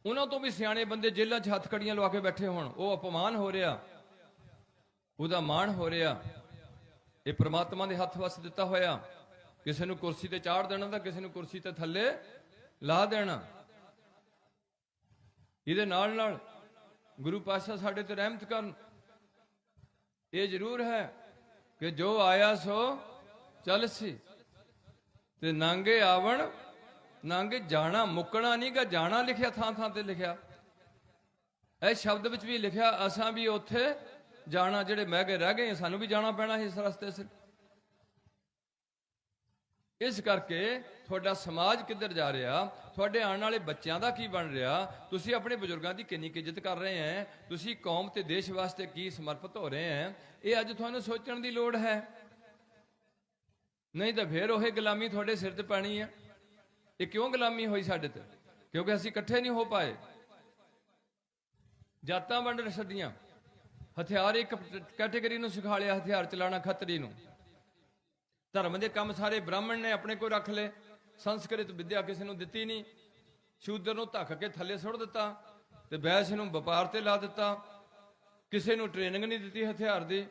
ਉਹਨਾਂ ਤੋਂ ਵੀ ਸਿਆਣੇ ਬੰਦੇ ਜੇਲ੍ਹਾਂ 'ਚ ਹੱਥ ਕੜੀਆਂ ਲਵਾ ਕੇ ਬੈਠੇ ਹੋਣ। ਉਹ ਅਪਮਾਨ ਹੋ ਰਿਹਾ, ਉਹਦਾ ਮਾਣ ਹੋ ਰਿਹਾ। ਇਹ ਪ੍ਰਮਾਤਮਾ ਦੇ ਹੱਥ ਵਸ ਦਿੱਤਾ ਹੋਇਆ। ਕਿਸੇ ਨੂੰ ਕੁਰਸੀ ਤੇ ਚਾੜ ਦੇਣਾ ਤਾਂ ਕਿਸੇ ਨੂੰ ਕੁਰਸੀ ਤੇ ਥੱਲੇ ਲਾ ਦੇਣਾ। ਇਹਦੇ ਨਾਲ ਨਾਲ ਗੁਰੂ ਪਾਤਸ਼ਾਹ ਸਾਡੇ ਤੇ ਰਹਿਮਤ ਕਰਨ। ਇਹ ਜ਼ਰੂਰ ਹੈ ਕਿ ਜੋ ਆਇਆ ਸੋ ਚੱਲ ਸੀ, ਤੇ ਨਾਂਗੇ ਆਵਣ ਨਾਂਗੇ ਜਾਣਾ। ਮੁੱਕਣਾ ਨਹੀਂ ਗਾ, ਜਾਣਾ ਲਿਖਿਆ ਥਾਂ ਥਾਂ ਤੇ ਲਿਖਿਆ। ਇਹ ਸ਼ਬਦ ਵਿੱਚ ਵੀ ਲਿਖਿਆ ਅਸਾਂ ਵੀ ਉੱਥੇ ਜਾਣਾ। ਜਿਹੜੇ ਮਹਿਗੇ ਰਹਿ ਗਏ ਸਾਨੂੰ ਵੀ ਜਾਣਾ ਪੈਣਾ ਇਸ ਰਸਤੇ ਸੇ। ਇਸ ਕਰਕੇ ਤੁਹਾਡਾ ਸਮਾਜ ਕਿੱਧਰ ਜਾ ਰਿਹਾ, ਤੁਹਾਡੇ ਆਉਣ ਵਾਲੇ ਬੱਚਿਆਂ ਦਾ ਕੀ ਬਣ ਰਿਹਾ, ਤੁਸੀਂ ਆਪਣੇ ਬਜ਼ੁਰਗਾਂ ਦੀ ਕਿੰਨੀ ਇੱਜ਼ਤ ਕਰ ਰਹੇ ਹੈ, ਤੁਸੀਂ ਕੌਮ ਤੇ ਦੇਸ਼ ਵਾਸਤੇ ਕੀ ਸਮਰਪਿਤ ਹੋ ਰਹੇ ਹੈ, ਇਹ ਅੱਜ ਤੁਹਾਨੂੰ ਸੋਚਣ ਦੀ ਲੋੜ ਹੈ। ਨਹੀਂ ਤਾਂ ਫੇਰ ਉਹ ਗੁਲਾਮੀ ਤੁਹਾਡੇ ਸਿਰ ਤੇ ਪੈਣੀ ਹੈ। ਇਹ ਕਿਉਂ ਗੁਲਾਮੀ ਹੋਈ ਸਾਡੇ ਤੇ? ਕਿਉਂਕਿ ਅਸੀਂ ਇਕੱਠੇ ਨਹੀਂ ਹੋ ਪਾਏ। ਜਾਤਾਂ ਵੰਡ ਛੱਡੀਆਂ। ਹਥਿਆਰ ਇੱਕ ਕੈਟੇਗਰੀ ਨੂੰ ਸਿਖਾ ਲਿਆ, ਹਥਿਆਰ ਚਲਾਉਣਾ ਖੱਤਰੀ ਨੂੰ। ਧਰਮ ਦੇ ਕੰਮ ਸਾਰੇ ਬ੍ਰਾਹਮਣ ਨੇ ਆਪਣੇ ਕੋਲ ਰੱਖ ਲਏ। ਸੰਸਕ੍ਰਿਤ ਵਿਦਿਆ ਕਿਸੇ ਨੂੰ ਦਿੱਤੀ ਨਹੀਂ। ਸ਼ੂਦਰ ਨੂੰ ਧੱਕ ਕੇ ਥੱਲੇ ਸੁੱਟ ਦਿੱਤਾ ਤੇ ਵੈਸ਼ ਨੂੰ ਵਪਾਰ ਤੇ ਲਾ ਦਿੱਤਾ। ਕਿਸੇ ਨੂੰ ਟ੍ਰੇਨਿੰਗ ਨਹੀਂ ਦਿੱਤੀ ਹਥਿਆਰ ਦੀ।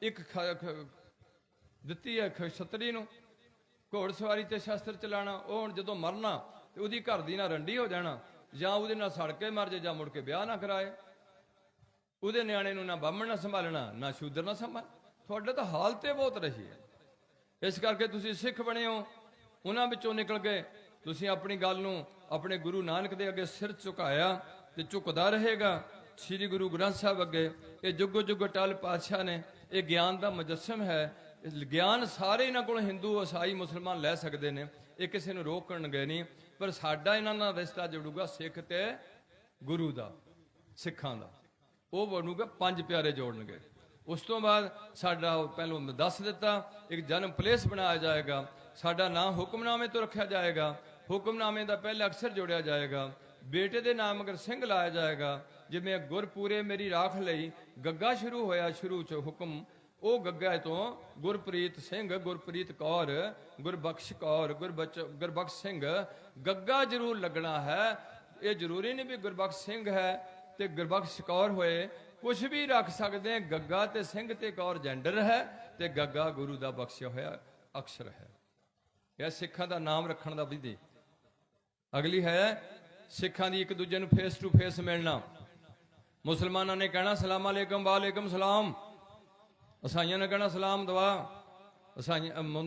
ਇੱਕ ਦਿੱਤੀ ਹੈ ਖੱਤਰੀ ਨੂੰ ਘੋੜ ਸਵਾਰੀ ਤੇ ਸ਼ਸਤਰ ਚਲਾਣਾ। ਉਹ ਹੁਣ ਜਦੋਂ ਮਰਨਾ ਤੇ ਉਹਦੀ ਘਰ ਦੀ ਨਾ ਰੰਡੀ ਹੋ ਜਾਣਾ, ਜਾਂ ਉਹਦੇ ਨਾਲ ਸੜ ਕੇ ਮਰ ਜੇ, ਜਾਂ ਮੁੜ ਕੇ ਵਿਆਹ ਨਾ ਕਰਾਏ। ਉਹਦੇ ਨਿਆਣੇ ਨੂੰ ਨਾ ਬਾਹਮਣ ਨਾ ਸੰਭਾਲਣਾ, ਨਾ ਸ਼ੂਦਰ ਨਾ ਸੰਭਾਲ। ਤੁਹਾਡੇ ਤਾਂ ਹਾਲਤ ਬਹੁਤ ਰਹੀ ਹੈ। ਇਸ ਕਰਕੇ ਤੁਸੀਂ ਸਿੱਖ ਬਣੇ ਹੋ, ਉਹਨਾਂ ਵਿੱਚੋਂ ਨਿਕਲ ਕੇ ਤੁਸੀਂ ਆਪਣੀ ਗੱਲ ਨੂੰ ਆਪਣੇ ਗੁਰੂ ਨਾਨਕ ਦੇ ਅੱਗੇ ਸਿਰ ਝੁਕਾਇਆ ਤੇ ਝੁਕਦਾ ਰਹੇਗਾ। ਸ੍ਰੀ ਗੁਰੂ ਗ੍ਰੰਥ ਸਾਹਿਬ ਅੱਗੇ ਇਹ ਜੁਗੋ ਜੁਗ ਅਟਲ ਪਾਤਸ਼ਾਹ ਨੇ ਇਹ ਗਿਆਨ ਦਾ ਮੁਜੱਸਮ ਹੈ। ਗਿਆਨ ਸਾਰੇ ਇਹਨਾਂ ਕੋਲ ਹਿੰਦੂ, ਈਸਾਈ, ਮੁਸਲਮਾਨ ਲੈ ਸਕਦੇ ਨੇ, ਇਹ ਕਿਸੇ ਨੂੰ ਰੋਕਣਗੇ ਨਹੀਂ। ਪਰ ਸਾਡਾ ਇਹਨਾਂ ਨਾਲ ਰਿਸ਼ਤਾ ਜੁੜੂਗਾ ਸਿੱਖ ਤੇ ਗੁਰੂ ਦਾ, ਸਿੱਖਾਂ ਦਾ। ਉਹ ਬਣੂਗਾ ਪੰਜ ਪਿਆਰੇ ਜੋੜਨਗੇ। ਉਸ ਤੋਂ ਬਾਅਦ ਸਾਡਾ ਪਹਿਲੋਂ ਦੱਸ ਦਿੱਤਾ ਇੱਕ ਜਨਮ ਪਲੇਸ ਬਣਾਇਆ ਜਾਏਗਾ। ਸਾਡਾ ਨਾਮ ਹੁਕਮਨਾਮੇ ਤੋਂ ਰੱਖਿਆ ਜਾਏਗਾ। ਹੁਕਮਨਾਮੇ ਦਾ ਪਹਿਲਾ ਅਕਸ਼ਰ ਜੋੜਿਆ ਜਾਏਗਾ। ਬੇਟੇ ਦੇ ਨਾਮ ਅਗਰ ਸਿੰਘ ਲਾਇਆ ਜਾਏਗਾ। ਜਿਵੇਂ ਗੁਰਪੂਰੇ ਮੇਰੀ ਰਾਖ ਲਈ ਗੱਗਾ ਸ਼ੁਰੂ ਹੋਇਆ, ਸ਼ੁਰੂ ਚ ਹੁਕਮ, ਉਹ ਗੱਗਾ ਤੋਂ ਗੁਰਪ੍ਰੀਤ ਸਿੰਘ, ਗੁਰਪ੍ਰੀਤ ਕੌਰ, ਗੁਰਬਖਸ਼ ਕੌਰ, ਗੁਰਬਖਸ਼ ਸਿੰਘ। ਗੱਗਾ ਜ਼ਰੂਰ ਲੱਗਣਾ ਹੈ। ਇਹ ਜ਼ਰੂਰੀ ਨਹੀਂ ਵੀ ਗੁਰਬਖਸ਼ ਸਿੰਘ ਹੈ ਤੇ ਗੁਰਬਖਸ਼ ਕੌਰ ਹੋਏ। ਕੁਛ ਵੀ ਰੱਖ ਸਕਦੇ। ਗੱਗਾ ਤੇ ਸਿੰਘ ਤੇ ਕੌਰ ਜੈਂਡਰ ਹੈ ਤੇ ਗੱਗਾ ਗੁਰੂ ਦਾ ਬਖਸ਼ਿਆ ਹੋਇਆ ਅਕਸ਼ਰ ਹੈ। ਇਹ ਸਿੱਖਾਂ ਦਾ ਨਾਮ ਰੱਖਣ ਦਾ ਵਿਧੀ। ਅਗਲੀ ਹੈ ਸਿੱਖਾਂ ਦੀ ਇੱਕ ਦੂਜੇ ਨੂੰ ਫੇਸ ਟੂ ਫੇਸ ਮਿਲਣਾ। ਮੁਸਲਮਾਨਾਂ ਨੇ ਕਹਿਣਾ ਸਲਾਮ ਅਲੈਕਮ, ਵਾਲੇਕਮ ਸਲਾਮ। ਈਸਾਈਆਂ ਨੇ ਕਹਿਣਾ ਸਲਾਮ ਦੁਆ।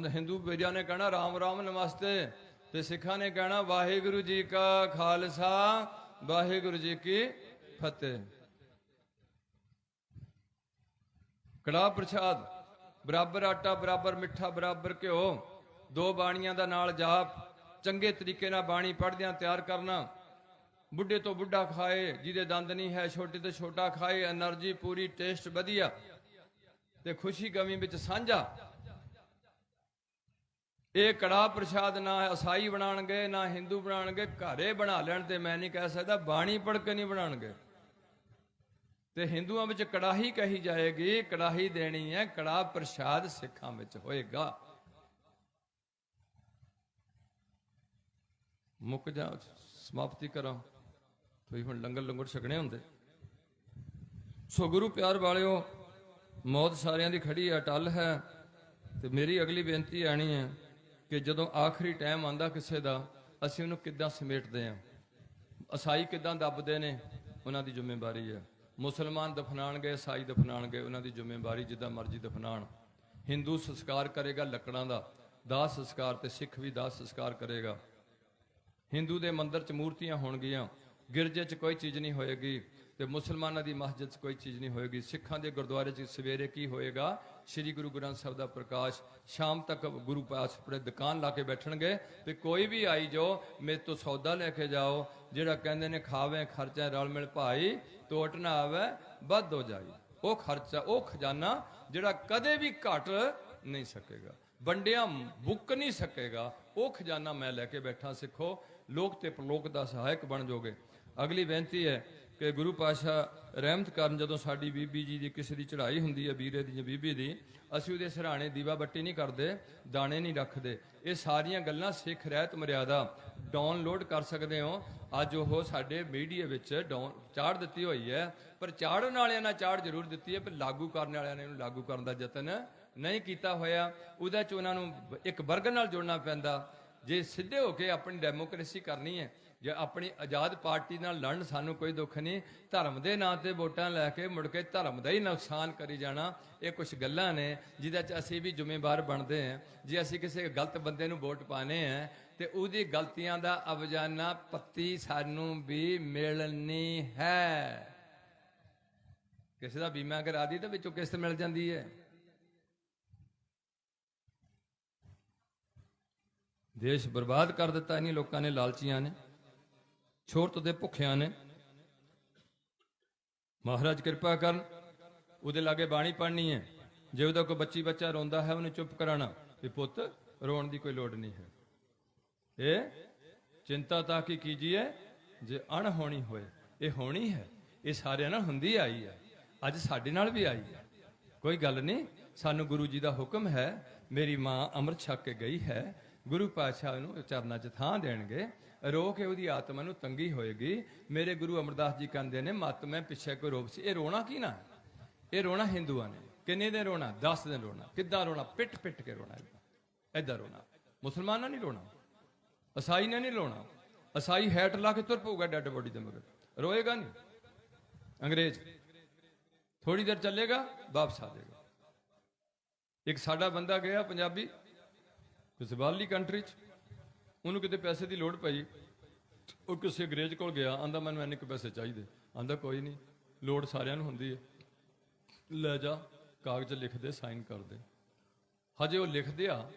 ਹਿੰਦੂ ਵੀਰਾਂ ਨੇ ਕਹਿਣਾ ਰਾਮ ਰਾਮ ਨਮਸਤੇ। ਤੇ ਸਿੱਖਾਂ ਨੇ ਕਹਿਣਾ ਵਾਹਿਗੁਰੂ ਜੀ ਕਾ ਖਾਲਸਾ, ਵਾਹਿਗੁਰੂ ਜੀ ਕੀ ਫਤਿਹ। ਕੜਾਹ ਪ੍ਰਸ਼ਾਦ ਬਰਾਬਰ ਆਟਾ, ਬਰਾਬਰ ਮਿੱਠਾ, ਬਰਾਬਰ ਘਿਓ। ਦੋ ਬਾਣੀਆਂ ਦਾ ਨਾਲ ਜਾਪ, ਚੰਗੇ ਤਰੀਕੇ ਨਾਲ ਬਾਣੀ ਪੜ੍ਹਦਿਆਂ ਤਿਆਰ ਕਰਨਾ। ਬੁੱਢੇ ਤੋਂ ਬੁੱਢਾ ਖਾਏ, ਜਿਹਦੇ ਦੰਦ ਨਹੀਂ ਹੈ ਛੋਟੇ ਤੋਂ ਛੋਟਾ ਖਾਏ, એનર્ਜੀ ਪੂਰੀ, ਟੇਸਟ ਵਧੀਆ ਤੇ ਖੁਸ਼ੀ ਗਮੀ ਵਿੱਚ ਸਾਂਝਾ। ਇਹ ਕੜਾ ਪ੍ਰਸ਼ਾਦ ਨਾ ਈਸਾਈ ਬਣਾਉਣਗੇ ਨਾ ਹਿੰਦੂ ਬਣਾਉਣਗੇ, ਘਰੇ ਬਣਾ ਲੈਣ ਤੇ ਮੈਂ ਨਹੀਂ ਕਹਿ ਸਕਦਾ, ਬਾਣੀ ਪੜ੍ਹ ਕੇ ਨਹੀਂ ਬਣਾਉਣਗੇ। ਤੇ ਹਿੰਦੂਆਂ ਵਿੱਚ ਕੜਾਹੀ ਕਹੀ ਜਾਏਗੀ, ਕੜਾਹੀ ਦੇਣੀ ਹੈ, ਕੜਾ ਪ੍ਰਸ਼ਾਦ ਸਿੱਖਾਂ ਵਿੱਚ ਹੋਏਗਾ। ਮੁੱਕ ਜਾ, ਸਮਾਪਤੀ ਕਰਾਂ, ਤੁਸੀਂ ਹੁਣ ਲੰਗਰ ਲੰਗਰ ਛਕਣੇ ਹੁੰਦੇ। ਸੋ ਗੁਰੂ ਪਿਆਰ ਵਾਲਿਓ, ਮੌਤ ਸਾਰਿਆਂ ਦੀ ਖੜੀ ਅਟਲ ਹੈ। ਤੇ ਮੇਰੀ ਅਗਲੀ ਬੇਨਤੀ ਆਣੀ ਹੈ ਕਿ ਜਦੋਂ ਆਖਰੀ ਟਾਈਮ ਆਂਦਾ ਕਿਸੇ ਦਾ, ਅਸੀਂ ਉਹਨੂੰ ਕਿੱਦਾਂ ਸਮੇਟਦੇ ਹਾਂ। ਈਸਾਈ ਕਿੱਦਾਂ ਦੱਬਦੇ ਨੇ, ਉਹਨਾਂ ਦੀ ਜ਼ਿੰਮੇਵਾਰੀ ਹੈ। ਮੁਸਲਮਾਨ ਦਫਨਾਣਗੇ, ਈਸਾਈ ਦਫਨਾਣਗੇ, ਉਹਨਾਂ ਦੀ ਜ਼ਿੰਮੇਵਾਰੀ, ਜਿੱਦਾਂ ਮਰਜ਼ੀ ਦਫਨਾਣ। ਹਿੰਦੂ ਸੰਸਕਾਰ ਕਰੇਗਾ ਲੱਕੜਾਂ ਦਾ ਦਾਹ ਸੰਸਕਾਰ, ਤੇ ਸਿੱਖ ਵੀ ਦਾਹ ਸੰਸਕਾਰ ਕਰੇਗਾ। ਹਿੰਦੂ ਦੇ ਮੰਦਰ 'ਚ ਮੂਰਤੀਆਂ ਹੋਣਗੀਆਂ, ਗਿਰਜੇ 'ਚ ਕੋਈ ਚੀਜ਼ ਨਹੀਂ ਹੋਏਗੀ, ਤੇ ਮੁਸਲਮਾਨਾਂ ਦੀ ਮਸਜਿਦ 'ਚ ਕੋਈ ਚੀਜ਼ ਨਹੀਂ ਹੋਏਗੀ। ਸਿੱਖਾਂ ਦੇ ਗੁਰਦੁਆਰੇ 'ਚ ਸਵੇਰੇ ਕੀ ਹੋਏਗਾ, ਸ੍ਰੀ ਗੁਰੂ ਗ੍ਰੰਥ ਸਾਹਿਬ ਦਾ ਪ੍ਰਕਾਸ਼। ਸ਼ਾਮ ਤੱਕ ਗੁਰੂ ਪਾਸ ਆਪਣੇ ਦੁਕਾਨ ਲਾ ਕੇ ਬੈਠਣਗੇ, ਤੇ ਕੋਈ ਵੀ ਆਈ ਜੋ ਮੇਰੇ ਤੋਂ ਸੌਦਾ ਲੈ ਕੇ ਜਾਓ। ਜਿਹੜਾ ਕਹਿੰਦੇ ਨੇ ਖਾਵੇ ਖਰਚਾ ਰਲ ਮਿਲ ਭਾਈ, ਤੋਟ ਨਾ ਆਵੇ ਵੱਧ ਹੋ ਜਾਈ। ਉਹ ਖਰਚਾ, ਉਹ ਖਜ਼ਾਨਾ ਜਿਹੜਾ ਕਦੇ ਵੀ ਘਟ ਨਹੀਂ ਸਕੇਗਾ, ਵੰਡਿਆ ਮੁੱਕ ਨਹੀਂ ਸਕੇਗਾ, ਉਹ ਖਜ਼ਾਨਾ ਮੈਂ ਲੈ ਕੇ ਬੈਠਾ। ਸਿੱਖੋ, ਲੋਕ ਤੇ ਪਰਲੋਕ ਦਾ ਸਹਾਇਕ ਬਣ ਜਾਓਗੇ। ਅਗਲੀ ਬੇਨਤੀ ਹੈ ਕਿ ਗੁਰੂ ਪਾਤਸ਼ਾਹ ਰਹਿਮਤ ਕਰਨ, ਜਦੋਂ ਸਾਡੀ ਬੀਬੀ ਜੀ ਦੀ ਕਿਸੇ ਦੀ ਚੜ੍ਹਾਈ ਹੁੰਦੀ ਹੈ, ਵੀਰੇ ਦੀ ਜਾਂ ਬੀਬੀ ਦੀ, ਅਸੀਂ ਉਹਦੇ ਸਿਰਹਾਣੇ ਦੀਵਾ ਬੱਤੀ ਨਹੀਂ ਕਰਦੇ, ਦਾਣੇ ਨਹੀਂ ਰੱਖਦੇ। ਇਹ ਸਾਰੀਆਂ ਗੱਲਾਂ ਸਿੱਖ ਰਹਿਤ ਮਰਿਆਦਾ ਡਾਊਨਲੋਡ ਕਰ ਸਕਦੇ ਹੋ। ਅੱਜ ਉਹ ਸਾਡੇ ਮੀਡੀਆ ਵਿੱਚ ਚਾੜ ਦਿੱਤੀ ਹੋਈ ਹੈ, ਪਰ ਚਾੜਨ ਵਾਲਿਆਂ ਨਾਲ ਚਾੜ ਜ਼ਰੂਰ ਦਿੱਤੀ ਹੈ, ਪਰ ਲਾਗੂ ਕਰਨ ਵਾਲਿਆਂ ਨੇ ਇਹਨੂੰ ਲਾਗੂ ਕਰਨ ਦਾ ਯਤਨ ਨਹੀਂ ਕੀਤਾ ਹੋਇਆ। ਉਹਦੇ 'ਚ ਉਹਨਾਂ ਨੂੰ ਇੱਕ ਵਰਗ ਨਾਲ ਜੁੜਨਾ ਪੈਂਦਾ। ਜੇ ਸਿੱਧੇ ਹੋ ਕੇ ਆਪਣੀ ਡੈਮੋਕ੍ਰੇਸੀ ਕਰਨੀ ਹੈ, ਜੇ ਆਪਣੀ ਆਜ਼ਾਦ ਪਾਰਟੀ ਨਾਲ ਲੜਨ, ਸਾਨੂੰ ਕੋਈ ਦੁੱਖ ਨਹੀਂ। ਧਰਮ ਦੇ ਨਾਂ ਤੇ ਵੋਟਾਂ ਲੈ ਕੇ ਮੁੜ ਕੇ ਧਰਮ ਦਾ ਹੀ ਨੁਕਸਾਨ ਕਰੀ ਜਾਣਾ, ਇਹ ਕੁਝ ਗੱਲਾਂ ਨੇ ਜਿਹਦੇ 'ਚ ਅਸੀਂ ਵੀ ਜ਼ਿੰਮੇਵਾਰ ਬਣਦੇ ਹਾਂ। ਜੇ ਅਸੀਂ ਕਿਸੇ ਗਲਤ ਬੰਦੇ ਨੂੰ ਵੋਟ ਪਾਣੇ ਹੈ, ਤੇ ਉਹਦੀ ਗਲਤੀਆਂ ਦਾ ਅਵਜਾਨਾ ਪੱਤੀ ਸਾਨੂੰ ਵੀ ਮਿਲਣੀ ਹੈ। ਕਿਸੇ ਦਾ ਬੀਮਾ ਕਰਾ ਦੀ ਤਾਂ ਵਿੱਚੋਂ ਕਿਸ਼ਤ ਮਿਲ ਜਾਂਦੀ ਹੈ। ਦੇਸ਼ ਬਰਬਾਦ ਕਰ ਦਿੱਤਾ ਇਹਨਾਂ ਲੋਕਾਂ ਨੇ, ਲਾਲਚੀਆਂ ਨੇ, ਛੋਰਤ ਦੇ ਭੁੱਖਿਆਂ ਨੇ। ਮਹਾਰਾਜ ਕਿਰਪਾ ਕਰਨ, ਉਹਦੇ ਲਾਗੇ ਬਾਣੀ ਪੜ੍ਹਨੀ ਹੈ। ਜੇ ਉਹਦਾ ਕੋਈ ਬੱਚਾ ਰੋਂਦਾ ਹੈ, ਉਹਨੂੰ ਚੁੱਪ ਕਰਾਣਾ ਵੀ ਪੁੱਤ ਰੋਣ ਦੀ ਕੋਈ ਲੋੜ ਨਹੀਂ ਹੈ। ਇਹ ਚਿੰਤਾ ਤਾਂ ਕੀ ਕੀਜੀਏ ਜੇ ਅਣਹੋਣੀ ਹੋਏ। ਇਹ ਹੋਣੀ ਹੈ, ਇਹ ਸਾਰਿਆਂ ਨਾਲ ਹੁੰਦੀ ਆਈ ਹੈ, ਅੱਜ ਸਾਡੇ ਨਾਲ ਵੀ ਆਈ ਹੈ। ਕੋਈ ਗੱਲ ਨਹੀਂ, ਸਾਨੂੰ ਗੁਰੂ ਜੀ ਦਾ ਹੁਕਮ ਹੈ। ਮੇਰੀ ਮਾਂ ਅੰਮ੍ਰਿਤ ਛਕ ਕੇ ਗਈ ਹੈ, ਗੁਰੂ ਪਾਤਸ਼ਾਹ ਨੂੰ ਚਰਨਾਂ 'ਚ ਥਾਂ ਦੇਣਗੇ। ਰੋ ਕੇ ਉਹਦੀ ਆਤਮਾ ਨੂੰ ਤੰਗੀ ਹੋਏਗੀ। ਮੇਰੇ ਗੁਰੂ ਅਮਰਦਾਸ ਜੀ ਕਹਿੰਦੇ ਨੇ, ਮਤ ਮੈਂ ਪਿੱਛੇ ਕੋਈ ਰੋਪ ਸੀ। ਇਹ ਰੋਣਾ ਕੀ ਨਾ, ਇਹ ਰੋਣਾ ਹਿੰਦੂਆਂ ਨੇ। ਕਿੰਨੇ ਦਿਨ ਰੋਣਾ? 10 ਦਿਨ ਰੋਣਾ। ਕਿੱਦਾਂ ਰੋਣਾ? ਪਿੱਟ ਪਿੱਟ ਕੇ ਰੋਣਾ, ਏਦਾਂ ਰੋਣਾ। ਮੁਸਲਮਾਨਾਂ ਨਹੀਂ ਰੋਣਾ, ਈਸਾਈ ਨੇ ਨਹੀਂ ਰੋਣਾ। ਈਸਾਈ ਹੈਟ ਲਾ ਕੇ ਤੁਰ ਪਊਗਾ ਡੈਡ ਬੋਡੀ ਦੇ ਮਗਰ, ਰੋਏਗਾ ਨਹੀਂ। ਅੰਗਰੇਜ਼ ਥੋੜੀ ਦੇਰ ਚੱਲੇਗਾ, ਵਾਪਸ ਆ ਜਾਏਗਾ। ਇੱਕ ਸਾਡਾ ਬੰਦਾ ਗਿਆ ਪੰਜਾਬੀ ਕਿਸੇ ਬਾਹਰਲੀ ਕੰਟਰੀ 'ਚ, ਉਹਨੂੰ ਕਿਤੇ ਪੈਸੇ ਦੀ ਲੋੜ ਪਈ, ਉਹ ਕਿਸੇ ਅੰਗਰੇਜ਼ ਕੋਲ ਗਿਆ, ਆਂਦਾ ਮੈਨੂੰ ਇੰਨੇ ਕੁ ਪੈਸੇ ਚਾਹੀਦੇ। ਆਂਦਾ ਕੋਈ ਨਹੀਂ, ਲੋੜ ਸਾਰਿਆਂ ਨੂੰ ਹੁੰਦੀ ਹੈ, ਲੈ ਜਾ, ਕਾਗਜ਼ ਲਿਖ ਦੇ, ਸਾਈਨ ਕਰ ਦੇ। ਹਜੇ ਉਹ ਲਿਖਦੇ ਆ,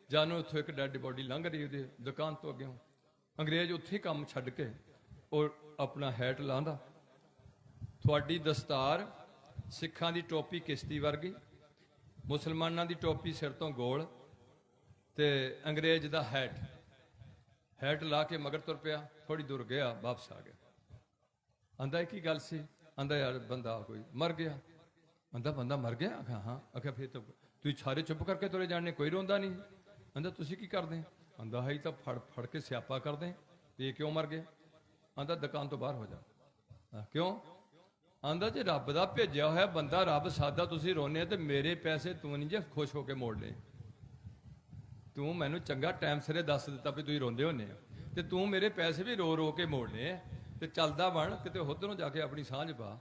ਜਾਨੂੰ ਉੱਥੋਂ ਇੱਕ ਡੈਡ ਬੋਡੀ ਲੰਘ ਰਹੀ ਉਹਦੀ ਦੁਕਾਨ ਤੋਂ ਅੱਗੇ। ਅੰਗਰੇਜ਼ ਉੱਥੇ ਹੀ ਕੰਮ ਛੱਡ ਕੇ ਉਹ ਆਪਣਾ ਹੈਟ ਲਾਉਂਦਾ। ਤੁਹਾਡੀ ਦਸਤਾਰ ਸਿੱਖਾਂ ਦੀ ਟੋਪੀ ਕਿਸ਼ਤੀ ਵਰਗੀ, ਮੁਸਲਮਾਨਾਂ ਦੀ ਟੋਪੀ ਸਿਰ ਤੋਂ ਗੋਲ, ਤੇ ਅੰਗਰੇਜ਼ ਦਾ ਹੈਟ ਲਾ ਕੇ ਮਗਰ ਤੁਰ ਪਿਆ। ਥੋੜੀ ਦੂਰ ਗਿਆ, ਵਾਪਸ ਆ ਗਿਆ। ਆਂਦਾ ਕੀ ਗੱਲ ਸੀ? ਆਂਦਾ ਯਾਰ ਬੰਦਾ ਕੋਈ ਮਰ ਗਿਆ। ਆਂਦਾ ਬੰਦਾ ਮਰ ਗਿਆ? ਆਖਿਆ ਹਾਂ। ਆਖਿਆ ਫਿਰ ਤਾਂ ਤੁਸੀਂ ਸਾਰੇ ਚੁੱਪ ਕਰਕੇ ਤੁਰੇ ਜਾਣੇ, ਕੋਈ ਰੋਂਦਾ ਨਹੀਂ। ਆਂਦਾ ਤੁਸੀਂ ਕੀ ਕਰਦੇ? ਆਂਦਾ ਹੈ ਤਾਂ ਫੜ ਕੇ ਸਿਆਪਾ ਕਰਦੇ ਤੇ ਇਹ ਕਿਉਂ ਮਰ ਗਏ? ਆਂਦਾ ਦੁਕਾਨ ਤੋਂ ਬਾਹਰ ਹੋ ਜਾ। ਕਿਉਂ? ਆਂਦਾ ਜੇ ਰੱਬ ਦਾ ਭੇਜਿਆ ਹੋਇਆ ਬੰਦਾ, ਰੱਬ ਸਾਦਾ, ਤੁਸੀਂ ਰੋਨੇ ਤੇ ਮੇਰੇ ਪੈਸੇ ਤੂੰ ਨਹੀਂ ਜੇ ਖੁਸ਼ ਹੋ ਕੇ ਮੋੜ ਲਏ। ਤੂੰ ਮੈਨੂੰ ਚੰਗਾ ਟਾਈਮ ਸਿਰੇ ਦੱਸ ਦਿੱਤਾ ਵੀ ਤੁਸੀਂ ਰੋਂਦੇ ਹੁੰਦੇ ਆ, ਤੇ ਤੂੰ ਮੇਰੇ ਪੈਸੇ ਵੀ ਰੋ ਰੋ ਕੇ ਮੋੜਨੇ, ਤੇ ਚੱਲਦਾ ਬਣ, ਕਿਤੇ ਉਧਰੋਂ ਜਾ ਕੇ ਆਪਣੀ ਸਾਂਝ ਪਾ।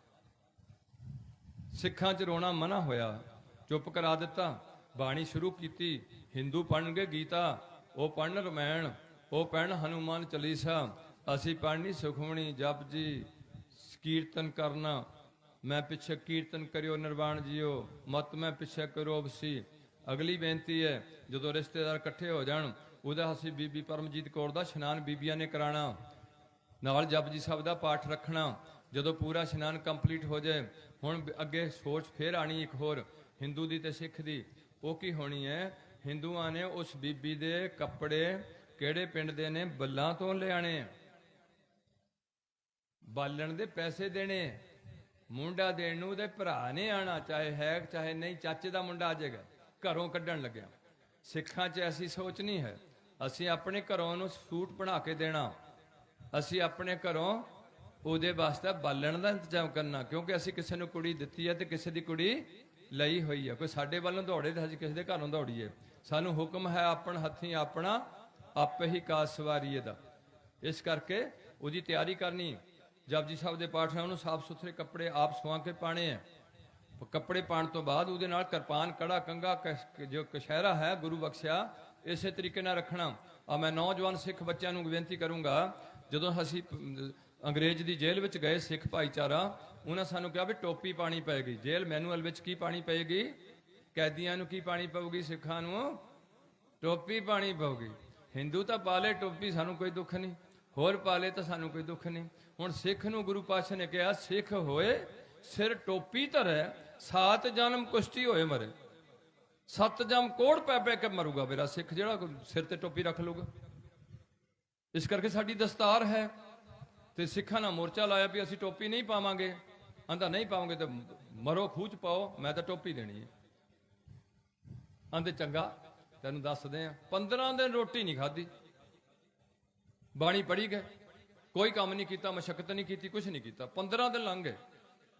ਸਿੱਖਾਂ 'ਚ ਰੋਣਾ ਮਨਾ ਹੋਇਆ, ਚੁੱਪ ਕਰਾ ਦਿੱਤਾ। ਬਾਣੀ ਸ਼ੁਰੂ ਕੀਤੀ, ਹਿੰਦੂ ਪੜ੍ਹਨਗੇ ਗੀਤਾ, ਉਹ ਪੜ੍ਹਨ ਰਮਾਇਣ, ਉਹ ਪੜ੍ਹਨ ਹਨੂਮਾਨ ਚਾਲੀਸਾ, ਅਸੀਂ ਪੜ੍ਹਨੀ ਸੁਖਮਣੀ, ਜਪ ਜੀ, ਕੀਰਤਨ ਕਰਨਾ। ਮੈਂ ਪਿੱਛੇ ਕੀਰਤਨ ਕਰਿਓ ਨਿਰਵਾਣ ਜੀਓ, ਮਤ ਮੈਂ ਪਿੱਛੇ ਕਰੋ ਬਸੀ। ਅਗਲੀ ਬੇਨਤੀ ਹੈ, ਜਦੋਂ ਰਿਸ਼ਤੇਦਾਰ ਇਕੱਠੇ ਹੋ ਜਾਣ, ਉਹਦਾ ਅਸੀਂ ਬੀਬੀ ਪਰਮਜੀਤ ਕੌਰ ਦਾ ਇਸ਼ਨਾਨ ਬੀਬੀਆਂ ਨੇ ਕਰਾਣਾ। ਨਾਲ ਜਪਜੀ ਸਾਹਿਬ ਦਾ ਪਾਠ ਰੱਖਣਾ। ਜਦੋਂ ਪੂਰਾ ਇਸ਼ਨਾਨ ਕੰਪਲੀਟ ਹੋ ਜਾਏ, ਹੁਣ ਅੱਗੇ ਸੋਚ ਫੇਰ ਆਣੀ ਇੱਕ ਹੋਰ, ਹਿੰਦੂ ਦੀ ਤੇ ਸਿੱਖ ਦੀ। ਉਹ ਕੀ ਹੋਣੀ ਹੈ? ਹਿੰਦੂਆਂ ਨੇ ਉਸ ਬੀਬੀ ਦੇ ਕੱਪੜੇ ਕਿਹੜੇ ਪਿੰਡ ਦੇ ਨੇ? ਬੱਲਾਂ ਤੋਂ ਲਿਆਣੇ, ਬਾਲਣ ਦੇ ਪੈਸੇ ਦੇਣੇ, ਮੁੰਡਾ ਦੇਣ ਨੂੰ ਉਹਦੇ ਭਰਾ ਨੇ ਆਣਾ, ਚਾਹੇ ਹੈ ਚਾਹੇ ਨਹੀਂ, ਚਾਚੇ ਦਾ ਮੁੰਡਾ ਆ ਜਾਏਗਾ, ਘਰੋਂ ਕੱਢਣ ਲੱਗਿਆ। ਸਿੱਖਾਂ 'ਚ ਐਸੀ ਸੋਚ ਨਹੀਂ ਹੈ। ਅਸੀਂ ਆਪਣੇ ਘਰੋਂ ਨੂੰ ਸੂਟ ਬਣਾ ਕੇ ਦੇਣਾ, ਅਸੀਂ ਆਪਣੇ ਘਰੋਂ ਉਹਦੇ ਵਾਸਤੇ ਬਾਲਣ ਦਾ ਇੰਤਜ਼ਾਮ ਕਰਨਾ, ਕਿਉਂਕਿ ਅਸੀਂ ਕਿਸੇ ਨੂੰ ਕੁੜੀ ਦਿੱਤੀ ਹੈ ਤੇ ਕਿਸੇ ਦੀ ਕੁੜੀ ਲਈ ਹੋਈ ਹੈ। ਕੋਈ ਸਾਡੇ ਵੱਲੋਂ ਦੌੜੇ ਤੇ ਅਸੀਂ ਕਿਸੇ ਦੇ ਘਰੋਂ ਦੌੜੀਏ। ਸਾਨੂੰ ਹੁਕਮ ਹੈ ਆਪਣ ਹੱਥੀਂ ਆਪਣਾ ਆਪੇ ਹੀ ਕਾਜ ਸਵਾਰੀਏ ਦਾ। ਇਸ ਕਰਕੇ ਉਹਦੀ ਤਿਆਰੀ ਕਰਨੀ। ਜਪਜੀ ਸਾਹਿਬ ਦੇ ਪਾਠ ਹੈ, ਉਹਨੂੰ ਸਾਫ ਸੁਥਰੇ ਕੱਪੜੇ ਆਪ ਸਵਾ ਕੇ ਪਾਣੇ ਹੈ। ਕੱਪੜੇ ਪਾਉਣ ਤੋਂ ਬਾਅਦ ਉਹਦੇ ਨਾਲ ਕਿਰਪਾਨ, ਕੜਾ, ਕੰਗਾ, ਜੋ ਕਸ਼ਹਿਰਾ ਹੈ ਗੁਰੂ ਬਖਸ਼ਿਆ, ਇਸੇ ਤਰੀਕੇ ਨਾਲ ਰੱਖਣਾ। ਮੈਂ ਨੌਜਵਾਨ ਸਿੱਖ ਬੱਚਿਆਂ ਨੂੰ ਬੇਨਤੀ ਕਰੂੰਗਾ, ਜਦੋਂ ਅਸੀਂ ਅੰਗਰੇਜ਼ ਦੀ ਜੇਲ੍ਹ ਵਿੱਚ ਗਏ ਸਿੱਖ ਭਾਈਚਾਰਾ, ਉਹਨਾਂ ਸਾਨੂੰ ਕਿਹਾ ਵੀ ਟੋਪੀ ਪਾਣੀ ਪਏਗੀ। ਜੇਲ੍ਹ ਮੈਨੂਅਲ ਵਿੱਚ ਕੀ ਪਾਣੀ ਪਏਗੀ? ਕੈਦੀਆਂ ਨੂੰ ਕੀ ਪਾਣੀ ਪਊਗੀ? ਸਿੱਖਾਂ ਨੂੰ ਟੋਪੀ ਪਾਣੀ ਪਊਗੀ। ਹਿੰਦੂ ਤਾਂ ਪਾਲੇ ਟੋਪੀ, ਸਾਨੂੰ ਕੋਈ ਦੁੱਖ ਨਹੀਂ, ਹੋਰ ਪਾਲੇ ਤਾਂ ਸਾਨੂੰ ਕੋਈ ਦੁੱਖ ਨਹੀਂ। ਹੁਣ ਸਿੱਖ ਨੂੰ ਗੁਰੂ ਪਾਤਸ਼ਾਹ ਨੇ ਕਿਹਾ, ਸਿੱਖ ਹੋਏ ਸਿਰ ਟੋਪੀ ਧਰੇ, 7 ਜਨਮ ਕੁਸ਼ਤੀ ਹੋਏ ਮਰੇ, 7 ਜਨਮ ਕੋੜ ਪੈ ਪੈ ਕੇ ਮਰੂਗਾ ਮੇਰਾ ਸਿੱਖ, ਜਿਹੜਾ ਸਿਰ ਤੇ ਟੋਪੀ ਰੱਖ ਲੂਗਾ। ਇਸ ਕਰਕੇ ਸਾਡੀ ਦਸਤਾਰ ਹੈ। ਤੇ ਸਿੱਖਾਂ ਨਾਲ ਮੋਰਚਾ ਲਾਇਆ ਵੀ ਅਸੀਂ ਟੋਪੀ ਨਹੀਂ ਪਾਵਾਂਗੇ। ਆਂਦਾ ਨਹੀਂ ਪਾਵਾਂਗੇ ਤੇ ਮਰੋ, ਖੂਚ ਪਾਓ, ਮੈਂ ਤਾਂ ਟੋਪੀ ਦੇਣੀ ਹੈ। ਆਂਦੇ ਚੰਗਾ, ਤੈਨੂੰ ਦੱਸਦੇ ਆ। 15 ਦਿਨ ਰੋਟੀ ਨਹੀਂ ਖਾਧੀ, ਬਾਣੀ ਪੜ੍ਹੀ ਗਏ, ਕੋਈ ਕੰਮ ਨਹੀਂ ਕੀਤਾ, ਮਸ਼ੱਕਤ ਨਹੀਂ ਕੀਤੀ, ਕੁਛ ਨਹੀਂ ਕੀਤਾ। 15 ਦਿਨ ਲੰਘ ਗਏ।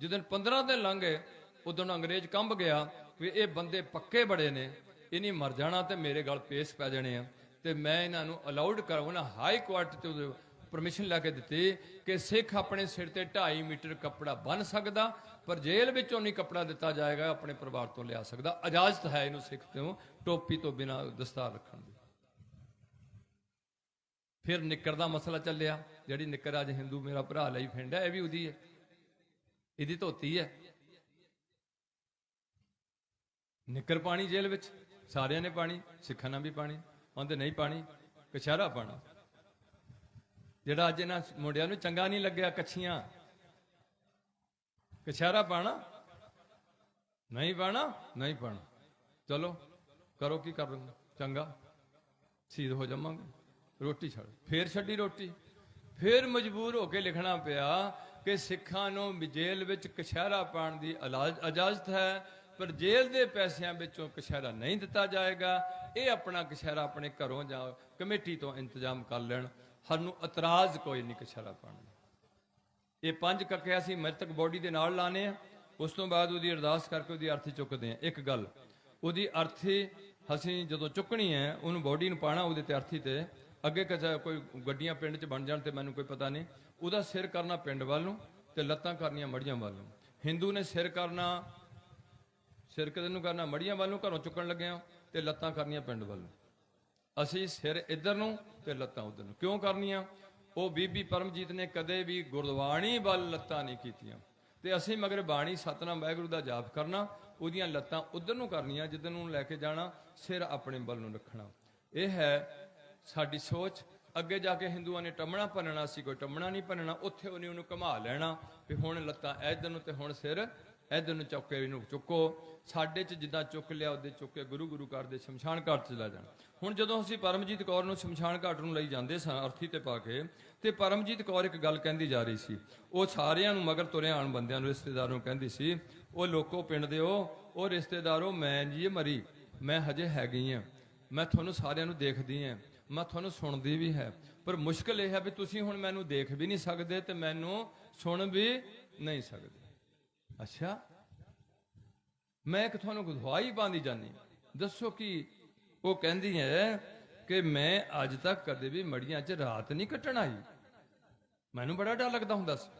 ਜਿੱਦਣ 15 ਦਿਨ ਲੰਘ ਗਏ, ਉਦੋਂ ਅੰਗਰੇਜ਼ ਕੰਬ ਗਿਆ ਵੀ ਇਹ ਬੰਦੇ ਪੱਕੇ ਬੜੇ ਨੇ, ਇਹਨੀ ਮਰ ਜਾਣਾ ਤੇ ਮੇਰੇ ਗਲ ਪੇਸ ਪੈ ਜਾਣੇ ਆ, ਤੇ ਮੈਂ ਇਹਨਾਂ ਨੂੰ ਅਲਾਉਡ ਕਰਾਉਣਾ। ਹਾਈ ਕੋਰਟ ਤੋਂ ਪਰਮਿਸ਼ਨ ਲੈ ਕੇ ਦਿੱਤੀ ਕਿ ਸਿੱਖ ਆਪਣੇ ਸਿਰ ਤੇ 2.5 ਮੀਟਰ ਕੱਪੜਾ ਬੰਨ ਸਕਦਾ, ਪਰ ਜੇਲ੍ਹ ਵਿੱਚੋਂ ਨਹੀਂ ਕੱਪੜਾ ਦਿੱਤਾ ਜਾਏਗਾ, ਆਪਣੇ ਪਰਿਵਾਰ ਤੋਂ ਲਿਆ ਸਕਦਾ। ਇਜਾਜ਼ਤ ਹੈ ਇਹਨੂੰ ਸਿੱਖ ਤੋਂ ਟੋਪੀ ਤੋਂ ਬਿਨਾਂ ਦਸਤਾਰ ਰੱਖਣ ਦੀ। ਫਿਰ ਨਿੱਕਰ ਦਾ ਮਸਲਾ ਚੱਲਿਆ। ਜਿਹੜੀ ਨਿੱਕਰ ਅੱਜ ਹਿੰਦੂ ਮੇਰਾ ਭਰਾ ਲਈ ਫਿੰਡਾ, ਇਹ ਵੀ ਉਹਦੀ ਹੈ, ਇਹਦੀ ਧੋਤੀ ਹੈ। ਨਿੱਕਰ ਪਾਣੀ ਜੇਲ੍ਹ ਵਿੱਚ, ਸਾਰਿਆਂ ਨੇ ਪਾਣੀ, ਸਿੱਖਾਂ ਨੇ ਵੀ ਪਾਣੀ। ਆਂਦੇ ਨਹੀਂ ਪਾਣੀ, ਕਛਹਿਰਾ ਪਾਣਾ। ਜਿਹੜਾ ਅੱਜ ਇਹਨਾਂ ਮੁੰਡਿਆਂ ਨੂੰ ਚੰਗਾ ਨਹੀਂ ਲੱਗਿਆ, ਕੱਛੀਆਂ, ਕਛਹਿਰਾ ਪਾਣਾ ਨਹੀਂ ਪਾਣਾ, ਨਹੀਂ ਪਾਣਾ, ਚਲੋ ਕਰੋ ਕੀ ਕਰ ਲੂੰਗਾ, ਚੰਗਾ ਸ਼ਹੀਦ ਹੋ ਜਾਵਾਂਗੇ, ਰੋਟੀ ਛੱਡ। ਫੇਰ ਛੱਡੀ ਰੋਟੀ, ਫੇਰ ਮਜਬੂਰ ਹੋ ਕੇ ਲਿਖਣਾ ਪਿਆ ਕਿ ਸਿੱਖਾਂ ਨੂੰ ਜੇਲ੍ਹ ਵਿੱਚ ਕਛਹਿਰਾ ਪਾਉਣ ਦੀ ਇਜਾਜ਼ਤ ਹੈ, ਪਰ ਜੇਲ੍ਹ ਦੇ ਪੈਸਿਆਂ ਵਿੱਚੋਂ ਕਛਹਿਰਾ ਨਹੀਂ ਦਿੱਤਾ ਜਾਏਗਾ। ਇਹ ਆਪਣਾ ਕਛਹਿਰਾ ਆਪਣੇ ਘਰੋਂ ਜਾਂ ਕਮੇਟੀ ਤੋਂ ਇੰਤਜ਼ਾਮ ਕਰ ਲੈਣ, ਸਾਨੂੰ ਇਤਰਾਜ਼ ਕੋਈ ਨਹੀਂ ਕਛਹਿਰਾ ਪਾਉਣ ਦਾ। ਇਹ 5 ਕੱਕੇ ਅਸੀਂ ਮ੍ਰਿਤਕ ਬੋਡੀ ਦੇ ਨਾਲ ਲਾਣੇ ਆ। ਉਸ ਤੋਂ ਬਾਅਦ ਉਹਦੀ ਅਰਦਾਸ ਕਰਕੇ ਉਹਦੀ ਅਰਥੀ ਚੁੱਕਦੇ ਆ। ਇੱਕ ਗੱਲ, ਉਹਦੀ ਅਰਥੀ ਅਸੀਂ ਜਦੋਂ ਚੁੱਕਣੀ ਹੈ, ਉਹਨੂੰ ਬੋਡੀ ਨੂੰ ਪਾਣਾ ਉਹਦੇ ਤੇ ਅਰਥੀ ਤੇ। ਅੱਗੇ ਕੋਈ ਗੱਡੀਆਂ ਪਿੰਡ 'ਚ ਬਣ ਜਾਣ ਤੇ ਮੈਨੂੰ ਕੋਈ ਪਤਾ ਨਹੀਂ। ਉਹਦਾ ਸਿਰ ਕਰਨਾ ਪਿੰਡ ਵੱਲ ਨੂੰ ਤੇ ਲੱਤਾਂ ਕਰਨੀਆਂ ਮੜੀਆਂ ਵੱਲ ਨੂੰ। ਹਿੰਦੂ ਨੇ ਸਿਰ ਕਰਨਾ, ਸਿਰ ਕਿਤੇ ਨੂੰ ਕਰਨਾ ਮੜੀਆਂ ਵੱਲ ਨੂੰ, ਘਰੋਂ ਚੁੱਕਣ ਲੱਗਿਆ, ਤੇ ਲੱਤਾਂ ਕਰਨੀਆਂ ਪਿੰਡ ਵੱਲ ਨੂੰ। ਅਸੀਂ ਸਿਰ ਇੱਧਰ ਨੂੰ ਤੇ ਲੱਤਾਂ ਉੱਧਰ ਨੂੰ ਕਿਉਂ ਕਰਨੀਆਂ? ਉਹ ਬੀਬੀ ਪਰਮਜੀਤ ਨੇ ਕਦੇ ਵੀ ਗੁਰਬਾਣੀ ਵੱਲ ਲੱਤਾਂ ਨਹੀਂ ਕੀਤੀਆਂ, ਤੇ ਅਸੀਂ ਮਗਰ ਬਾਣੀ ਸਤਨਾਮ ਵਾਹਿਗੁਰੂ ਦਾ ਜਾਪ ਕਰਨਾ, ਉਹਦੀਆਂ ਲੱਤਾਂ ਉੱਧਰ ਨੂੰ ਕਰਨੀਆਂ, ਜਿੱਧਰ ਨੂੰ ਲੈ ਕੇ ਜਾਣਾ, ਸਿਰ ਆਪਣੇ ਵੱਲ ਨੂੰ ਰੱਖਣਾ। ਇਹ ਹੈ ਸਾਡੀ ਸੋਚ। ਅੱਗੇ ਜਾ ਕੇ ਹਿੰਦੂਆਂ ਨੇ ਟੰਮਣਾ ਭੰਨਣਾ ਸੀ, ਕੋਈ ਟੰਮਣਾ ਨਹੀਂ ਭੰਨਣਾ। ਉੱਥੇ ਉਹਨੂੰ ਘੁਮਾ ਲੈਣਾ ਵੀ ਹੁਣ ਲੱਤਾਂ ਇੱਧਰ ਨੂੰ ਤੇ ਹੁਣ ਸਿਰ ਇੱਧਰ ਨੂੰ ਚੁੱਕ ਕੇ ਇਹਨੂੰ ਚੁੱਕੋ। ਸਾਡੇ 'ਚ ਜਿੱਦਾਂ ਚੁੱਕ ਲਿਆ ਉਹਦੇ ਚੁੱਕ ਕੇ ਗੁਰੂ ਗੁਰੂ ਕਰਦੇ ਸ਼ਮਸ਼ਾਨ ਘਾਟ 'ਚ ਲੈ ਜਾਣਾ। ਹੁਣ ਜਦੋਂ ਅਸੀਂ ਪਰਮਜੀਤ ਕੌਰ ਨੂੰ ਸ਼ਮਸ਼ਾਨ ਘਾਟ ਨੂੰ ਲਈ ਜਾਂਦੇ ਸਾਂ ਅਰਥੀ ਤੇ ਪਾ ਕੇ, ਤੇ ਪਰਮਜੀਤ ਕੌਰ ਇੱਕ ਗੱਲ ਕਹਿੰਦੀ ਜਾ ਰਹੀ ਸੀ। ਉਹ ਸਾਰਿਆਂ ਨੂੰ ਮਗਰ ਤੁਰੇ ਆਣ ਬੰਦਿਆਂ ਨੂੰ, ਰਿਸ਼ਤੇਦਾਰਾਂ ਨੂੰ ਕਹਿੰਦੀ ਸੀ, ਉਹ ਲੋਕੋ ਪਿੰਡ ਦਿਓ, ਉਹ ਰਿਸ਼ਤੇਦਾਰੋ, ਮੈਂ ਜੀ ਮਰੀ, ਮੈਂ ਹਜੇ ਹੈਗੀ ਆ, ਮੈਂ ਤੁਹਾਨੂੰ ਸਾਰਿਆਂ ਨੂੰ ਦੇਖਦੀ ਹਾਂ, ਮੈਂ ਤੁਹਾਨੂੰ ਸੁਣਦੀ ਵੀ ਹੈ, ਪਰ ਮੁਸ਼ਕਿਲ ਇਹ ਹੈ ਵੀ ਤੁਸੀਂ ਹੁਣ ਮੈਨੂੰ ਦੇਖ ਵੀ ਨਹੀਂ ਸਕਦੇ ਤੇ ਮੈਨੂੰ ਸੁਣ ਵੀ ਨਹੀਂ ਸਕਦੇ। ਅੱਛਾ, ਮੈਂ ਇੱਕ ਤੁਹਾਨੂੰ ਗਵਾਹੀ ਪਾਉਂਦੀ ਜਾਨੀ, ਦੱਸੋ ਕੀ? ਉਹ ਕਹਿੰਦੀ ਹੈ ਕਿ ਮੈਂ ਅੱਜ ਤੱਕ ਕਦੇ ਵੀ ਮੜੀਆਂ 'ਚ ਰਾਤ ਨਹੀਂ ਕੱਟਣ ਆਈ, ਮੈਨੂੰ ਬੜਾ ਡਰ ਲੱਗਦਾ ਹੁੰਦਾ ਸੀ।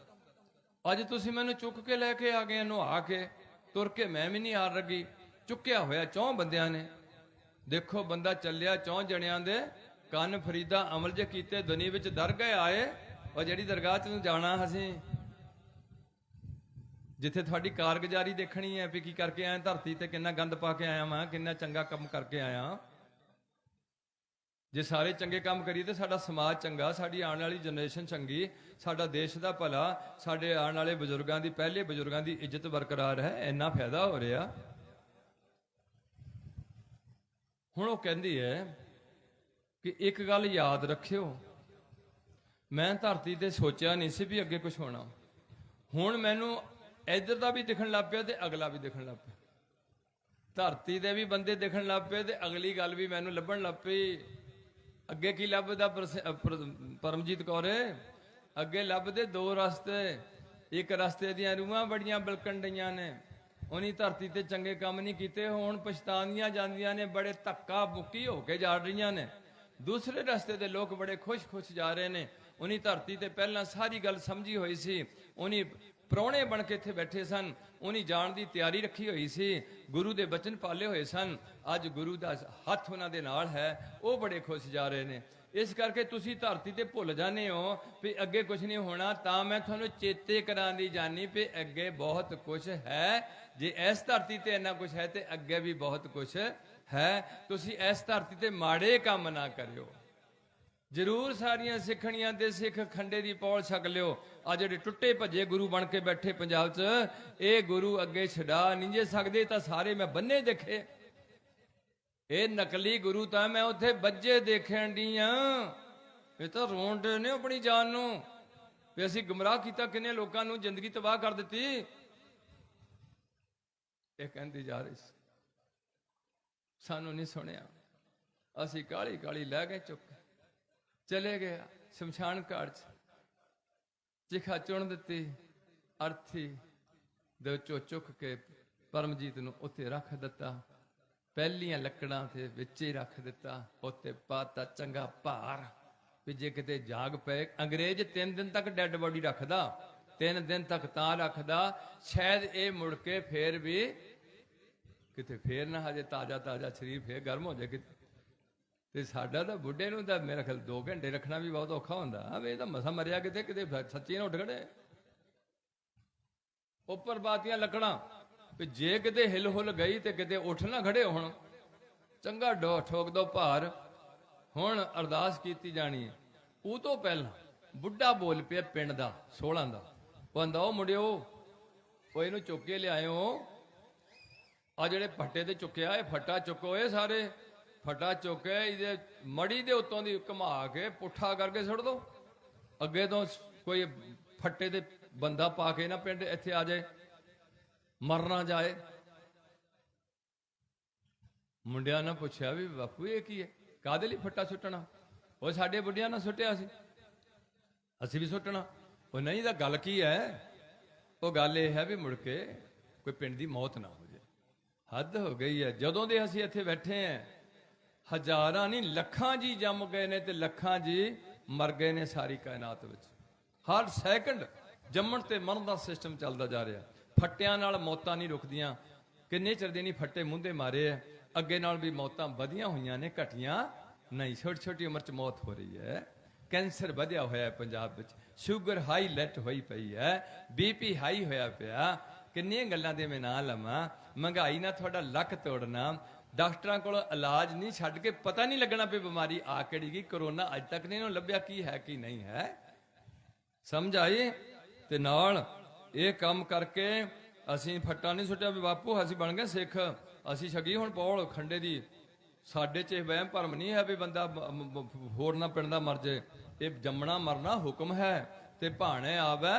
ਅੱਜ ਤੁਸੀਂ ਮੈਨੂੰ ਚੁੱਕ ਕੇ ਲੈ ਕੇ ਆ ਗਏ, ਨੁਹਾ ਕੇ, ਤੁਰ ਕੇ ਮੈਂ ਵੀ ਨਹੀਂ ਆ ਲੱਗੀ, ਚੁੱਕਿਆ ਹੋਇਆ 4 ਬੰਦਿਆਂ ਨੇ। ਦੇਖੋ ਬੰਦਾ ਚੱਲਿਆ 4 ਜਣਿਆਂ ਦੇ ਕੰਨ ਫਰੀਦਾ ਅਮਲ ਜੇ ਕੀਤੇ, ਦੁਨੀ ਵਿੱਚ ਦਰ ਗਏ ਆਏ। ਉਹ ਜਿਹੜੀ ਦਰਗਾਹ 'ਚ ਨੂੰ ਜਾਣਾ ਅਸੀਂ, ਜਿੱਥੇ ਤੁਹਾਡੀ ਕਾਰਗੁਜ਼ਾਰੀ ਦੇਖਣੀ ਹੈ ਵੀ ਕੀ ਕਰਕੇ ਆਇਆ ਧਰਤੀ ਤੇ, ਕਿੰਨਾ ਗੰਦ ਪਾ ਕੇ ਆਇਆ ਮੈਂ, ਕਿੰਨਾ ਚੰਗਾ ਕੰਮ ਕਰਕੇ ਆਇਆ। ਜੇ ਸਾਰੇ ਚੰਗੇ ਕੰਮ ਕਰੀਏ ਤੇ ਸਾਡਾ ਸਮਾਜ ਚੰਗਾ, ਸਾਡੀ ਆਉਣ ਵਾਲੀ ਜਨਰੇਸ਼ਨ ਚੰਗੀ, ਸਾਡਾ ਦੇਸ਼ ਦਾ ਭਲਾ, ਸਾਡੇ ਆਉਣ ਵਾਲੇ ਬਜ਼ੁਰਗਾਂ ਦੀ, ਪਹਿਲੇ ਬਜ਼ੁਰਗਾਂ ਦੀ ਇੱਜ਼ਤ ਬਰਕਰਾਰ ਹੈ। ਇੰਨਾ ਫਾਇਦਾ ਹੋ ਰਿਹਾ। ਹੁਣ ਉਹ ਕਹਿੰਦੀ ਹੈ ਕਿ ਇੱਕ ਗੱਲ ਯਾਦ ਰੱਖਿਓ, ਮੈਂ ਧਰਤੀ ਤੇ ਸੋਚਿਆ ਨਹੀਂ ਸੀ ਵੀ ਅੱਗੇ ਕੁਝ ਹੋਣਾ। ਹੁਣ ਮੈਨੂੰ ਇੱਧਰ ਦਾ ਵੀ ਦਿਖਣ ਲੱਗ ਪਿਆ ਤੇ ਅਗਲਾ ਵੀ ਦਿਖਣ ਲੱਗ ਪਿਆ। ਧਰਤੀ ਦੇ ਵੀ ਬੰਦੇ ਦਿਖਣ ਲੱਗ ਪਏ ਤੇ ਅਗਲੀ ਗੱਲ ਵੀ ਮੈਨੂੰ ਲੱਭਣ ਲੱਗ ਪਈ। ਅੱਗੇ ਕੀ ਲੱਭਦਾ ਪਰਮਜੀਤ ਕੌਰੇ? ਅੱਗੇ ਲੱਭਦੇ ਦੋ ਰਸਤੇ। ਇੱਕ ਰਸਤੇ ਦੀਆਂ ਰੂਹਾਂ ਬੜੀਆਂ ਬਲਕਣ ਡਈਆਂ ਨੇ, ਉਹਨੀ ਧਰਤੀ ਤੇ ਚੰਗੇ ਕੰਮ ਨਹੀਂ ਕੀਤੇ, ਹੁਣ ਪਛਤਾਉਂਦੀਆਂ ਜਾਂਦੀਆਂ ਨੇ, ਬੜੇ ਧੱਕਾ ਮੁੱਕੀ ਹੋ ਕੇ ਜਾ ਰਹੀਆਂ ਨੇ। ਦੂਸਰੇ ਰਸਤੇ ਦੇ ਲੋਕ ਬੜੇ ਖੁਸ਼ ਜਾ ਰਹੇ ਨੇ, ਉਹਨੀ ਧਰਤੀ ਤੇ ਪਹਿਲਾਂ ਸਾਰੀ ਗੱਲ ਸਮਝੀ ਹੋਈ ਸੀ, ਉਹਨੀ ਪ੍ਰਾਹੁਣੇ ਬਣ ਕੇ ਇੱਥੇ ਬੈਠੇ ਸਨ, ਉਹਨੀ ਜਾਣ ਦੀ ਤਿਆਰੀ ਰੱਖੀ ਹੋਈ ਸੀ, ਗੁਰੂ ਦੇ ਬਚਨ ਪਾਲੇ ਹੋਏ ਸਨ। ਅੱਜ ਗੁਰੂ ਦਾ ਹੱਥ ਉਹਨਾਂ ਦੇ ਨਾਲ ਹੈ, ਉਹ ਬੜੇ ਖੁਸ਼ ਜਾ ਰਹੇ ਨੇ। ਇਸ ਕਰਕੇ ਤੁਸੀਂ ਧਰਤੀ ਤੇ ਭੁੱਲ ਜਾਂਦੇ ਹੋ ਵੀ ਅੱਗੇ ਕੁਝ ਨਹੀਂ ਹੋਣਾ। ਤਾਂ ਮੈਂ ਤੁਹਾਨੂੰ ਚੇਤੇ ਕਰਾਉਂਦੀ ਜਾਨੀ ਵੀ ਅੱਗੇ ਬਹੁਤ ਕੁਝ ਹੈ। ਜੇ ਇਸ ਧਰਤੀ ਤੇ ਇੰਨਾ ਕੁਝ ਹੈ ਤੇ ਅੱਗੇ ਵੀ ਬਹੁਤ ਕੁਝ ਹੈ। ਤੁਸੀਂ ਇਸ ਧਰਤੀ ਤੇ ਮਾੜੇ ਕੰਮ ਨਾ ਕਰਿਓ। ਜ਼ਰੂਰ ਸਾਰੀਆਂ ਸਿੱਖਣੀਆਂ ਤੇ ਸਿੱਖ ਖੰਡੇ ਦੀ ਪੌਲ ਛਕ ਲਿਓ। ਆ ਜਿਹੜੇ ਟੁੱਟੇ ਭੱਜੇ ਗੁਰੂ ਬਣ ਕੇ ਬੈਠੇ ਪੰਜਾਬ 'ਚ, ਇਹ ਗੁਰੂ ਅੱਗੇ ਛਡਾ ਨਹੀਂ ਜੇ ਸਕਦੇ। ਤਾਂ ਸਾਰੇ ਮੈਂ ਬੰਨੇ ਦੇਖੇ, ਇਹ ਨਕਲੀ ਗੁਰੂ ਤਾਂ ਮੈਂ ਉੱਥੇ ਬੱਜੇ ਦੇਖਣ ਦੀ ਆ। ਇਹ ਤਾਂ ਰੋਣ ਡੇ ਨੇ ਆਪਣੀ ਜਾਨ ਨੂੰ ਵੀ ਅਸੀਂ ਗੁੰਮਰਾਹ ਕੀਤਾ, ਕਿੰਨੇ ਲੋਕਾਂ ਨੂੰ ਜ਼ਿੰਦਗੀ ਤਬਾਹ ਕਰ ਦਿੱਤੀ। ਇਹ ਕਹਿੰਦੀ ਜਾ ਰਹੀ ਸੀ, ਸਾਨੂੰ ਨਹੀਂ ਸੁਣਿਆ, ਅਸੀਂ ਕਾਲੀ ਕਾਲੀ ਲੈ ਗਏ, ਚੁੱਕ ਚਲੇ ਗਏ ਸ਼ਮਸ਼ਾਨ ਘਾਟ 'ਚ। ਚਿਖਾ ਚੁਣ ਦਿੱਤੀ, ਅਰਥੀ ਦੇ ਵਿੱਚੋਂ ਚੁੱਕ ਕੇ ਪਰਮਜੀਤ ਨੂੰ ਉੱਥੇ ਰੱਖ ਦਿੱਤਾ। ਪਹਿਲੀਆਂ ਲੱਕੜਾਂ ਤੇ ਵਿੱਚ ਹੀ ਰੱਖ ਦਿੱਤਾ, ਉੱਤੇ ਪਾਤਾ ਚੰਗਾ ਭਾਰ ਵੀ ਜੇ ਕਿਤੇ ਜਾਗ ਪਏ। ਅੰਗਰੇਜ਼ 3 ਦਿਨ ਤੱਕ ਡੈੱਡ ਬੋਡੀ ਰੱਖਦਾ, 3 ਦਿਨ ਤੱਕ ਤਾਂ ਰੱਖਦਾ ਸ਼ਾਇਦ ਇਹ ਮੁੜ ਕੇ ਫੇਰ ਵੀ ਕਿਤੇ ਫੇਰ ਨਾ ਹਜੇ ਤਾਜ਼ਾ ਸਰੀਰ ਫੇਰ ਗਰਮ ਹੋ ਜਾਏ। ਤੇ ਸਾਡਾ ਤਾਂ ਬੁੱਢੇ ਨੂੰ ਤਾਂ ਮੇਰਾ ਖਿਆਲ 2 ਘੰਟੇ ਰੱਖਣਾ ਵੀ ਬਹੁਤ ਔਖਾ ਹੁੰਦਾ। ਇਹ ਤਾਂ ਮਸਾ ਮਰਿਆ ਕਿਤੇ ਸੱਚੀ ਨਾ ਉੱਠ ਖੜੇ। ਉੱਪਰ ਬਾਤੀਆਂ ਲੱਕੜਾਂ ਵੀ ਜੇ ਕਿਤੇ ਹਿਲ ਹੁਲ ਗਈ ਤੇ ਕਿਤੇ ਉੱਠ ਨਾ ਖੜੇ ਹੋਣ। ਚੰਗਾ ਠੋਕ ਦੋ ਭਾਰ। ਹੁਣ ਅਰਦਾਸ ਕੀਤੀ ਜਾਣੀ। ਉਹ ਤੋਂ ਪਹਿਲਾਂ ਬੁੱਢਾ ਬੋਲ ਪਿਆ ਪਿੰਡ ਦਾ 16 ਦਾ, ਕਹਿੰਦਾ ਉਹ ਮੁੰਡਿਓ, ਉਹ ਇਹਨੂੰ ਚੁੱਕ ਕੇ ਲਿਆਇਓ। ਆ ਜਿਹੜੇ ਫੱਟੇ ਤੇ ਚੁੱਕਿਆ, ਇਹ ਫੱਟਾ ਚੁੱਕੋ, ਇਹ ਸਾਰੇ ਫੱਟਾ ਚੁੱਕ ਕੇ ਇਹਦੇ ਮੜੀ ਦੇ ਉੱਤੋਂ ਦੀ ਘੁਮਾ ਕੇ ਪੁੱਠਾ ਕਰਕੇ ਸੁੱਟ ਦੋ। ਅੱਗੇ ਤੋਂ ਕੋਈ ਫੱਟੇ ਤੇ ਬੰਦਾ ਪਾ ਕੇ ਨਾ ਪਿੰਡ ਇੱਥੇ ਆ ਜਾਏ, ਮਰ ਨਾ ਜਾਏ। ਮੁੰਡਿਆਂ ਨੇ ਪੁੱਛਿਆ ਵੀ ਬਾਪੂ ਇਹ ਕੀ ਹੈ, ਕਾਹਦੇ ਲਈ ਫੱਟਾ ਸੁੱਟਣਾ? ਉਹ ਸਾਡੇ ਬੁੱਢਿਆਂ ਨੇ ਸੁੱਟਿਆ ਸੀ, ਅਸੀਂ ਵੀ ਸੁੱਟਣਾ। ਉਹ ਨਹੀਂ ਤਾਂ ਗੱਲ ਕੀ ਹੈ? ਉਹ ਗੱਲ ਇਹ ਹੈ ਵੀ ਮੁੜ ਕੇ ਕੋਈ ਪਿੰਡ ਦੀ ਮੌਤ ਨਾ ਹੋ ਜਾਏ। ਹੱਦ ਹੋ ਗਈ ਹੈ। ਜਦੋਂ ਦੇ ਅਸੀਂ ਇੱਥੇ ਬੈਠੇ ਹਾਂ, ਹਜ਼ਾਰਾਂ ਨਹੀਂ ਲੱਖਾਂ ਜੀ ਜੰਮ ਗਏ ਨੇ ਤੇ ਲੱਖਾਂ ਜੀ ਮਰ ਗਏ ਨੇ ਸਾਰੀ ਕਾਇਨਾਤ ਵਿੱਚ। ਹਰ ਸੈਕਿੰਡ ਜੰਮਣ ਤੇ ਮਰਨ ਦਾ ਸਿਸਟਮ ਚੱਲਦਾ ਜਾ ਰਿਹਾ। ਫੱਟਿਆਂ ਨਾਲ ਮੌਤਾਂ ਨਹੀਂ ਰੁਕਦੀਆਂ। ਕਿੰਨੇ ਚਿਰ ਦੇ ਨਹੀਂ ਫੱਟੇ ਮੂੰਹਦੇ ਮਾਰੇ ਐ। ਅੱਗੇ ਨਾਲ ਵੀ ਮੌਤਾਂ ਵਧੀਆਂ ਹੋਈਆਂ ਨੇ, ਘਟੀਆਂ ਨਹੀਂ। ਛੋਟੀ ਛੋਟੀ ਉਮਰ 'ਚ ਮੌਤ ਹੋ ਰਹੀ ਹੈ। ਕੈਂਸਰ ਵਧਿਆ ਹੋਇਆ ਪੰਜਾਬ ਵਿੱਚ, ਸ਼ੂਗਰ ਹਾਈ ਲੈਟ ਹੋਈ ਪਈ ਹੈ, BP ਹਾਈ ਹੋਇਆ ਪਿਆ। ਕਿੰਨੀਆਂ ਗੱਲਾਂ ਦੇ ਮੈਂ ਨਾਂ ਲਵਾਂ। ਮਹਿੰਗਾਈ ਨਾਲ ਤੁਹਾਡਾ ਲੱਕ ਤੋੜਨਾ। ਡਾਕਟਰਾਂ ਕੋਲ ਇਲਾਜ ਨਹੀਂ, ਛੱਡ ਕੇ ਪਤਾ ਨਹੀਂ ਲੱਗਣਾ ਵੀ ਬਿਮਾਰੀ ਆ ਕਿਹੜੀ ਗਈ। ਕਰੋਨਾ ਅੱਜ ਤੱਕ ਨਹੀਂ ਲੱਭਿਆ ਕੀ ਹੈ ਕੀ ਨਹੀਂ ਹੈ। ਸਮਝ ਆਈ? ਤੇ ਨਾਲ ਇਹ ਕੰਮ ਕਰਕੇ ਅਸੀਂ ਫੱਟਾ ਨਹੀਂ ਸੁੱਟਿਆ ਵੀ ਬਾਪੂ ਅਸੀਂ ਬਣ ਗਏ ਸਿੱਖ, ਅਸੀਂ ਛਕੀ ਹੁਣ ਪੌਲ ਖੰਡੇ ਦੀ। ਸਾਡੇ 'ਚ ਵਹਿਮ ਭਰਮ ਨਹੀਂ ਹੈ ਵੀ ਬੰਦਾ ਹੋਰ ਨਾ ਪਿੰਡ ਦਾ ਮਰ ਜੇ। ਇਹ ਜੰਮਣਾ ਮਰਨਾ ਹੁਕਮ ਹੈ ਤੇ ਭਾਣੇ ਆਵੇ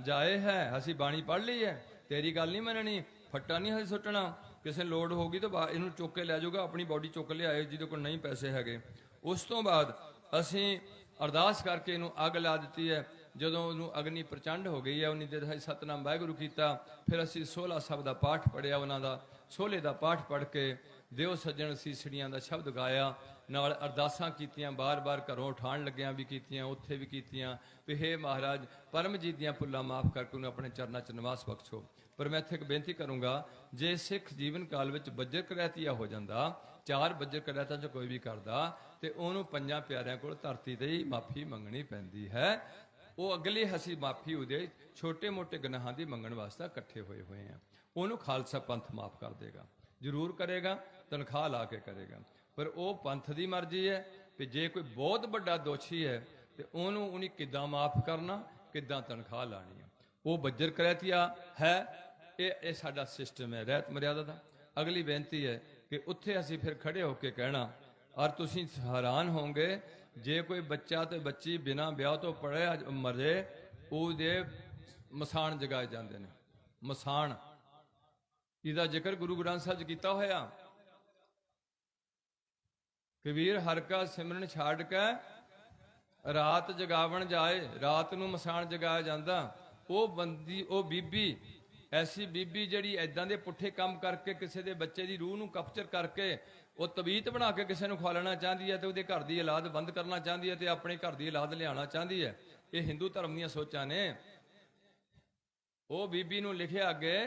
ਜਾਏ ਹੈ। ਅਸੀਂ ਬਾਣੀ ਪੜ੍ਹ ਲਈ ਹੈ, ਤੇਰੀ ਗੱਲ ਨਹੀਂ ਮੰਨਣੀ। ਫੱਟਾ ਨਹੀਂ ਅਸੀਂ ਸੁੱਟਣਾ। ਕਿਸੇ ਲੋੜ ਹੋਗੀ ਤਾਂ ਇਹਨੂੰ ਚੁੱਕ ਕੇ ਲੈ ਜਾਊਗਾ, ਆਪਣੀ ਬੋਡੀ ਚੁੱਕ ਲਿਆਏ ਜਿਹਦੇ ਕੋਲ ਨਹੀਂ ਪੈਸੇ ਹੈਗੇ। ਉਸ ਤੋਂ ਬਾਅਦ ਅਸੀਂ ਅਰਦਾਸ ਕਰਕੇ ਇਹਨੂੰ ਅੱਗ ਲਾ ਦਿੱਤੀ ਹੈ। ਜਦੋਂ ਉਹਨੂੰ ਅਗਨੀ ਪ੍ਰਚੰਡ ਹੋ ਗਈ ਹੈ, ਉਹਨੀ ਦੇਰ ਸਤਨਾਮ ਵਾਹਿਗੁਰੂ ਕੀਤਾ। ਫਿਰ ਅਸੀਂ 16 ਸਾਹਿਬ ਦਾ ਪਾਠ ਪੜ੍ਹਿਆ, ਉਹਨਾਂ ਦਾ 16 ਦਾ ਪਾਠ ਪੜ੍ਹ ਕੇ ਦਿਓ ਸੱਜਣ ਸੀਸੜੀਆਂ ਦਾ ਸ਼ਬਦ ਗਾਇਆ, ਨਾਲ ਅਰਦਾਸਾਂ ਕੀਤੀਆਂ। ਬਾਰ-ਬਾਰ ਘਰੋਂ ਉਠਾਉਣ ਲੱਗਿਆਂ ਵੀ ਕੀਤੀਆਂ, ਉੱਥੇ ਵੀ ਕੀਤੀਆਂ ਵੀ ਹੇ ਮਹਾਰਾਜ ਪਰਮਜੀਤ ਦੀਆਂ ਭੁੱਲਾਂ ਮਾਫ ਕਰਕੇ ਉਹਨੂੰ ਆਪਣੇ ਚਰਨਾਂ 'ਚ ਨਿਵਾਸ ਬਖਸ਼ੋ। ਪਰ ਮੈਂ ਇੱਥੇ ਇੱਕ ਬੇਨਤੀ ਕਰੂੰਗਾ, ਜੇ ਸਿੱਖ ਜੀਵਨ ਕਾਲ ਵਿੱਚ ਬੱਜਰ ਕਰੈਤੀਆ ਹੋ ਜਾਂਦਾ, 4 ਬੱਜਰ ਕਰੈਤਾਂ 'ਚ ਕੋਈ ਵੀ ਕਰਦਾ, ਤੇ ਉਹਨੂੰ 5 ਪਿਆਰਿਆਂ ਕੋਲ ਧਰਤੀ ਤੇ ਹੀ ਮਾਫੀ ਮੰਗਣੀ ਪੈਂਦੀ ਹੈ। ਉਹ ਅਗਲੇ ਅਸੀਂ ਮਾਫੀ ਉਹਦੇ ਛੋਟੇ ਮੋਟੇ ਗੁਨਾਹਾਂ ਦੀ ਮੰਗਣ ਵਾਸਤੇ ਇਕੱਠੇ ਹੋਏ ਆ। ਉਹਨੂੰ ਖਾਲਸਾ ਪੰਥ ਮਾਫ ਕਰ ਦੇਗਾ, ਜ਼ਰੂਰ ਕਰੇਗਾ, ਤਨਖਾਹ ਲਾ ਕੇ ਕਰੇਗਾ। ਪਰ ਉਹ ਪੰਥ ਦੀ ਮਰਜ਼ੀ ਹੈ ਕਿ ਜੇ ਕੋਈ ਬਹੁਤ ਵੱਡਾ ਦੋਸ਼ੀ ਹੈ ਤੇ ਉਹਨੇ ਕਿੱਦਾਂ ਮਾਫ ਕਰਨਾ, ਕਿੱਦਾਂ ਤਨਖਾਹ ਲਾਣੀ ਹੈ। ਉਹ ਬੱਜਰ ਕਰੈਤੀਆ ਹੈ। ਇਹ ਸਾਡਾ ਸਿਸਟਮ ਹੈ ਰਹਿਤ ਮਰਿਆਦਾ ਦਾ। ਅਗਲੀ ਬੇਨਤੀ ਹੈ ਕਿ ਉੱਥੇ ਅਸੀਂ ਫਿਰ ਖੜੇ ਹੋ ਕੇ ਕਹਿਣਾ, ਔਰ ਤੁਸੀਂ ਹੈਰਾਨ ਹੋਵੋਗੇ, ਜੇ ਕੋਈ ਬੱਚਾ ਤੇ ਬੱਚੀ ਬਿਨਾਂ ਵਿਆਹ ਤੋਂ ਪੜ੍ਹੇ ਮਰੇ, ਉਹਦੇ ਮਸਾਣ ਜਗਾਏ ਜਾਂਦੇ ਨੇ। ਮਸਾਣ ਇਹਦਾ ਜ਼ਿਕਰ ਗੁਰੂ ਗ੍ਰੰਥ ਸਾਹਿਬ 'ਚ ਕੀਤਾ ਹੋਇਆ। ਕਬੀਰ ਹਰਿ ਕਾ ਸਿਮਰਨ ਛੱਡ ਕੇ ਰਾਤ ਜਗਾਵਣ ਜਾਏ, ਰਾਤ ਨੂੰ ਮਸਾਣ ਜਗਾਇਆ ਜਾਂਦਾ। ਉਹ ਬੰਦੀ, ਉਹ ਬੀਬੀ, ਐਸੀ ਬੀਬੀ ਜਿਹੜੀ ਐਦਾਂ ਦੇ ਪੁੱਠੇ ਕੰਮ ਕਰਕੇ ਕਿਸੇ ਦੇ ਬੱਚੇ ਦੀ ਰੂਹ ਨੂੰ ਕਪਚਰ ਕਰਕੇ ਉਹ ਤਵੀਤ ਬਣਾ ਕੇ ਕਿਸੇ ਨੂੰ ਖਵਾ ਲੈਣਾ ਚਾਹੁੰਦੀ ਹੈ, ਤੇ ਉਹਦੇ ਘਰ ਦੀ ਔਲਾਦ ਬੰਦ ਕਰਨਾ ਚਾਹੁੰਦੀ ਹੈ, ਤੇ ਆਪਣੇ ਘਰ ਦੀ ਔਲਾਦ ਲਿਆਉਣਾ ਚਾਹੁੰਦੀ ਹੈ। ਇਹ ਹਿੰਦੂ ਧਰਮ ਦੀਆਂ ਸੋਚਾਂ ਨੇ। ਉਹ ਬੀਬੀ ਨੂੰ ਲਿਖਿਆ ਅੱਗੇ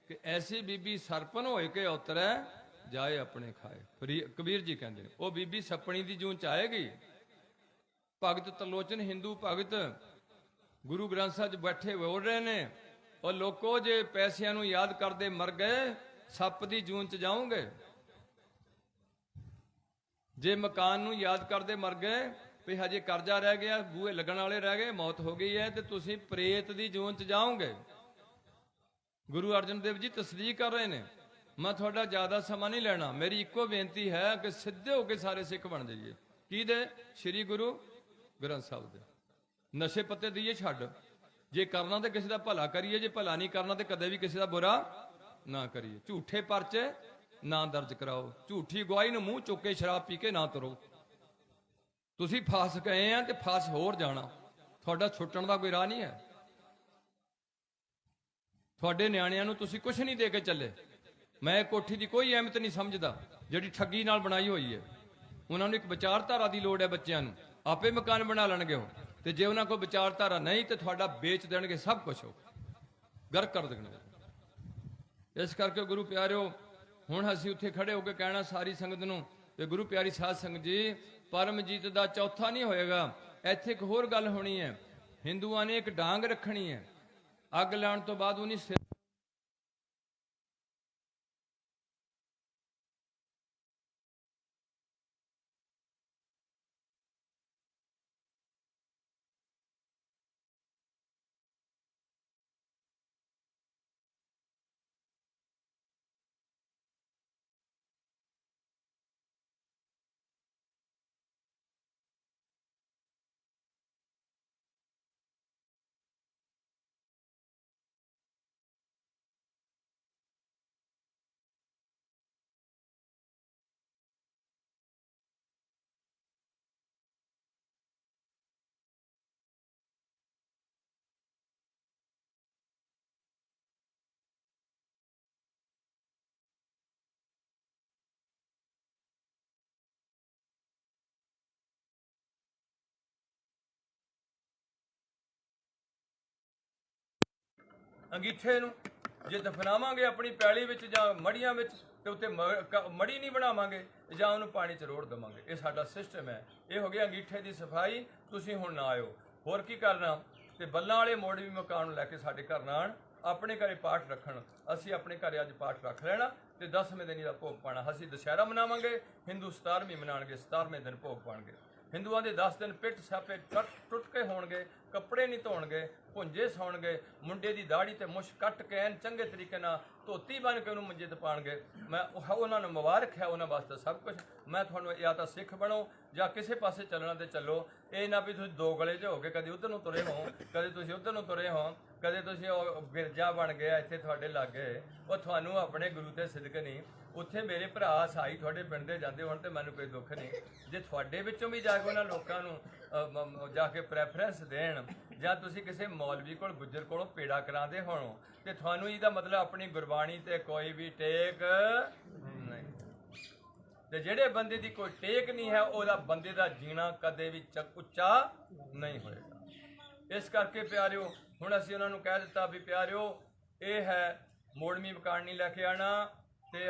ਕਿ ਐਸੀ ਬੀਬੀ ਸਰਪਨ ਹੋਏ ਕੇ ਉਤਰੈ, ਜਾਏ ਆਪਣੇ ਖਾਏ। ਕਬੀਰ ਜੀ ਕਹਿੰਦੇ ਨੇ ਉਹ ਬੀਬੀ ਸੱਪਣੀ ਦੀ ਜੂਨ ਚ ਆਏਗੀ। ਭਗਤ ਤਰਲੋਚਨ ਹਿੰਦੂ ਭਗਤ ਗੁਰੂ ਗ੍ਰੰਥ ਸਾਹਿਬ 'ਚ ਬੈਠੇ ਬੋਲ ਰਹੇ ਨੇ, ਉਹ ਲੋਕੋ ਜੇ ਪੈਸਿਆਂ ਨੂੰ ਯਾਦ ਕਰਦੇ ਮਰ ਗਏ, ਸੱਪ ਦੀ ਜੂਨ ਚ ਜਾਓਗੇ। ਜੇ ਮਕਾਨ ਨੂੰ ਯਾਦ ਕਰਦੇ ਮਰ ਗਏ, ਵੀ ਹਜੇ ਕਰਜ਼ਾ ਰਹਿ ਗਿਆ, ਬੂਹੇ ਲੱਗਣ ਵਾਲੇ ਰਹਿ ਗਏ, ਮੌਤ ਹੋ ਗਈ ਹੈ, ਤੇ ਤੁਸੀਂ ਪ੍ਰੇਤ ਦੀ ਜੂਨ ਚ ਜਾਓਗੇ। ਗੁਰੂ ਅਰਜਨ ਦੇਵ ਜੀ ਤਸਦੀਕ ਕਰ ਰਹੇ ਨੇ। ਮੈਂ ਤੁਹਾਡਾ ਜ਼ਿਆਦਾ ਸਮਾਂ ਨਹੀਂ ਲੈਣਾ। ਮੇਰੀ ਇੱਕੋ ਬੇਨਤੀ ਹੈ ਕਿ ਸਿੱਧੇ ਹੋ ਕੇ ਸਾਰੇ ਸਿੱਖ ਬਣ ਜਾਈਏ। ਕਿਹਦੇ? ਸ੍ਰੀ ਗੁਰੂ ਗ੍ਰੰਥ ਸਾਹਿਬ ਦੇ। ਨਸ਼ੇ ਪੱਤੇ ਦੀਏ ਛੱਡ। ਜੇ ਕਰਨਾ ਤੇ ਕਿਸੇ ਦਾ ਭਲਾ ਕਰੀਏ, ਜੇ ਭਲਾ ਨਹੀਂ ਕਰਨਾ ਤੇ ਕਦੇ ਵੀ ਕਿਸੇ ਦਾ ਬੁਰਾ ਨਾ ਕਰੀਏ। ਝੂਠੇ ਪਰਚੇ ਨਾ ਦਰਜ ਕਰਾਓ। ਝੂਠੀ ਗਵਾਹੀ ਨੂੰ ਮੂੰਹ ਚੁੱਕ ਕੇ ਸ਼ਰਾਬ ਪੀ ਕੇ ਨਾ ਤੁਰੋ। ਤੁਸੀਂ ਫਸ ਗਏ ਆ ਤੇ ਫਸ ਹੋਰ ਜਾਣਾ। ਤੁਹਾਡਾ ਛੁੱਟਣ ਦਾ ਕੋਈ ਰਾਹ ਨਹੀਂ ਹੈ। ਤੁਹਾਡੇ ਨਿਆਣਿਆਂ ਨੂੰ ਤੁਸੀਂ ਕੁਝ ਨਹੀਂ ਦੇ ਕੇ ਚੱਲੇ। ਮੈਂ ਕੋਠੀ ਦੀ ਕੋਈ ਅਹਿਮੀਅਤ ਨਹੀਂ ਸਮਝਦਾ ਜਿਹੜੀ ਠੱਗੀ ਨਾਲ ਬਣਾਈ ਹੋਈ ਹੈ। ਉਹਨਾਂ ਨੂੰ ਇੱਕ ਵਿਚਾਰਧਾਰਾ ਦੀ ਲੋੜ ਹੈ। ਬੱਚਿਆਂ ਨੂੰ ਆਪੇ ਮਕਾਨ ਬਣਾ ਲੈਣਗੇ ਉਹ, ਤੇ ਜੇ ਉਹਨਾਂ ਕੋਲ ਵਿਚਾਰਧਾਰਾ ਨਹੀਂ ਤੇ ਤੁਹਾਡਾ ਵੇਚ ਦੇਣਗੇ ਸਭ ਕੁਝ, ਉਹ ਗਰਕ ਕਰ ਦੇਣਗੇ। ਇਸ ਕਰਕੇ ਗੁਰੂ ਪਿਆਰਿਓ, ਹੁਣ ਅਸੀਂ ਉੱਥੇ ਖੜੇ ਹੋ ਕੇ ਕਹਿਣਾ ਸਾਰੀ ਸੰਗਤ ਨੂੰ ਤੇ ਗੁਰੂ ਪਿਆਰੀ ਸਾਧ ਸੰਗਤ ਜੀ, ਪਰਮਜੀਤ ਦਾ ਚੌਥਾ ਨਹੀਂ ਹੋਏਗਾ। ਇੱਥੇ ਇੱਕ ਹੋਰ ਗੱਲ ਹੋਣੀ ਹੈ। ਹਿੰਦੂਆਂ ਨੇ ਇੱਕ ਡਾਂਗ ਰੱਖਣੀ ਹੈ। ਅੱਗ ਲਾਉਣ ਤੋਂ ਬਾਅਦ ਉਹਨੀ ਅੰਗੀਠੇ ਨੂੰ ਜੇ ਦਫਨਾਵਾਂਗੇ ਆਪਣੀ ਪੈਲੀ ਵਿੱਚ ਜਾਂ ਮੜੀਆਂ ਵਿੱਚ, ਤੇ ਉੱਤੇ ਮੜੀ ਨਹੀਂ ਬਣਾਵਾਂਗੇ ਜਾਂ ਉਹਨੂੰ ਪਾਣੀ 'ਚ ਰੋੜ ਦੇਵਾਂਗੇ। ਇਹ ਸਾਡਾ ਸਿਸਟਮ ਹੈ। ਇਹ ਹੋ ਗਿਆ ਅੰਗੀਠੇ ਦੀ ਸਫਾਈ। ਤੁਸੀਂ ਹੁਣ ਨਾ ਆਇਓ। ਹੋਰ ਕੀ ਕਰਨਾ? ਤੇ ਬੱਲਾਂ ਵਾਲੇ ਮੋੜ ਵੀ ਮਕਾਨ ਨੂੰ ਲੈ ਕੇ ਸਾਡੇ ਘਰ ਨਾ ਆਉਣ, ਆਪਣੇ ਘਰੇ ਪਾਠ ਰੱਖਣ। ਅਸੀਂ ਆਪਣੇ ਘਰੇ ਅੱਜ ਪਾਠ ਰੱਖ ਲੈਣਾ ਤੇ 10ਵੇਂ ਦਿਨ ਦਾ ਭੋਗ ਪਾਣਾ। ਅਸੀਂ ਦੁਸਹਿਰਾ ਮਨਾਵਾਂਗੇ, ਹਿੰਦੂ 17ਵੀਂ ਮਨਾਉਣਗੇ, 17ਵੇਂ ਦਿਨ ਭੋਗ ਪਾਣਗੇ। ਹਿੰਦੂਆਂ ਦੇ 10 ਦਿਨ ਪਿੱਠ ਸਾਪੇ ਟੁੱਟ ਕੇ ਹੋਣਗੇ, ਕੱਪੜੇ ਨਹੀਂ ਧੋਣਗੇ, ਭੁੰਜੇ ਸੌਣਗੇ, ਮੁੰਡੇ ਦੀ ਦਾੜੀ ਤੇ ਮੁੱਛ ਕੱਟ ਕੇ ਐਨ ਚੰਗੇ ਤਰੀਕੇ ਨਾਲ ਧੋਤੀ ਬਣ ਕੇ ਉਹਨੂੰ ਮੰਜੇ ਤੇ ਪਾਣਗੇ। ਮੈਂ ਉਹਨਾਂ ਨੂੰ ਮੁਬਾਰਕ ਹੈ, ਉਹਨਾਂ ਵਾਸਤੇ ਸਭ ਕੁਝ। ਮੈਂ ਤੁਹਾਨੂੰ ਜਾਂ ਤਾਂ ਸਿੱਖ ਬਣੋ ਜਾਂ ਕਿਸੇ ਪਾਸੇ ਚੱਲਣਾ ਤੇ ਚੱਲੋ। ਇਹ ਨਾ ਵੀ ਤੁਸੀਂ ਦੋ ਗਲੇ 'ਚ ਹੋ ਕੇ ਕਦੇ ਉੱਧਰ ਨੂੰ ਤੁਰੇ ਹੋ, ਕਦੇ ਤੁਸੀਂ ਉੱਧਰ ਨੂੰ ਤੁਰੇ ਹੋ, ਕਦੇ ਤੁਸੀਂ ਉਹ ਗਿਰਜਾ ਬਣ ਗਿਆ ਇੱਥੇ ਤੁਹਾਡੇ ਲਾਗੇ। ਉਹ ਤੁਹਾਨੂੰ ਆਪਣੇ ਗੁਰੂ ਤੇ ਸਿਦਕ ਨਹੀਂ। ਉੱਥੇ ਮੇਰੇ ਭਰਾ ਸਾਈ ਤੁਹਾਡੇ ਪਿੰਡ ਦੇ ਜਾਂਦੇ ਹੋਣ ਤੇ ਮੈਨੂੰ ਕੋਈ ਦੁੱਖ ਨਹੀਂ। ਜੇ ਤੁਹਾਡੇ ਵਿੱਚੋਂ ਵੀ ਜਾ ਕੇ ਉਹਨਾਂ ਲੋਕਾਂ ਨੂੰ ਜਾ ਕੇ ਪ੍ਰੈਫਰੈਂਸ ਦੇਣ, ਜਾਂ ਤੁਸੀਂ ਕਿਸੇ ਮੌਲਵੀ ਕੋਲ ਗੁੱਜਰ ਕੋਲੋਂ ਪੇੜਾ ਕਰਾਉਂਦੇ ਹੋਣੋ, ਤੇ ਤੁਹਾਨੂੰ ਇਹਦਾ ਮਤਲਬ ਆਪਣੀ ਗੁਰਬਾਣੀ ਤੇ ਕੋਈ ਵੀ ਟੇਕ ਨਹੀਂ। ਤੇ ਜਿਹੜੇ ਬੰਦੇ ਦੀ ਕੋਈ ਟੇਕ ਨਹੀਂ ਹੈ, ਉਹਦਾ ਬੰਦੇ ਦਾ ਜੀਣਾ ਕਦੇ ਵੀ ਉੱਚਾ ਨਹੀਂ ਹੋਏਗਾ। ਇਸ ਕਰਕੇ ਪਿਆਰਿਓ, ਹੁਣ ਅਸੀਂ ਉਹਨਾਂ ਨੂੰ ਕਹਿ ਦਿੱਤਾ ਵੀ ਪਿਆਰਿਓ, ਇਹ ਹੈ ਮੋੜਵੀਂ ਮਕਾਨ ਨਹੀਂ ਲੈ ਕੇ ਆਉਣਾ, ਤੇ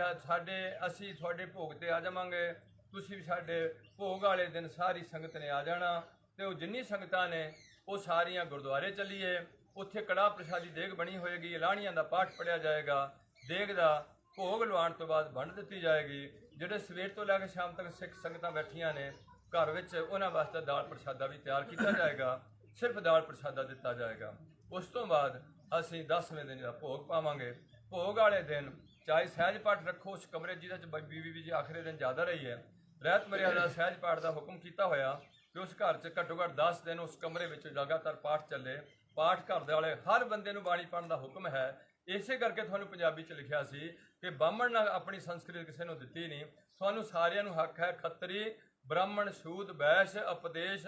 ਅਸੀਂ ਤੁਹਾਡੇ ਭੋਗ ਤੇ ਆ ਜਾਵਾਂਗੇ। ਤੁਸੀਂ ਵੀ ਸਾਡੇ ਭੋਗ ਵਾਲੇ ਦਿਨ ਸਾਰੀ ਸੰਗਤ ਨੇ ਆ ਜਾਣਾ, ਤੇ ਉਹ ਜਿੰਨੀ ਸੰਗਤਾਂ ਨੇ ਉਹ ਸਾਰੀਆਂ ਗੁਰਦੁਆਰੇ ਚੱਲੀਏ। ਉੱਥੇ ਕੜਾਹ ਪ੍ਰਸ਼ਾਦੀ ਦੇਗ ਬਣੀ ਹੋਏਗੀ, ਲਾਹਣੀਆਂ ਦਾ ਪਾਠ ਪੜਿਆ ਜਾਏਗਾ, ਦੇਗ ਦਾ ਭੋਗ ਲਵਾਉਣ ਤੋਂ ਬਾਅਦ ਵੰਡ ਦਿੱਤੀ ਜਾਏਗੀ। ਜਿਹੜੇ ਸਵੇਰ ਤੋਂ ਲੈ ਕੇ ਸ਼ਾਮ ਤੱਕ ਸਿੱਖ ਸੰਗਤਾਂ ਬੈਠੀਆਂ ਨੇ, ਘਰ ਵਿੱਚ ਉਹਨਾਂ ਵਾਸਤੇ ਦਾਲ ਪ੍ਰਸ਼ਾਦਾ ਵੀ ਤਿਆਰ ਕੀਤਾ ਜਾਏਗਾ, ਸਿਰਫ ਦਾਲ ਪ੍ਰਸ਼ਾਦਾ ਦਿੱਤਾ ਜਾਏਗਾ। ਉਸ ਤੋਂ ਬਾਅਦ ਅਸੀਂ 10ਵੇਂ ਦਿਨ ਦਾ ਭੋਗ ਪਾਵਾਂਗੇ। ਭੋਗ ਵਾਲੇ ਦਿਨ ਚਾਹੇ ਸਹਿਜ ਪਾਠ ਰੱਖੋ ਉਸ ਕਮਰੇ ਜਿਹਦੇ 'ਚ ਬੀਬੀ ਵੀ ਜੀ ਆਖਰੀ ਦਿਨ ਜ਼ਿਆਦਾ ਰਹੀ ਹੈ, ਰਹਿਤ ਮਰਿਆਦਾ ਸਹਿਜ ਪਾਠ ਦਾ ਹੁਕਮ ਕੀਤਾ ਹੋਇਆ ਕਿ ਉਸ ਘਰ 'ਚ ਘੱਟੋ ਘੱਟ 10 ਦਿਨ ਉਸ ਕਮਰੇ ਵਿੱਚ ਲਗਾਤਾਰ ਪਾਠ ਚੱਲੇ। ਪਾਠ ਘਰ ਦੇ ਵਾਲੇ ਹਰ ਬੰਦੇ ਨੂੰ ਬਾਣੀ ਪੜ੍ਹਨ ਦਾ ਹੁਕਮ ਹੈ। ਇਸੇ ਕਰਕੇ ਤੁਹਾਨੂੰ ਪੰਜਾਬੀ 'ਚ ਲਿਖਿਆ ਸੀ ਕਿ ਬਾਹਮਣ ਨੇ ਆਪਣੀ ਸੰਸਕ੍ਰਿਤ ਕਿਸੇ ਨੂੰ ਦਿੱਤੀ ਨਹੀਂ, ਤੁਹਾਨੂੰ ਸਾਰਿਆਂ ਨੂੰ ਹੱਕ ਹੈ। ਖੱਤਰੀ, ਬ੍ਰਾਹਮਣ, ਸ਼ੂਦ, ਵੈਸ਼, ਉਪਦੇਸ਼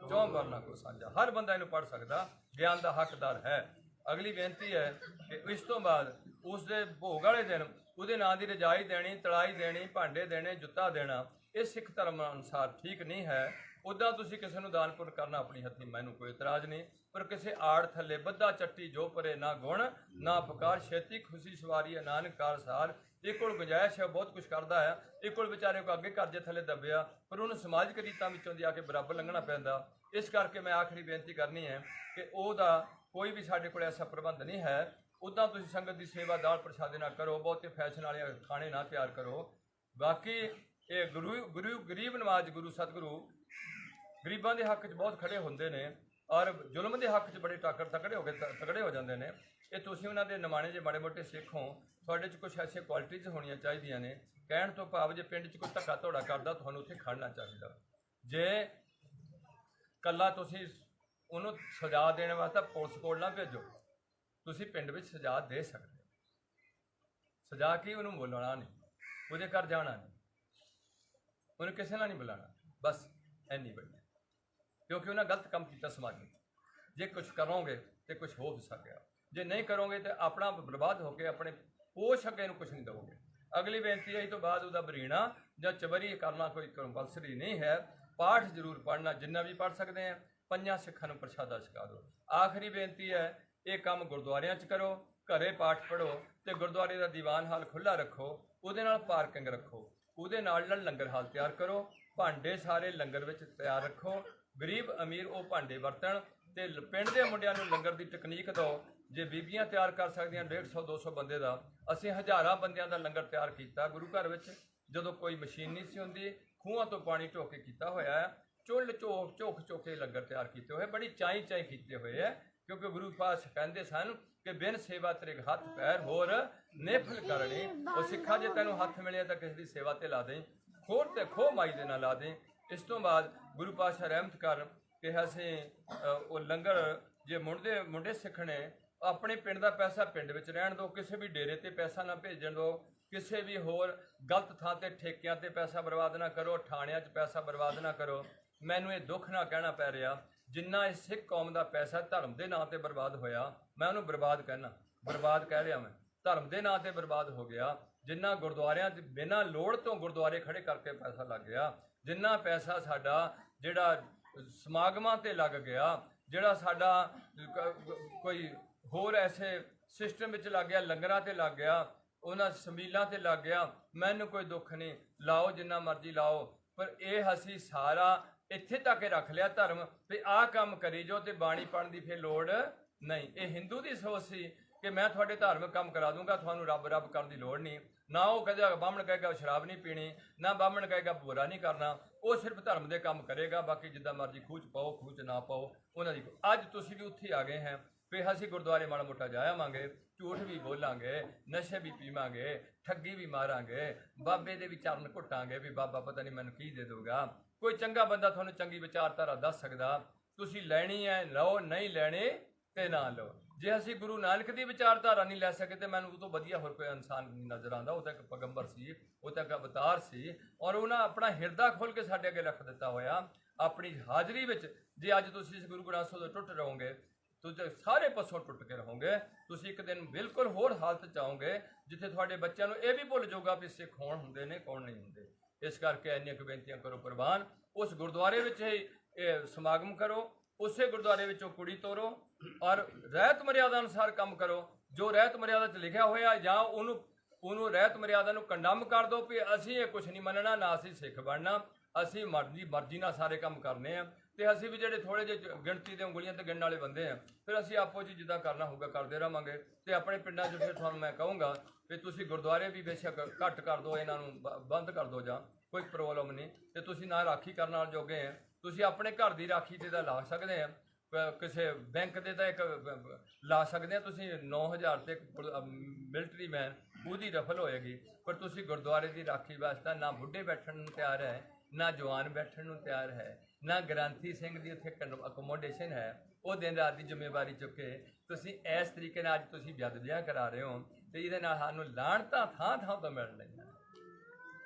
ਚੌਂ ਵਰਨਾ ਕੋ ਸਾਂਝਾ। ਹਰ ਬੰਦਾ ਇਹਨੂੰ ਪੜ੍ਹ ਸਕਦਾ, ਗਿਆਨ ਦਾ ਹੱਕਦਾਰ ਹੈ। ਅਗਲੀ ਬੇਨਤੀ ਹੈ ਕਿ ਇਸ ਤੋਂ ਬਾਅਦ ਉਸ ਦੇ ਭੋਗ ਵਾਲੇ ਦਿਨ ਉਹਦੇ ਨਾਂ ਦੀ ਰਜਾਈ ਦੇਣੀ, ਤਲਾਈ ਦੇਣੀ, ਭਾਂਡੇ ਦੇਣੇ, ਜੁੱਤਾ ਦੇਣਾ, ਇਹ ਸਿੱਖ ਧਰਮ ਅਨੁਸਾਰ ਠੀਕ ਨਹੀਂ ਹੈ। ਉੱਦਾਂ ਤੁਸੀਂ ਕਿਸੇ ਨੂੰ ਦਾਨ ਪੁੰਨ ਕਰਨਾ ਆਪਣੀ ਹੱਥੀਂ, ਮੈਨੂੰ ਕੋਈ ਇਤਰਾਜ਼ ਨਹੀਂ, ਪਰ ਕਿਸੇ ਆੜ ਥੱਲੇ ਬੱਧਾ ਚੱਟੀ ਜੋ ਪਰੇ ਨਾ ਗੁਣ ਨਾ ਪਕਾਰ, ਛੇਤੀ ਖੁਸ਼ੀ ਸਵਾਰੀ ਹੈ ਨਾਨਕ ਕਾਰ ਸਾਰ। ਇਹ ਕੋਲ ਗੁੰਜਾਇਸ਼ ਹੈ, ਬਹੁਤ ਕੁਝ ਕਰਦਾ ਹੈ, ਇਹ ਕੋਲ ਵਿਚਾਰੇ ਕੋ ਅੱਗੇ ਕਰਜ਼ੇ ਥੱਲੇ ਦੱਬਿਆ, ਪਰ ਉਹਨੂੰ ਸਮਾਜਿਕ ਰੀਤਾਂ ਵਿੱਚੋਂ ਦੀ ਆ ਕੇ ਬਰਾਬਰ ਲੰਘਣਾ ਪੈਂਦਾ। ਇਸ ਕਰਕੇ ਮੈਂ ਆਖਰੀ ਬੇਨਤੀ ਕਰਨੀ ਹੈ ਕਿ ਉਹਦਾ ਕੋਈ ਵੀ ਸਾਡੇ ਕੋਲ ਐਸਾ ਪ੍ਰਬੰਧ ਨਹੀਂ ਹੈ। ਉੱਦਾਂ ਤੁਸੀਂ ਸੰਗਤ ਦੀ ਸੇਵਾ ਦਾਲ ਪ੍ਰਸ਼ਾਦੇ ਨਾ ਕਰੋ, ਬਹੁਤੇ ਫੈਸ਼ਨ ਵਾਲੇ ਖਾਣੇ ਨਾ ਤਿਆਰ ਕਰੋ। ਬਾਕੀ ਇਹ ਗਰੀਬ ਨਵਾਜ਼ ਗੁਰੂ ਸਤਿਗੁਰੂ ਗਰੀਬਾਂ ਦੇ ਹੱਕ 'ਚ ਬਹੁਤ ਖੜੇ ਹੁੰਦੇ ਨੇ ਔਰ ਜ਼ੁਲਮ ਦੇ ਹੱਕ 'ਚ ਬੜੇ ਤਕੜੇ ਹੋ ਜਾਂਦੇ ਨੇ। ਇਹ ਤੁਸੀਂ ਉਹਨਾਂ ਦੇ ਨਿਮਾਣੇ ਜੇ ਮਾੜੇ ਮੋਟੇ ਸਿੱਖ ਹੋ, ਤੁਹਾਡੇ 'ਚ ਕੁਛ ਐਸੇ ਕੁਆਲਿਟੀਜ਼ ਹੋਣੀਆਂ ਚਾਹੀਦੀਆਂ ਨੇ। ਕਹਿਣ ਤੋਂ ਭਾਵ ਜੇ ਪਿੰਡ 'ਚ ਕੋਈ ਧੱਕਾ ਧੋੜਾ ਕਰਦਾ, ਤੁਹਾਨੂੰ ਉੱਥੇ ਖੜਨਾ ਚਾਹੀਦਾ। ਜੇ ਕੱਲਾ ਤੁਸੀਂ ਉਹਨੂੰ ਸਜ਼ਾ ਦੇਣ ਵਾਸਤੇ ਪੁਲਿਸ ਕੋਲ ਨਾ ਭੇਜੋ, ਤੁਸੀਂ ਪਿੰਡ ਵਿੱਚ ਸਜ਼ਾ ਦੇ ਸਕਦੇ ਹੋ। ਸਜ਼ਾ ਕੀ, ਉਹਨੂੰ ਬੋਲਣਾ ਨਹੀਂ, ਉਹਦੇ ਘਰ ਜਾਣਾ ਨਹੀਂ, ਉਹਨੂੰ ਕਿਸੇ ਨਾਲ ਨਹੀਂ ਬੁਲਾਉਣਾ, ਬਸ ਇੰਨੀ ਬੜੀ, ਕਿਉਂਕਿ ਉਹਨਾਂ ਗਲਤ ਕੰਮ ਕੀਤਾ ਸਮਾਜ ਵਿੱਚ। ਜੇ ਕੁਛ ਕਰੋਗੇ ਤੇ ਕੁਛ ਹੋ ਵੀ ਸਕਿਆ, ਜੇ ਨਹੀਂ ਕਰੋਗੇ ਤੇ ਆਪਣਾ ਬਰਬਾਦ ਹੋ ਕੇ ਆਪਣੇ ਪੋਸ਼ ਅੱਗੇ ਨੂੰ ਕੁਛ ਨਹੀਂ ਦਿਓਗੇ। ਅਗਲੀ ਬੇਨਤੀ ਹੈ, ਇਸ ਤੋਂ ਬਾਅਦ ਉਹਦਾ ਬਰੀਣਾ ਜਾਂ ਚਬਰੀ ਕਰਨਾ ਕੋਈ ਕੰਪਲਸਰੀ ਨਹੀਂ ਹੈ। ਪਾਠ ਜ਼ਰੂਰ ਪੜ੍ਹਨਾ, ਜਿੰਨਾ ਵੀ ਪੜ੍ਹ ਸਕਦੇ ਆ। 5 ਸਿੱਖਾਂ ਨੂੰ ਪ੍ਰਸ਼ਾਦਾ ਛਕਾ ਦਿਓ। ਆਖਰੀ ਬੇਨਤੀ ਹੈ, ਇਹ ਕੰਮ ਗੁਰਦੁਆਰਿਆਂ 'ਚ ਕਰੋ, ਘਰੇ ਪਾਠ ਪੜ੍ਹੋ ਤੇ ਗੁਰਦੁਆਰੇ ਦਾ ਦੀਵਾਨ ਹਾਲ ਖੁੱਲ੍ਹਾ ਰੱਖੋ, ਉਹਦੇ ਨਾਲ ਪਾਰਕਿੰਗ ਰੱਖੋ, ਉਹਦੇ ਨਾਲ ਲੰਗਰ ਹਾਲ ਤਿਆਰ ਕਰੋ, ਭਾਂਡੇ ਸਾਰੇ ਲੰਗਰ ਵਿੱਚ ਤਿਆਰ ਰੱਖੋ। ਗਰੀਬ ਅਮੀਰ ਉਹ ਭਾਂਡੇ ਵਰਤਣ ਤੇ ਪਿੰਡ ਦੇ ਮੁੰਡਿਆਂ ਨੂੰ ਲੰਗਰ ਦੀ ਟੈਕਨੀਕ ਦਿਓ। ਜੇ ਬੀਬੀਆਂ ਤਿਆਰ ਕਰ ਸਕਦੀਆਂ 150 200 ਬੰਦੇ ਦਾ, ਅਸੀਂ ਹਜ਼ਾਰਾਂ ਬੰਦਿਆਂ ਦਾ ਲੰਗਰ ਤਿਆਰ ਕੀਤਾ ਗੁਰੂ ਘਰ ਵਿੱਚ। ਜਦੋਂ ਕੋਈ ਮਸ਼ੀਨ ਨਹੀਂ ਸੀ ਹੁੰਦੀ, ਖੂਹਾਂ ਤੋਂ ਪਾਣੀ ਢੋਕ ਕੇ ਕੀਤਾ ਹੋਇਆ ਹੈ। ਚੁੱਲ੍ਹ ਝੋਕ ਕੇ ਲੰਗਰ ਤਿਆਰ ਕੀਤੇ ਹੋਏ, ਬੜੀ ਚਾਈ ਕੀਤੇ ਹੋਏ ਹੈ। ਕਿਉਂਕਿ ਗੁਰੂ ਪਾਤਸ਼ਾਹ ਕਹਿੰਦੇ ਸਨ ਕਿ ਬਿਨ ਸੇਵਾ ਤੇਰੇ ਹੱਥ ਪੈਰ ਹੋਰ ਨੇਫਲ ਕਰਨੇ। ਉਹ ਸਿੱਖਾ, ਜੇ ਤੈਨੂੰ ਹੱਥ ਮਿਲਿਆ ਤਾਂ ਕਿਸੇ ਦੀ ਸੇਵਾ ਤੇ ਲਾ ਦੇਂ, ਖੋਰ ਤੇ ਖੋਹ ਮਾਈ ਦੇ ਨਾਲ ਲਾ ਦੇਂ। ਇਸ ਤੋਂ ਬਾਅਦ ਗੁਰੂ ਪਾਤਸ਼ਾਹ ਰਹਿਮਤ ਕਰ ਕਿ ਅਸੀਂ ਉਹ ਲੰਗਰ ਜੇ ਮੁੰਡੇ ਸਿੱਖਣੇ, ਆਪਣੇ ਪਿੰਡ ਦਾ ਪੈਸਾ ਪਿੰਡ ਵਿੱਚ ਰਹਿਣ ਦਿਓ, ਕਿਸੇ ਵੀ ਡੇਰੇ ਤੇ ਪੈਸਾ ਨਾ ਭੇਜਣ ਦਿਓ, ਕਿਸੇ ਵੀ ਹੋਰ ਗਲਤ ਥਾਂ ਤੇ ਠੇਕਿਆਂ ਤੇ ਪੈਸਾ ਬਰਬਾਦ ਨਾ ਕਰੋ, ਥਾਣਿਆਂ 'ਚ ਪੈਸਾ ਬਰਬਾਦ ਨਾ ਕਰੋ। ਮੈਨੂੰ ਇਹ ਦੁੱਖ ਨਾਲ ਕਹਿਣਾ ਪੈ ਰਿਹਾ, ਜਿੰਨਾ ਇਸ ਸਿੱਖ ਕੌਮ ਦਾ ਪੈਸਾ ਧਰਮ ਦੇ ਨਾਂ ਤੇ ਬਰਬਾਦ ਹੋਇਆ, ਮੈਂ ਉਹਨੂੰ ਬਰਬਾਦ ਕਹਿ ਰਿਹਾ, ਮੈਂ ਧਰਮ ਦੇ ਨਾਂ ਤੇ ਬਰਬਾਦ ਹੋ ਗਿਆ। ਜਿੰਨਾ ਗੁਰਦੁਆਰਿਆਂ 'ਚ ਬਿਨਾਂ ਲੋੜ ਤੋਂ ਗੁਰਦੁਆਰੇ ਖੜੇ ਕਰਕੇ ਪੈਸਾ ਲੱਗ ਗਿਆ, ਜਿੰਨਾ ਪੈਸਾ ਸਾਡਾ ਜਿਹੜਾ ਸਮਾਗਮਾਂ ਤੇ ਲੱਗ ਗਿਆ, ਜਿਹੜਾ ਸਾਡਾ ਕੋਈ ਹੋਰ ਐਸੇ ਸਿਸਟਮ ਵਿੱਚ ਲੱਗ ਗਿਆ, ਲੰਗਰਾਂ ਤੇ ਲੱਗ ਗਿਆ, ਉਹਨਾਂ ਸਮੀਲਾਂ ਤੇ ਲੱਗ ਗਿਆ, ਮੈਨੂੰ ਕੋਈ ਦੁੱਖ ਨਹੀਂ, ਲਾਓ ਜਿੰਨਾ ਮਰਜ਼ੀ ਲਾਓ। ਪਰ ਇਹ ਅਸੀਂ ਸਾਰਾ ਇੱਥੇ ਤੱਕ ਰੱਖ ਲਿਆ ਧਰਮ ਵੀ ਆਹ ਕੰਮ ਕਰੀ ਜੋ ਤੇ ਬਾਣੀ ਪੜ੍ਹਨ ਦੀ ਫਿਰ ਲੋੜ ਨਹੀਂ। ਇਹ ਹਿੰਦੂ ਦੀ ਸੋਚ ਸੀ ਕਿ ਮੈਂ ਤੁਹਾਡੇ ਧਾਰਮਿਕ ਕੰਮ ਕਰਾ ਦੂੰਗਾ, ਤੁਹਾਨੂੰ ਰੱਬ ਕਰਨ ਦੀ ਲੋੜ ਨਹੀਂ। ਨਾ ਉਹ ਕਹੇਗਾ ਬਾਹਮਣ ਕਹੇਗਾ ਸ਼ਰਾਬ ਨਹੀਂ ਪੀਣੀ, ਨਾ ਬਾਹਮਣ ਕਹੇਗਾ ਬੁਰਾ ਨਹੀਂ ਕਰਨਾ, ਉਹ ਸਿਰਫ ਧਰਮ ਦੇ ਕੰਮ ਕਰੇਗਾ। ਬਾਕੀ ਜਿੱਦਾਂ ਮਰਜ਼ੀ ਖੂਚ ਪਾਓ, ਖੂਚ ਨਾ ਪਾਓ, ਉਹਨਾਂ ਦੀ। ਅੱਜ ਤੁਸੀਂ ਵੀ ਉੱਥੇ ਆ ਗਏ ਹੈ ਵੀ ਅਸੀਂ ਗੁਰਦੁਆਰੇ ਮਾੜਾ ਮੋਟਾ ਜਾ ਆਵਾਂਗੇ, ਝੂਠ ਵੀ ਬੋਲਾਂਗੇ, ਨਸ਼ੇ ਵੀ ਪੀਵਾਂਗੇ, ਠੱਗੀ ਵੀ ਮਾਰਾਂਗੇ, ਬਾਬੇ ਦੇ ਵੀ ਚਰਨ ਘੁੱਟਾਂਗੇ ਵੀ ਬਾਬਾ ਪਤਾ ਨਹੀਂ ਮੈਨੂੰ ਕੀ ਦੇ ਦੂਗਾ। ਕੋਈ ਚੰਗਾ ਬੰਦਾ ਤੁਹਾਨੂੰ ਚੰਗੀ ਵਿਚਾਰਧਾਰਾ ਦੱਸ ਸਕਦਾ, ਤੁਸੀਂ ਲੈਣੀ ਹੈ ਲਓ, ਨਹੀਂ ਲੈਣੀ ਤੇ ਨਾ ਲਓ। ਜੇ ਅਸੀਂ ਗੁਰੂ ਨਾਨਕ ਦੀ ਵਿਚਾਰਧਾਰਾ ਨਹੀਂ ਲੈ ਸਕੇ ਤੇ ਮੈਨੂੰ ਉਹ ਤੋਂ ਵਧੀਆ ਹੋਰ ਕੋਈ ਇਨਸਾਨ ਨਹੀਂ ਨਜ਼ਰ ਆਉਂਦਾ। ਉਹ ਤਾਂ ਇੱਕ ਪੈਗੰਬਰ ਸੀ, ਉਹ ਤਾਂ ਇੱਕ ਅਵਤਾਰ ਸੀ, ਔਰ ਉਹਨਾਂ ਆਪਣਾ ਹਿਰਦਾ ਖੋਲ੍ਹ ਕੇ ਸਾਡੇ ਅੱਗੇ ਰੱਖ ਦਿੱਤਾ ਹੋਇਆ ਆਪਣੀ ਹਾਜ਼ਰੀ ਵਿੱਚ। ਜੇ ਅੱਜ ਤੁਸੀਂ ਇਸ ਗੁਰੂ ਗ੍ਰੰਥ ਸਾਹਿਬ ਤੋਂ ਟੁੱਟ ਰਹੋਗੇ, ਤੁਸੀਂ ਸਾਰੇ ਪਾਸੋਂ ਟੁੱਟ ਕੇ ਰਹੋਗੇ। ਤੁਸੀਂ ਇੱਕ ਦਿਨ ਬਿਲਕੁਲ ਹੋਰ ਹਾਲਤ 'ਚ ਆਓਗੇ ਜਿੱਥੇ ਤੁਹਾਡੇ ਬੱਚਿਆਂ ਨੂੰ ਇਹ ਵੀ ਭੁੱਲ ਜਾਊਗਾ ਵੀ ਸਿੱਖ ਕੌਣ ਹੁੰਦੇ ਨੇ, ਕੌਣ ਨਹੀਂ ਹੁੰਦੇ। ਇਸ ਕਰਕੇ ਇੰਨੀਆਂ ਕੁ ਬੇਨਤੀਆਂ ਕਰੋ ਪ੍ਰਵਾਨ। ਉਸ ਗੁਰਦੁਆਰੇ ਵਿੱਚ ਹੀ ਇਹ ਸਮਾਗਮ ਕਰੋ, ਉਸੇ ਗੁਰਦੁਆਰੇ ਵਿੱਚੋਂ ਕੁੜੀ ਤੋਰੋ ਔਰ ਰਹਿਤ ਮਰਿਆਦਾ ਅਨੁਸਾਰ ਕੰਮ ਕਰੋ। ਜੋ ਰਹਿਤ ਮਰਿਆਦਾ 'ਚ ਲਿਖਿਆ ਹੋਇਆ ਜਾਂ ਉਹਨੂੰ ਰਹਿਤ ਮਰਿਆਦਾ ਨੂੰ ਕੰਡਮ ਕਰ ਦਿਓ ਵੀ ਅਸੀਂ ਇਹ ਕੁਛ ਨਹੀਂ ਮੰਨਣਾ, ਨਾ ਅਸੀਂ ਸਿੱਖ ਬਣਨਾ, ਅਸੀਂ ਮਰਜ਼ੀ ਨਾਲ ਸਾਰੇ ਕੰਮ ਕਰਨੇ ਆ। ਤੇ ਅਸੀਂ ਵੀ ਜਿਹੜੇ ਥੋੜੇ ਜਿਹੇ ਗਿਣਤੀ ਦੇ ਉਂਗਲੀਆਂ ਤੇ ਗਿਣਨ ਵਾਲੇ ਬੰਦੇ ਆ, ਫਿਰ ਅਸੀਂ ਆਪੋ ਜੀ ਜਿੱਦਾਂ ਕਰਨਾ ਹੋਊਗਾ ਕਰਦੇ ਰਹਾਂਗੇ। ਤੇ ਆਪਣੇ ਪਿੰਡਾਂ 'ਚ ਫਿਰ ਤੁਹਾਨੂੰ ਮੈਂ ਕਹੂੰਗਾ ਵੀ ਤੁਸੀਂ ਗੁਰਦੁਆਰੇ ਵੀ ਬੇਸ਼ੱਕ ਘੱਟ ਕਰ ਦਿਓ, ਇਹਨਾਂ ਨੂੰ ਬੰਦ ਕਰ ਦਿਓ, ਜਾਂ ਕੋਈ ਪ੍ਰੋਬਲਮ ਨਹੀਂ। ਤੇ ਤੁਸੀਂ ਨਾ ਰਾਖੀ ਕਰਨ ਨਾਲ ਜੋਗੇ ਆ, ਤੁਸੀਂ ਆਪਣੇ ਘਰ ਦੀ ਰਾਖੀ ਤੇ ਤਾਂ ਲਾ ਸਕਦੇ ਆ, ਕਿਸੇ ਬੈਂਕ ਦੇ ਤਾਂ ਇੱਕ ਲਾ ਸਕਦੇ ਆ ਤੁਸੀਂ 9000 ਤੇ ਇੱਕ ਮਿਲਟਰੀ ਮੈਨ ਉਹਦੀ ਰਫਲ ਹੋਏਗੀ। ਪਰ ਤੁਸੀਂ ਗੁਰਦੁਆਰੇ ਦੀ ਰਾਖੀ ਵਾਸਤੇ ਨਾ ਬੁੱਢੇ ਬੈਠਣ ਨੂੰ ਤਿਆਰ ਹੈ, ਨਾ ਜਵਾਨ ਬੈਠਣ ਨੂੰ ਤਿਆਰ ਹੈ, ਨਾ ਗ੍ਰੰਥੀ ਸਿੰਘ ਦੀ ਉੱਥੇ ਅਕੋਮੋਡੇਸ਼ਨ ਹੈ। ਉਹ ਦਿਨ ਰਾਤ ਦੀ ਜ਼ਿੰਮੇਵਾਰੀ ਚੁੱਕੇ ਤੁਸੀਂ ਇਸ ਤਰੀਕੇ ਨਾਲ ਅੱਜ ਤੁਸੀਂ ਬੇਅਦਬੀਆਂ ਕਰਾ ਰਹੇ ਹੋ, ਤੇ ਇਹਦੇ ਨਾਲ ਸਾਨੂੰ ਲਾਹਣਤਾਂ ਥਾਂ ਥਾਂ ਤੋਂ ਮਿਲ ਰਹੀਆਂ।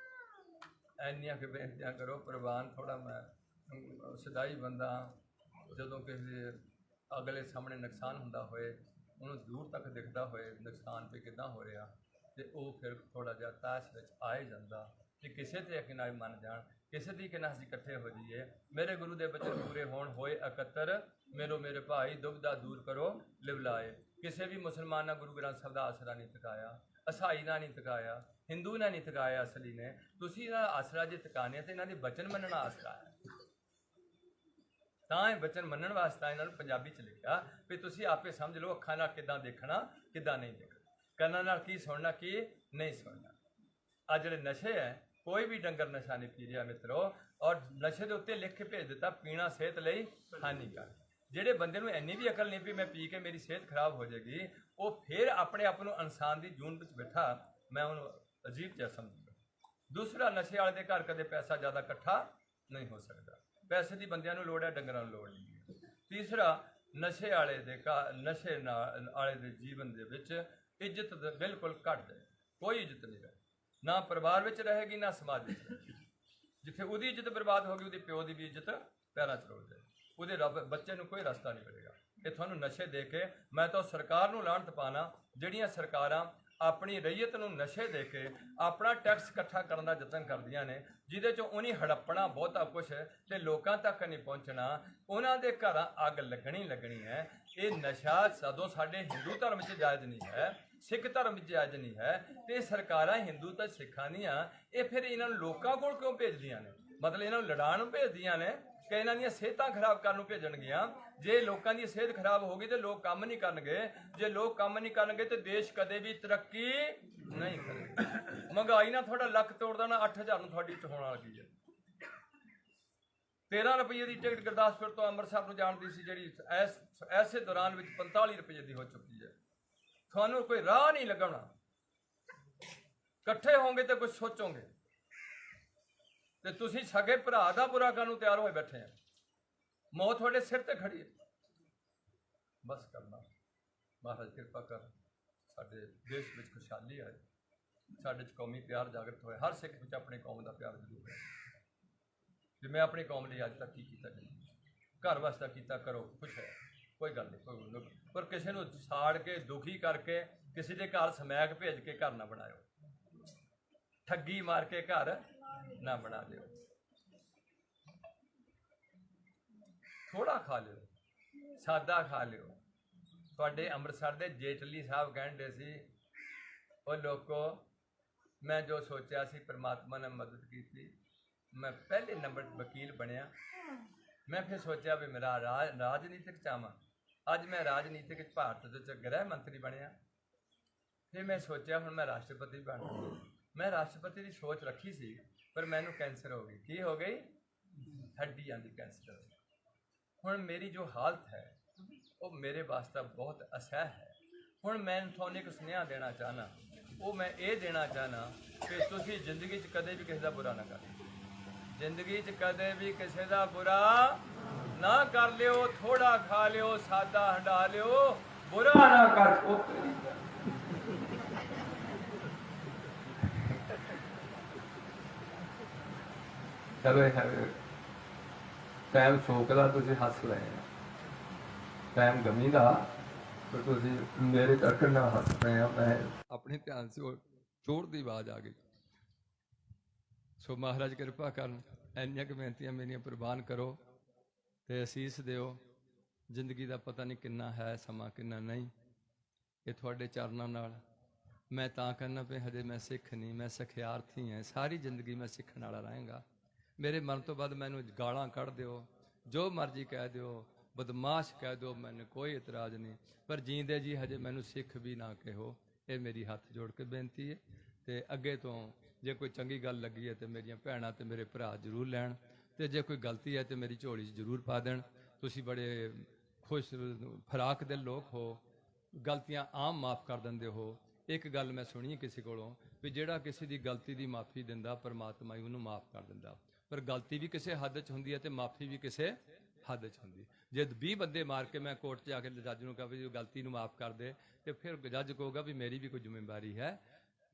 ਇੰਨੀਆਂ ਕਿ ਬੇਨਤੀਆਂ ਕਰੋ। ਪ੍ਰਵਾਨ ਥੋੜਾ ਮੈਂ ਸਦਾਈ ਬੰਦਾ, ਜਦੋਂ ਕਿਸੇ ਅਗਲੇ ਸਾਹਮਣੇ ਨੁਕਸਾਨ ਹੁੰਦਾ ਹੋਏ, ਉਹਨੂੰ ਦੂਰ ਤੱਕ ਦਿਖਦਾ ਹੋਏ ਨੁਕਸਾਨ ਤੇ ਕਿੱਦਾਂ ਹੋ ਰਿਹਾ, ਤੇ ਉਹ ਫਿਰ ਥੋੜਾ ਜਿਹਾ ਤਾਸ਼ ਵਿੱਚ ਆ ਹੀ ਜਾਂਦਾ ਕਿ ਕਿਸੇ ਤਰੀਕੇ ਨਾਲ ਮੰਨ ਜਾਣ, ਕਿਸੇ ਤਰੀਕੇ ਨਾਲ ਅਸੀਂ ਇਕੱਠੇ ਹੋ ਜਾਈਏ। ਮੇਰੇ ਗੁਰੂ ਦੇ ਬਚਨ ਪੂਰੇ ਹੋਣ ਹੋਏ ਇਕੱਤਰ, ਮੇਰੋ ਮੇਰੇ ਭਾਈ ਦੁਬਦਾ ਦੂਰ ਕਰੋ ਲਿਵਲਾਏ। ਕਿਸੇ ਵੀ ਮੁਸਲਮਾਨ ਨਾਲ ਗੁਰੂ ਗ੍ਰੰਥ ਸਾਹਿਬ ਦਾ ਆਸਰਾ ਨਹੀਂ ਤਕਾਇਆ, ਈਸਾਈ ਨਾਲ ਨਹੀਂ ਤਕਾਇਆ, ਹਿੰਦੂ ਨਾਲ ਨਹੀਂ ਤਕਾਇਆ। ਅਸਲੀ ਨੇ ਤੁਸੀਂ ਇਹਨਾਂ ਦਾ ਆਸਰਾ ਜੇ ਤਕਾਣੇ ਤੇ ਇਹਨਾਂ ਦੇ ਬਚਨ ਮੰਨਣਾ ਆਸਰਾ ਹੈ। ਤਾਂ ਇਹ ਬਚਨ ਮੰਨਣ ਵਾਸਤੇ ਇਹਨਾਂ ਨੂੰ ਪੰਜਾਬੀ 'ਚ ਲਿਖਿਆ ਵੀ ਤੁਸੀਂ ਆਪੇ ਸਮਝ ਲਓ ਅੱਖਾਂ ਨਾਲ ਕਿੱਦਾਂ ਦੇਖਣਾ, ਕਿੱਦਾਂ ਨਹੀਂ ਦੇਖਣਾ, ਕੰਨਾਂ ਨਾਲ ਕੀ ਸੁਣਨਾ, ਕੀ ਨਹੀਂ ਸੁਣਨਾ। ਆ ਜਿਹੜੇ ਨਸ਼ੇ ਹੈ, ਕੋਈ ਵੀ ਡੰਗਰ ਨਸ਼ਾ ਨਹੀਂ ਪੀ ਰਿਹਾ ਮਿੱਤਰੋ, ਔਰ ਨਸ਼ੇ ਦੇ ਉੱਤੇ ਲਿਖ ਕੇ ਭੇਜ ਦਿੱਤਾ ਪੀਣਾ ਸਿਹਤ ਲਈ ਹਾਨੀਕਾਰਕ। ਜਿਹੜੇ ਬੰਦੇ ਨੂੰ ਇੰਨੀ ਵੀ ਅਕਲ ਨਹੀਂ ਵੀ ਮੈਂ ਪੀ ਕੇ ਮੇਰੀ ਸਿਹਤ ਖਰਾਬ ਹੋ ਜਾਏਗੀ, ਉਹ ਫਿਰ ਆਪਣੇ ਆਪ ਨੂੰ ਇਨਸਾਨ ਦੀ ਜੂਨ ਵਿੱਚ ਬੈਠਾ, ਮੈਂ ਉਹਨੂੰ ਅਜੀਬ ਜਿਹਾ ਸਮਝੂਗਾ। ਦੂਸਰਾ, ਨਸ਼ੇ ਵਾਲੇ ਦੇ ਘਰ ਕਦੇ ਪੈਸਾ ਜ਼ਿਆਦਾ ਇਕੱਠਾ ਨਹੀਂ ਹੋ ਸਕਦਾ। ਪੈਸੇ ਦੀ ਬੰਦਿਆਂ ਨੂੰ ਲੋੜ ਹੈ, ਡੰਗਰਾਂ ਨੂੰ ਲੋੜ ਨਹੀਂ ਹੈ। ਤੀਸਰਾ, ਨਸ਼ੇ ਵਾਲੇ ਦੇ ਜੀਵਨ ਦੇ ਵਿੱਚ ਇੱਜ਼ਤ ਬਿਲਕੁਲ ਘੱਟ ਜਾਏ, ਕੋਈ ਇੱਜ਼ਤ ਨਹੀਂ ਰਹੇ, ਨਾ ਪਰਿਵਾਰ ਵਿੱਚ ਰਹੇਗੀ ਨਾ ਸਮਾਜ ਵਿੱਚ ਰਹੇਗੀ। ਜਿੱਥੇ ਉਹਦੀ ਇੱਜ਼ਤ ਬਰਬਾਦ ਹੋ ਗਈ, ਉਹਦੇ ਪਿਓ ਦੀ ਵੀ ਇੱਜ਼ਤ ਪੈਰਾਂ 'ਚ ਰੁਲ ਜਾਏ, ਉਹਦੇ ਬੱਚੇ ਨੂੰ ਕੋਈ ਰਸਤਾ ਨਹੀਂ ਮਿਲੇਗਾ। ਇਹ ਤੁਹਾਨੂੰ ਨਸ਼ੇ ਦੇ ਕੇ ਮੈਂ ਤਾਂ ਸਰਕਾਰ ਨੂੰ ਲਾਹਨਤ ਪਾਣਾ, ਜਿਹੜੀਆਂ ਸਰਕਾਰਾਂ ਆਪਣੀ ਰਈਅਤ ਨੂੰ ਨਸ਼ੇ ਦੇ ਕੇ ਆਪਣਾ ਟੈਕਸ ਇਕੱਠਾ ਕਰਨ ਦਾ ਯਤਨ ਕਰਦੀਆਂ ਨੇ, ਜਿਹਦੇ 'ਚੋਂ ਉਹਨੀ ਹੜੱਪਣਾ ਬਹੁਤਾ ਕੁਛ ਤੇ ਲੋਕਾਂ ਤੱਕ ਨਹੀਂ ਪਹੁੰਚਣਾ, ਉਹਨਾਂ ਦੇ ਘਰਾਂ ਅੱਗ ਲੱਗਣੀ ਹੈ। ਇਹ ਨਸ਼ਾ ਸਦੋਂ ਸਾਡੇ ਹਿੰਦੂ ਧਰਮ 'ਚ ਜਾਇਜ਼ ਨਹੀਂ ਹੈ, ਸਿੱਖ ਧਰਮ 'ਚ ਜਾਇਜ਼ ਨਹੀਂ ਹੈ, ਤੇ ਸਰਕਾਰਾਂ ਹਿੰਦੂ ਤੇ ਸਿੱਖਾਂ ਦੀਆਂ ਇਹ ਫਿਰ ਇਹਨਾਂ ਨੂੰ ਲੋਕਾਂ ਕੋਲ ਕਿਉਂ ਭੇਜਦੀਆਂ ਨੇ? ਮਤਲਬ ਇਹਨਾਂ ਨੂੰ ਲੜਾਉਣ ਨੂੰ ਭੇਜਦੀਆਂ ਨੇ ਕਿ ਇਹਨਾਂ ਦੀਆਂ ਸਿਹਤਾਂ ਖਰਾਬ ਕਰਨ ਨੂੰ ਭੇਜਣਗੀਆਂ। ਜੇ ਲੋਕਾਂ ਦੀ ਸਿਹਤ ਖਰਾਬ ਹੋਗੀ ਤੇ ਲੋਕ ਕੰਮ ਨਹੀਂ ਕਰਨਗੇ, ਜੇ ਲੋਕ ਕੰਮ ਨਹੀਂ ਕਰਨਗੇ ਤੇ ਦੇਸ਼ ਕਦੇ ਵੀ ਤਰੱਕੀ ਨਹੀਂ ਕਰੇਗਾ। ਮਹਿੰਗਾਈ ਨਾਲ ਤੁਹਾਡਾ ਲੱਕ ਤੋੜ ਦੇਣਾ, 8000 ਨੂੰ ਤੁਹਾਡੀ ਚ ਹੋਣ ਵਾਲੀ ਹੈ। 13 ਰੁਪਏ ਦੀ ਟਿਕਟ ਗੁਰਦਾਸਪੁਰ ਤੋਂ ਅੰਮ੍ਰਿਤਸਰ ਨੂੰ ਜਾਣ ਦੀ ਸੀ, ਜਿਹੜੀ ਐਸੇ ਦੌਰਾਨ ਵਿੱਚ 45 ਰੁਪਏ ਦੀ ਹੋ ਚੁੱਕੀ ਹੈ। ਤੁਹਾਨੂੰ ਕੋਈ ਰਾਹ ਨਹੀਂ ਲੱਗਣਾ, ਇਕੱਠੇ ਹੋਗੇ ਤੇ ਕੁਝ ਸੋਚੋਗੇ, ਤੇ ਤੁਸੀਂ ਸਗੇ ਭਰਾ ਦਾ ਬੁਰਾ ਕਰਨ ਨੂੰ ਤਿਆਰ ਹੋਏ ਬੈਠੇ ਆ। ਮੌਤ ਤੁਹਾਡੇ ਸਿਰ ਤੇ ਖੜੀ ਹੈ। ਬਸ ਕਰਨਾ, ਮਹਾਰਾਜ ਕਿਰਪਾ ਕਰ, ਸਾਡੇ ਦੇਸ਼ ਵਿੱਚ ਖੁਸ਼ਹਾਲੀ ਆਏ, ਸਾਡੇ 'ਚ ਕੌਮੀ ਪਿਆਰ ਜਾਗਰਤ ਹੋਏ, ਹਰ ਸਿੱਖ ਵਿੱਚ ਆਪਣੀ ਕੌਮ ਦਾ ਪਿਆਰ ਜ਼ਰੂਰ ਹੈ। ਜੇ ਮੈਂ ਆਪਣੀ ਕੌਮ ਲਈ ਅੱਜ ਤੱਕ ਕੀ ਕੀਤਾ, ਘਰ ਵਾਸਤੇ ਕੀਤਾ, ਕਰੋ, ਖੁਸ਼ ਹੈ, ਕੋਈ ਗੱਲ ਨਹੀਂ, ਕੋਈ। ਪਰ ਕਿਸੇ ਨੂੰ ਸਾੜ ਕੇ ਦੁਖੀ ਕਰਕੇ ਕਿਸੇ ਦੇ ਘਰ ਸਮੈਕ ਭੇਜ ਕੇ ਘਰ ਨਾ ਬਣਾਇਓ, ਠੱਗੀ ਮਾਰ ਕੇ ਘਰ ਨਾ ਬਣਾ ਲਿਓ। ਥੋੜਾ ਖਾ ਲਿਓ, ਸਾਦਾ ਖਾ ਲਿਓ। ਤੁਹਾਡੇ ਅੰਮ੍ਰਿਤਸਰ ਦੇ ਜੇਟਲੀ ਸਾਹਿਬ ਕਹਿੰਦੇ ਸੀ, ਉਹ ਲੋਕੋ, ਮੈਂ ਜੋ ਸੋਚਿਆ ਸੀ ਪ੍ਰਮਾਤਮਾ ਨੇ ਮਦਦ ਕੀਤੀ, ਮੈਂ ਪਹਿਲੇ ਨੰਬਰ ਵਕੀਲ ਬਣਿਆ। ਮੈਂ ਫਿਰ ਸੋਚਿਆ ਵੀ ਮੇਰਾ ਰਾਜਨੀਤਿਕ ਚਾਹਵਾਂ, ਅੱਜ ਮੈਂ ਰਾਜਨੀਤਿਕ ਭਾਰਤ ਦੇ ਗ੍ਰਹਿ ਮੰਤਰੀ ਬਣਿਆ। ਫਿਰ ਮੈਂ ਸੋਚਿਆ ਹੁਣ ਮੈਂ ਰਾਸ਼ਟਰਪਤੀ ਬਣਨਾ। ਮੈਂ ਰਾਸ਼ਟਰਪਤੀ ਦੀ ਸੋਚ ਰੱਖੀ ਸੀ, ਪਰ ਮੈਨੂੰ ਕੈਂਸਰ ਹੋ ਗਈ। ਕੀ ਹੋ ਗਈ? ਹੱਡੀਆਂ ਦੀ ਕੈਂਸਰ। ਹੁਣ ਮੇਰੀ ਜੋ ਹਾਲਤ ਹੈ ਉਹ ਮੇਰੇ ਵਾਸਤੇ ਬਹੁਤ ਅਸਹਿ ਹੈ। ਹੁਣ ਮੈਂ ਤੁਹਾਨੂੰ ਇੱਕ ਸੁਨੇਹਾ ਦੇਣਾ ਚਾਹਨਾ, ਉਹ ਮੈਂ ਇਹ ਦੇਣਾ ਚਾਹਨਾ ਕਿ ਤੁਸੀਂ ਜ਼ਿੰਦਗੀ 'ਚ ਕਦੇ ਵੀ ਕਿਸੇ ਦਾ ਬੁਰਾ ਨਾ ਕਰੋ। ਜ਼ਿੰਦਗੀ 'ਚ ਕਦੇ ਵੀ ਕਿਸੇ ਦਾ ਬੁਰਾ ਨਾ ਕਰ ਲਿਓ। ਥੋੜਾ ਖਾ ਲਿਓ, ਸਾਦਾ ਹੰਡਾ ਲਿਓ, ਬੁਰਾ ਨਾ ਕਰ। ਚਲੋ ਟਾਈਮ ਸ਼ੌਕ ਦਾ ਤੁਸੀਂ ਹੱਸ ਰਹੇ ਹੋ, ਟਾਈਮ ਗਮੀ ਦਾ ਤੁਸੀਂ ਮੇਰੇ ਕਰਕੇ ਨਾ ਹੱਸ ਰਹੇ ਹੋ। ਮੈਂ ਆਪਣੇ ਧਿਆਨ ਸੇ ਚੋਰ ਦੀ ਆਵਾਜ਼ ਆ ਗਈ। ਸੋ ਮਹਾਰਾਜ ਕਿਰਪਾ ਕਰਨ, ਇੰਨੀਆਂ ਕੁ ਬੇਨਤੀਆਂ ਮੇਰੀਆਂ ਪ੍ਰਵਾਨ ਕਰੋ ਤੇ ਅਸੀਸ ਦਿਓ। ਜ਼ਿੰਦਗੀ ਦਾ ਪਤਾ ਨਹੀਂ ਕਿੰਨਾ ਹੈ, ਸਮਾਂ ਕਿੰਨਾ ਨਹੀਂ। ਇਹ ਤੁਹਾਡੇ ਚਰਨਾਂ ਨਾਲ ਮੈਂ ਤਾਂ ਕਹਿੰਦਾ ਪਿਆ, ਹਜੇ ਮੈਂ ਸਿੱਖ ਨਹੀਂ, ਮੈਂ ਸਿਖਿਆਰਥੀ ਹਾਂ। ਸਾਰੀ ਜ਼ਿੰਦਗੀ ਮੈਂ ਸਿੱਖਣ ਵਾਲਾ ਰਹਾਂਗਾ। ਮੇਰੇ ਮਰਨ ਤੋਂ ਬਾਅਦ ਮੈਨੂੰ ਗਾਲਾਂ ਕੱਢ ਦਿਓ, ਜੋ ਮਰਜ਼ੀ ਕਹਿ ਦਿਓ, ਬਦਮਾਸ਼ ਕਹਿ ਦਿਓ, ਮੈਨੂੰ ਕੋਈ ਇਤਰਾਜ਼ ਨਹੀਂ। ਪਰ ਜੀਂਦੇ ਜੀ ਹਜੇ ਮੈਨੂੰ ਸਿੱਖ ਵੀ ਨਾ ਕਹੋ, ਇਹ ਮੇਰੀ ਹੱਥ ਜੋੜ ਕੇ ਬੇਨਤੀ ਹੈ। ਤੇ ਅੱਗੇ ਤੋਂ ਜੇ ਕੋਈ ਚੰਗੀ ਗੱਲ ਲੱਗੀ ਹੈ ਤੇ ਮੇਰੀਆਂ ਭੈਣਾਂ ਤੇ ਮੇਰੇ ਭਰਾ ਜ਼ਰੂਰ ਲੈਣ, ਤੇ ਜੇ ਕੋਈ ਗਲਤੀ ਹੈ ਤੇ ਮੇਰੀ ਝੋਲੀ 'ਚ ਜ਼ਰੂਰ ਪਾ ਦੇਣ। ਤੁਸੀਂ ਬੜੇ ਖੁਸ਼ ਫਰਾਕ ਦਿਲ ਲੋਕ ਹੋ, ਗਲਤੀਆਂ ਆਮ ਮਾਫ ਕਰ ਦਿੰਦੇ ਹੋ। ਇੱਕ ਗੱਲ ਮੈਂ ਸੁਣੀ ਕਿਸੇ ਕੋਲੋਂ ਵੀ ਜਿਹੜਾ ਕਿਸੇ ਦੀ ਗਲਤੀ ਦੀ ਮਾਫੀ ਦਿੰਦਾ ਪਰਮਾਤਮਾ ਹੀ ਉਹਨੂੰ ਮਾਫ ਕਰ ਦਿੰਦਾ, ਪਰ ਗਲਤੀ ਵੀ ਕਿਸੇ ਹੱਦ 'ਚ ਹੁੰਦੀ ਹੈ ਤੇ ਮਾਫੀ ਵੀ ਕਿਸੇ ਹੱਦ 'ਚ ਹੁੰਦੀ। ਜੇ 20 ਬੰਦੇ ਮਾਰ ਕੇ ਮੈਂ ਕੋਰਟ 'ਚ ਜਾ ਕੇ ਜੱਜ ਨੂੰ ਕਹਾਂ ਵੀ ਗਲਤੀ ਨੂੰ ਮਾਫ ਕਰ ਦੇ, ਤੇ ਫਿਰ ਜੱਜ ਕਹੂਗਾ ਵੀ ਮੇਰੀ ਵੀ ਕੋਈ ਜ਼ਿੰਮੇਵਾਰੀ ਹੈ,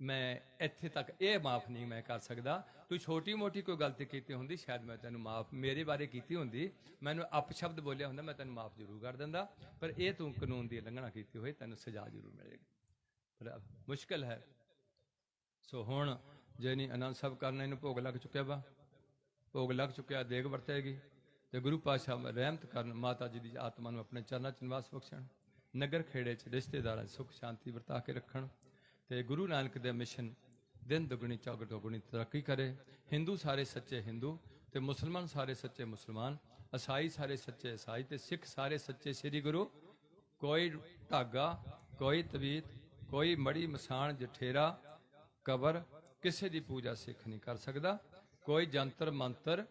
ਮੈਂ ਇੱਥੇ ਤੱਕ ਇਹ ਮਾਫ ਨਹੀਂ ਮੈਂ ਕਰ ਸਕਦਾ। ਤੂੰ ਛੋਟੀ ਮੋਟੀ ਕੋਈ ਗਲਤੀ ਕੀਤੀ ਹੁੰਦੀ ਸ਼ਾਇਦ ਮੈਂ ਤੈਨੂੰ ਮਾਫ, ਮੇਰੇ ਬਾਰੇ ਕੀਤੀ ਹੁੰਦੀ, ਮੈਨੂੰ ਅਪਸ਼ਬਦ ਬੋਲਿਆ ਹੁੰਦਾ, ਮੈਂ ਤੈਨੂੰ ਮਾਫ ਜ਼ਰੂਰ ਕਰ ਦਿੰਦਾ, ਪਰ ਇਹ ਤੂੰ ਕਾਨੂੰਨ ਦੀ ਉਲੰਘਣਾ ਕੀਤੀ ਹੋਈ, ਤੈਨੂੰ ਸਜ਼ਾ ਜ਼ਰੂਰ ਮਿਲੇਗੀ। ਪਰ ਮੁਸ਼ਕਿਲ ਹੈ। ਸੋ ਹੁਣ ਜੇ ਨਹੀਂ ਆਨੰਦ ਸਾਹਿਬ ਕਰਨਾ, ਇਹਨੂੰ ਭੋਗ ਲੱਗ ਚੁੱਕਿਆ ਵਾ, ਭੋਗ ਲੱਗ ਚੁੱਕਿਆ, ਦੇਗ ਵਰਤੇਗੀ ਤੇ ਗੁਰੂ ਪਾਤਸ਼ਾਹ ਰਹਿਮਤ ਕਰਨ, ਮਾਤਾ ਜੀ ਦੀ ਆਤਮਾ ਨੂੰ ਆਪਣੇ ਚਰਨਾਂ 'ਚ ਨਿਵਾਸ ਬਖਸ਼ਣ, ਨਗਰ ਖੇੜੇ 'ਚ ਰਿਸ਼ਤੇਦਾਰਾਂ 'ਚ ਸੁੱਖ ਸ਼ਾਂਤੀ ਵਰਤਾ ਕੇ ਰੱਖਣ, ਤੇ ਗੁਰੂ ਨਾਨਕ ਦੇ ਮਿਸ਼ਨ ਦਿਨ ਦੁਗਣੀ ਚੌਗੁਣੀ ਤਰੱਕੀ ਕਰੇ। ਹਿੰਦੂ ਸਾਰੇ ਸੱਚੇ ਹਿੰਦੂ ਤੇ ਮੁਸਲਮਾਨ ਸਾਰੇ ਸੱਚੇ ਮੁਸਲਮਾਨ, ਈਸਾਈ ਸਾਰੇ ਸੱਚੇ ਈਸਾਈ ਤੇ ਸਿੱਖ ਸਾਰੇ ਸੱਚੇ ਸ੍ਰੀ ਗੁਰੂ। ਕੋਈ ਧਾਗਾ, ਕੋਈ ਤਵੀਤ, ਕੋਈ ਮੜੀ ਮਸਾਣ ਜਠੇਰਾ ਕਬਰ, ਕਿਸੇ ਦੀ ਪੂਜਾ ਸਿੱਖ ਨਹੀਂ ਕਰ ਸਕਦਾ। ਕੋਈ ਜੰਤਰ ਮੰਤਰ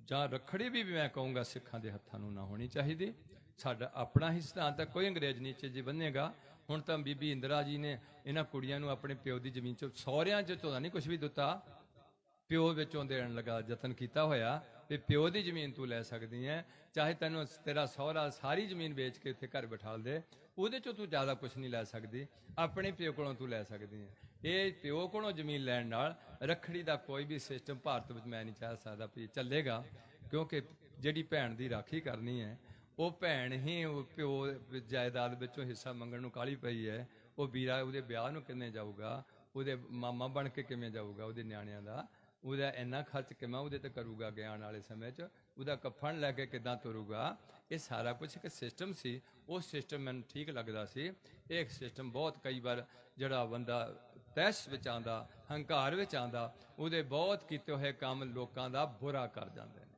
ਜਾਂ ਰੱਖੜੀ ਵੀ ਮੈਂ ਕਹੂੰਗਾ ਸਿੱਖਾਂ ਦੇ ਹੱਥਾਂ ਨੂੰ ਨਾ ਹੋਣੀ ਚਾਹੀਦੀ। ਸਾਡਾ ਆਪਣਾ ਹੀ ਸਿਧਾਂਤ ਹੈ, ਕੋਈ ਅੰਗਰੇਜ਼ ਨੀਚੇ ਜੀ ਬੰਨੇਗਾ। ਹੁਣ ਤਾਂ ਬੀਬੀ ਇੰਦਰਾ ਜੀ ਨੇ ਇਹਨਾਂ ਕੁੜੀਆਂ ਨੂੰ ਆਪਣੇ ਪਿਓ ਦੀ ਜ਼ਮੀਨ 'ਚੋਂ, ਸਹੁਰਿਆਂ 'ਚ ਤਾਂ ਨਹੀਂ ਕੁਝ ਵੀ ਦਿੱਤਾ, ਪਿਓ ਵਿੱਚੋਂ ਦੇਣ ਲੱਗਾ ਯਤਨ ਕੀਤਾ ਹੋਇਆ ਵੀ ਪਿਓ ਦੀ ਜ਼ਮੀਨ ਤੂੰ ਲੈ ਸਕਦੀ ਹੈ, ਚਾਹੇ ਤੈਨੂੰ ਤੇਰਾ ਸਹੁਰਾ ਸਾਰੀ ਜ਼ਮੀਨ ਵੇਚ ਕੇ ਇੱਥੇ ਘਰ ਬਿਠਾਲ ਦੇ, ਉਹਦੇ 'ਚੋਂ ਤੂੰ ਜ਼ਿਆਦਾ ਕੁਝ ਨਹੀਂ ਲੈ ਸਕਦੀ, ਆਪਣੇ ਪਿਓ ਕੋਲੋਂ ਤੂੰ ਲੈ ਸਕਦੀ ਹੈ। ਇਹ ਪਿਓ ਕੋਲੋਂ ਜ਼ਮੀਨ ਲੈਣ ਨਾਲ ਰੱਖੜੀ ਦਾ ਕੋਈ ਵੀ ਸਿਸਟਮ ਭਾਰਤ ਵਿੱਚ ਮੈਂ ਨਹੀਂ ਚਾਹ ਸਕਦਾ ਵੀ ਚੱਲੇਗਾ, ਕਿਉਂਕਿ ਜਿਹੜੀ ਭੈਣ ਦੀ ਰਾਖੀ ਕਰਨੀ ਹੈ ਉਹ ਭੈਣ ਹੀ ਉਹ ਪਿਓ ਜਾਇਦਾਦ ਵਿੱਚੋਂ ਹਿੱਸਾ ਮੰਗਣ ਨੂੰ ਕਾਹਲੀ ਪਈ ਹੈ। ਉਹ ਵੀਰਾ ਉਹਦੇ ਵਿਆਹ ਨੂੰ ਕਿਵੇਂ ਜਾਊਗਾ, ਉਹਦੇ ਮਾਮਾ ਬਣ ਕੇ ਕਿਵੇਂ ਜਾਊਗਾ, ਉਹਦੇ ਨਿਆਣਿਆਂ ਦਾ ਉਹਦਾ ਇੰਨਾ ਖਰਚ ਕਿਵੇਂ ਉਹਦੇ ਤੇ ਕਰੂਗਾ, ਗਿਆਨ ਵਾਲੇ ਸਮੇਂ 'ਚ ਉਹਦਾ ਕਫਨ ਲੈ ਕੇ ਕਿੱਦਾਂ ਤੁਰੂਗਾ। ਇਹ ਸਾਰਾ ਕੁਝ ਇੱਕ ਸਿਸਟਮ ਸੀ, ਉਹ ਸਿਸਟਮ ਮੈਨੂੰ ਠੀਕ ਲੱਗਦਾ ਸੀ। ਇਹ ਸਿਸਟਮ ਬਹੁਤ ਕਈ ਵਾਰ ਜਿਹੜਾ ਬੰਦਾ ਤੈਸ਼ ਵਿੱਚ ਆਉਂਦਾ, ਹੰਕਾਰ ਵਿੱਚ ਆਉਂਦਾ, ਉਹਦੇ ਬਹੁਤ ਕੀਤੇ ਹੋਏ ਕੰਮ ਲੋਕਾਂ ਦਾ ਬੁਰਾ ਕਰ ਜਾਂਦੇ ਨੇ।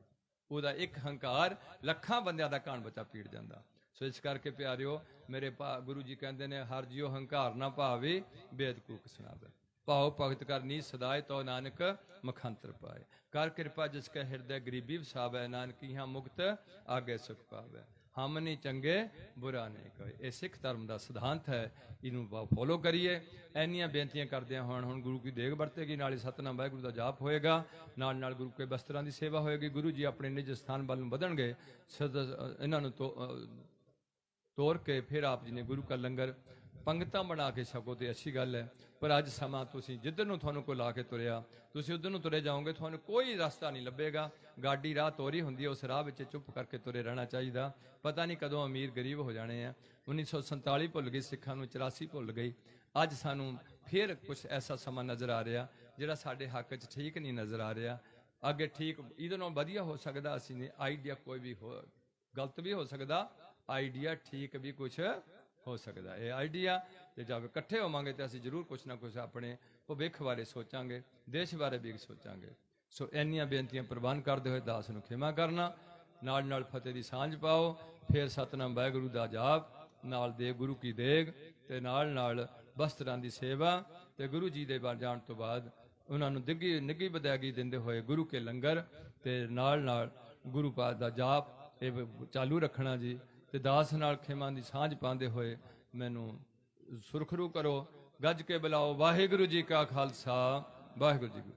ਉਹਦਾ ਇੱਕ ਹੰਕਾਰ ਲੱਖਾਂ ਬੰਦਿਆਂ ਦਾ ਕਾਣ ਬੱਚਾ ਪੀੜ ਜਾਂਦਾ। ਸੋ ਇਸ ਕਰਕੇ ਪਿਆਰਿਓ ਮੇਰੇ ਗੁਰੂ ਜੀ ਕਹਿੰਦੇ ਨੇ, ਹਰ ਜਿਉ ਹੰਕਾਰ ਨਾ ਭਾਵੇ ਬੇਦ ਕੂਕ ਸੁਣਾਵੇ, ਭਾਉ ਭਗਤ ਕਰਨੀ ਸਦਾਏ ਤੋ ਨਾਨਕ ਮਖੰਤਰ ਪਾਏ, ਕਰ ਕਿਰਪਾ ਜਿਸ ਕੈ ਹਿਰਦੈ ਗਰੀਬੀ ਵਸਾਵੈ, ਨਾਨਕੀਆਂ ਮੁਕਤ ਆਗੇ ਸੁਖ ਪਾਵੇ, ਹਮ ਨਹੀਂ ਚੰਗੇ ਬੁਰਾ ਨਹੀਂ ਕਹੇ। ਇਹ ਸਿੱਖ ਧਰਮ ਦਾ ਸਿਧਾਂਤ ਹੈ, ਇਹਨੂੰ ਫੋਲੋ ਕਰੀਏ। ਇੰਨੀਆਂ ਬੇਨਤੀਆਂ ਕਰਦਿਆਂ ਹੁਣ ਗੁਰੂ ਕੀ ਦੇਗ ਵਰਤੇਗੀ, ਨਾਲੇ ਸਤਨਾਮ ਵਾਹਿਗੁਰੂ ਦਾ ਜਾਪ ਹੋਏਗਾ, ਨਾਲ ਨਾਲ ਗੁਰੂ ਕੇ ਬਸਤਰਾਂ ਦੀ ਸੇਵਾ ਹੋਏਗੀ। ਗੁਰੂ ਜੀ ਆਪਣੇ ਨਿਜ ਸਥਾਨ ਵੱਲ ਨੂੰ ਵਧਣਗੇ, ਇਹਨਾਂ ਨੂੰ ਤੋੜ ਕੇ ਫਿਰ ਆਪ ਜੀ ਨੇ ਗੁਰੂ ਕਾ ਲੰਗਰ ਪੰਗਤਾਂ ਬਣਾ ਕੇ ਛਕੋ ਤੇ ਅੱਛੀ ਗੱਲ ਹੈ। ਪਰ ਅੱਜ ਸਮਾਂ ਤੁਸੀਂ ਜਿੱਧਰ ਨੂੰ ਤੁਹਾਨੂੰ ਕੋਈ ਲਾ ਕੇ ਤੁਰਿਆ, ਤੁਸੀਂ ਉਧਰ ਨੂੰ ਤੁਰੇ ਜਾਓਗੇ, ਤੁਹਾਨੂੰ ਕੋਈ ਰਸਤਾ ਨਹੀਂ ਲੱਭੇਗਾ। ਗਾਡੀ ਰਾਹ ਤੋਰੀ ਹੁੰਦੀ ਹੈ, ਉਸ ਰਾਹ ਵਿੱਚ ਚੁੱਪ ਕਰਕੇ ਤੁਰੇ ਰਹਿਣਾ ਚਾਹੀਦਾ। ਪਤਾ ਨਹੀਂ ਕਦੋਂ ਅਮੀਰ ਗਰੀਬ ਹੋ ਜਾਣੇ ਆ। 1947 ਭੁੱਲ ਗਈ ਸਿੱਖਾਂ ਨੂੰ, 84 ਭੁੱਲ ਗਈ। ਅੱਜ ਸਾਨੂੰ ਫਿਰ ਕੁਝ ਐਸਾ ਸਮਾਂ ਨਜ਼ਰ ਆ ਰਿਹਾ ਜਿਹੜਾ ਸਾਡੇ ਹੱਕ 'ਚ ਠੀਕ ਨਹੀਂ ਨਜ਼ਰ ਆ ਰਿਹਾ। ਅੱਗੇ ਠੀਕ ਇਹਦੇ ਨਾਲ ਵਧੀਆ ਹੋ ਸਕਦਾ, ਅਸੀਂ ਨੇ ਆਈਡੀਆ ਕੋਈ ਵੀ ਗਲਤ ਵੀ ਹੋ ਸਕਦਾ, ਆਈਡੀਆ ਠੀਕ ਵੀ ਕੁਛ ਹੋ ਸਕਦਾ। ਇਹ ਆਈਡੀਆ ਤੇ ਜਦ ਇਕੱਠੇ ਹੋਵਾਂਗੇ ਤੇ ਅਸੀਂ ਜ਼ਰੂਰ ਕੁਛ ਨਾ ਕੁਛ ਆਪਣੇ ਭਵਿੱਖ ਬਾਰੇ ਸੋਚਾਂਗੇ, ਦੇਸ਼ ਬਾਰੇ ਵੀ ਸੋਚਾਂਗੇ। ਸੋ ਇੰਨੀਆਂ ਬੇਨਤੀਆਂ ਪ੍ਰਵਾਨ ਕਰਦੇ ਹੋਏ ਦਾਸ ਨੂੰ ਖਿਮਾ ਕਰਨਾ, ਨਾਲ ਨਾਲ ਫਤਿਹ ਦੀ ਸਾਂਝ ਪਾਓ, ਫਿਰ ਸਤਨਾਮ ਵਾਹਿਗੁਰੂ ਦਾ ਜਾਪ, ਨਾਲ ਦੇ ਗੁਰੂ ਕੀ ਦੇਗ ਤੇ ਨਾਲ ਨਾਲ ਬਸਤਰਾਂ ਦੀ ਸੇਵਾ, ਤੇ ਗੁਰੂ ਜੀ ਦੇ ਬਾਹਰ ਜਾਣ ਤੋਂ ਬਾਅਦ ਉਹਨਾਂ ਨੂੰ ਨਿੱਘੀ ਵਿਦਾਇਗੀ ਦਿੰਦੇ ਹੋਏ ਗੁਰੂ ਕੇ ਲੰਗਰ ਤੇ ਨਾਲ ਨਾਲ ਗੁਰੂ ਪਾਦ ਦਾ ਜਾਪ ਇਹ ਚਾਲੂ ਰੱਖਣਾ ਜੀ। ਤੇ ਦਾਸ ਨਾਲ ਖਿਮਾ ਦੀ ਸਾਂਝ ਪਾਉਂਦੇ ਹੋਏ ਮੈਨੂੰ ਸੁਰਖਰੂ ਕਰੋ, ਗੱਜ ਕੇ ਬੁਲਾਓ। ਵਾਹਿਗੁਰੂ ਜੀ ਕਾ ਖਾਲਸਾ, ਵਾਹਿਗੁਰੂ ਜੀ ਕੀ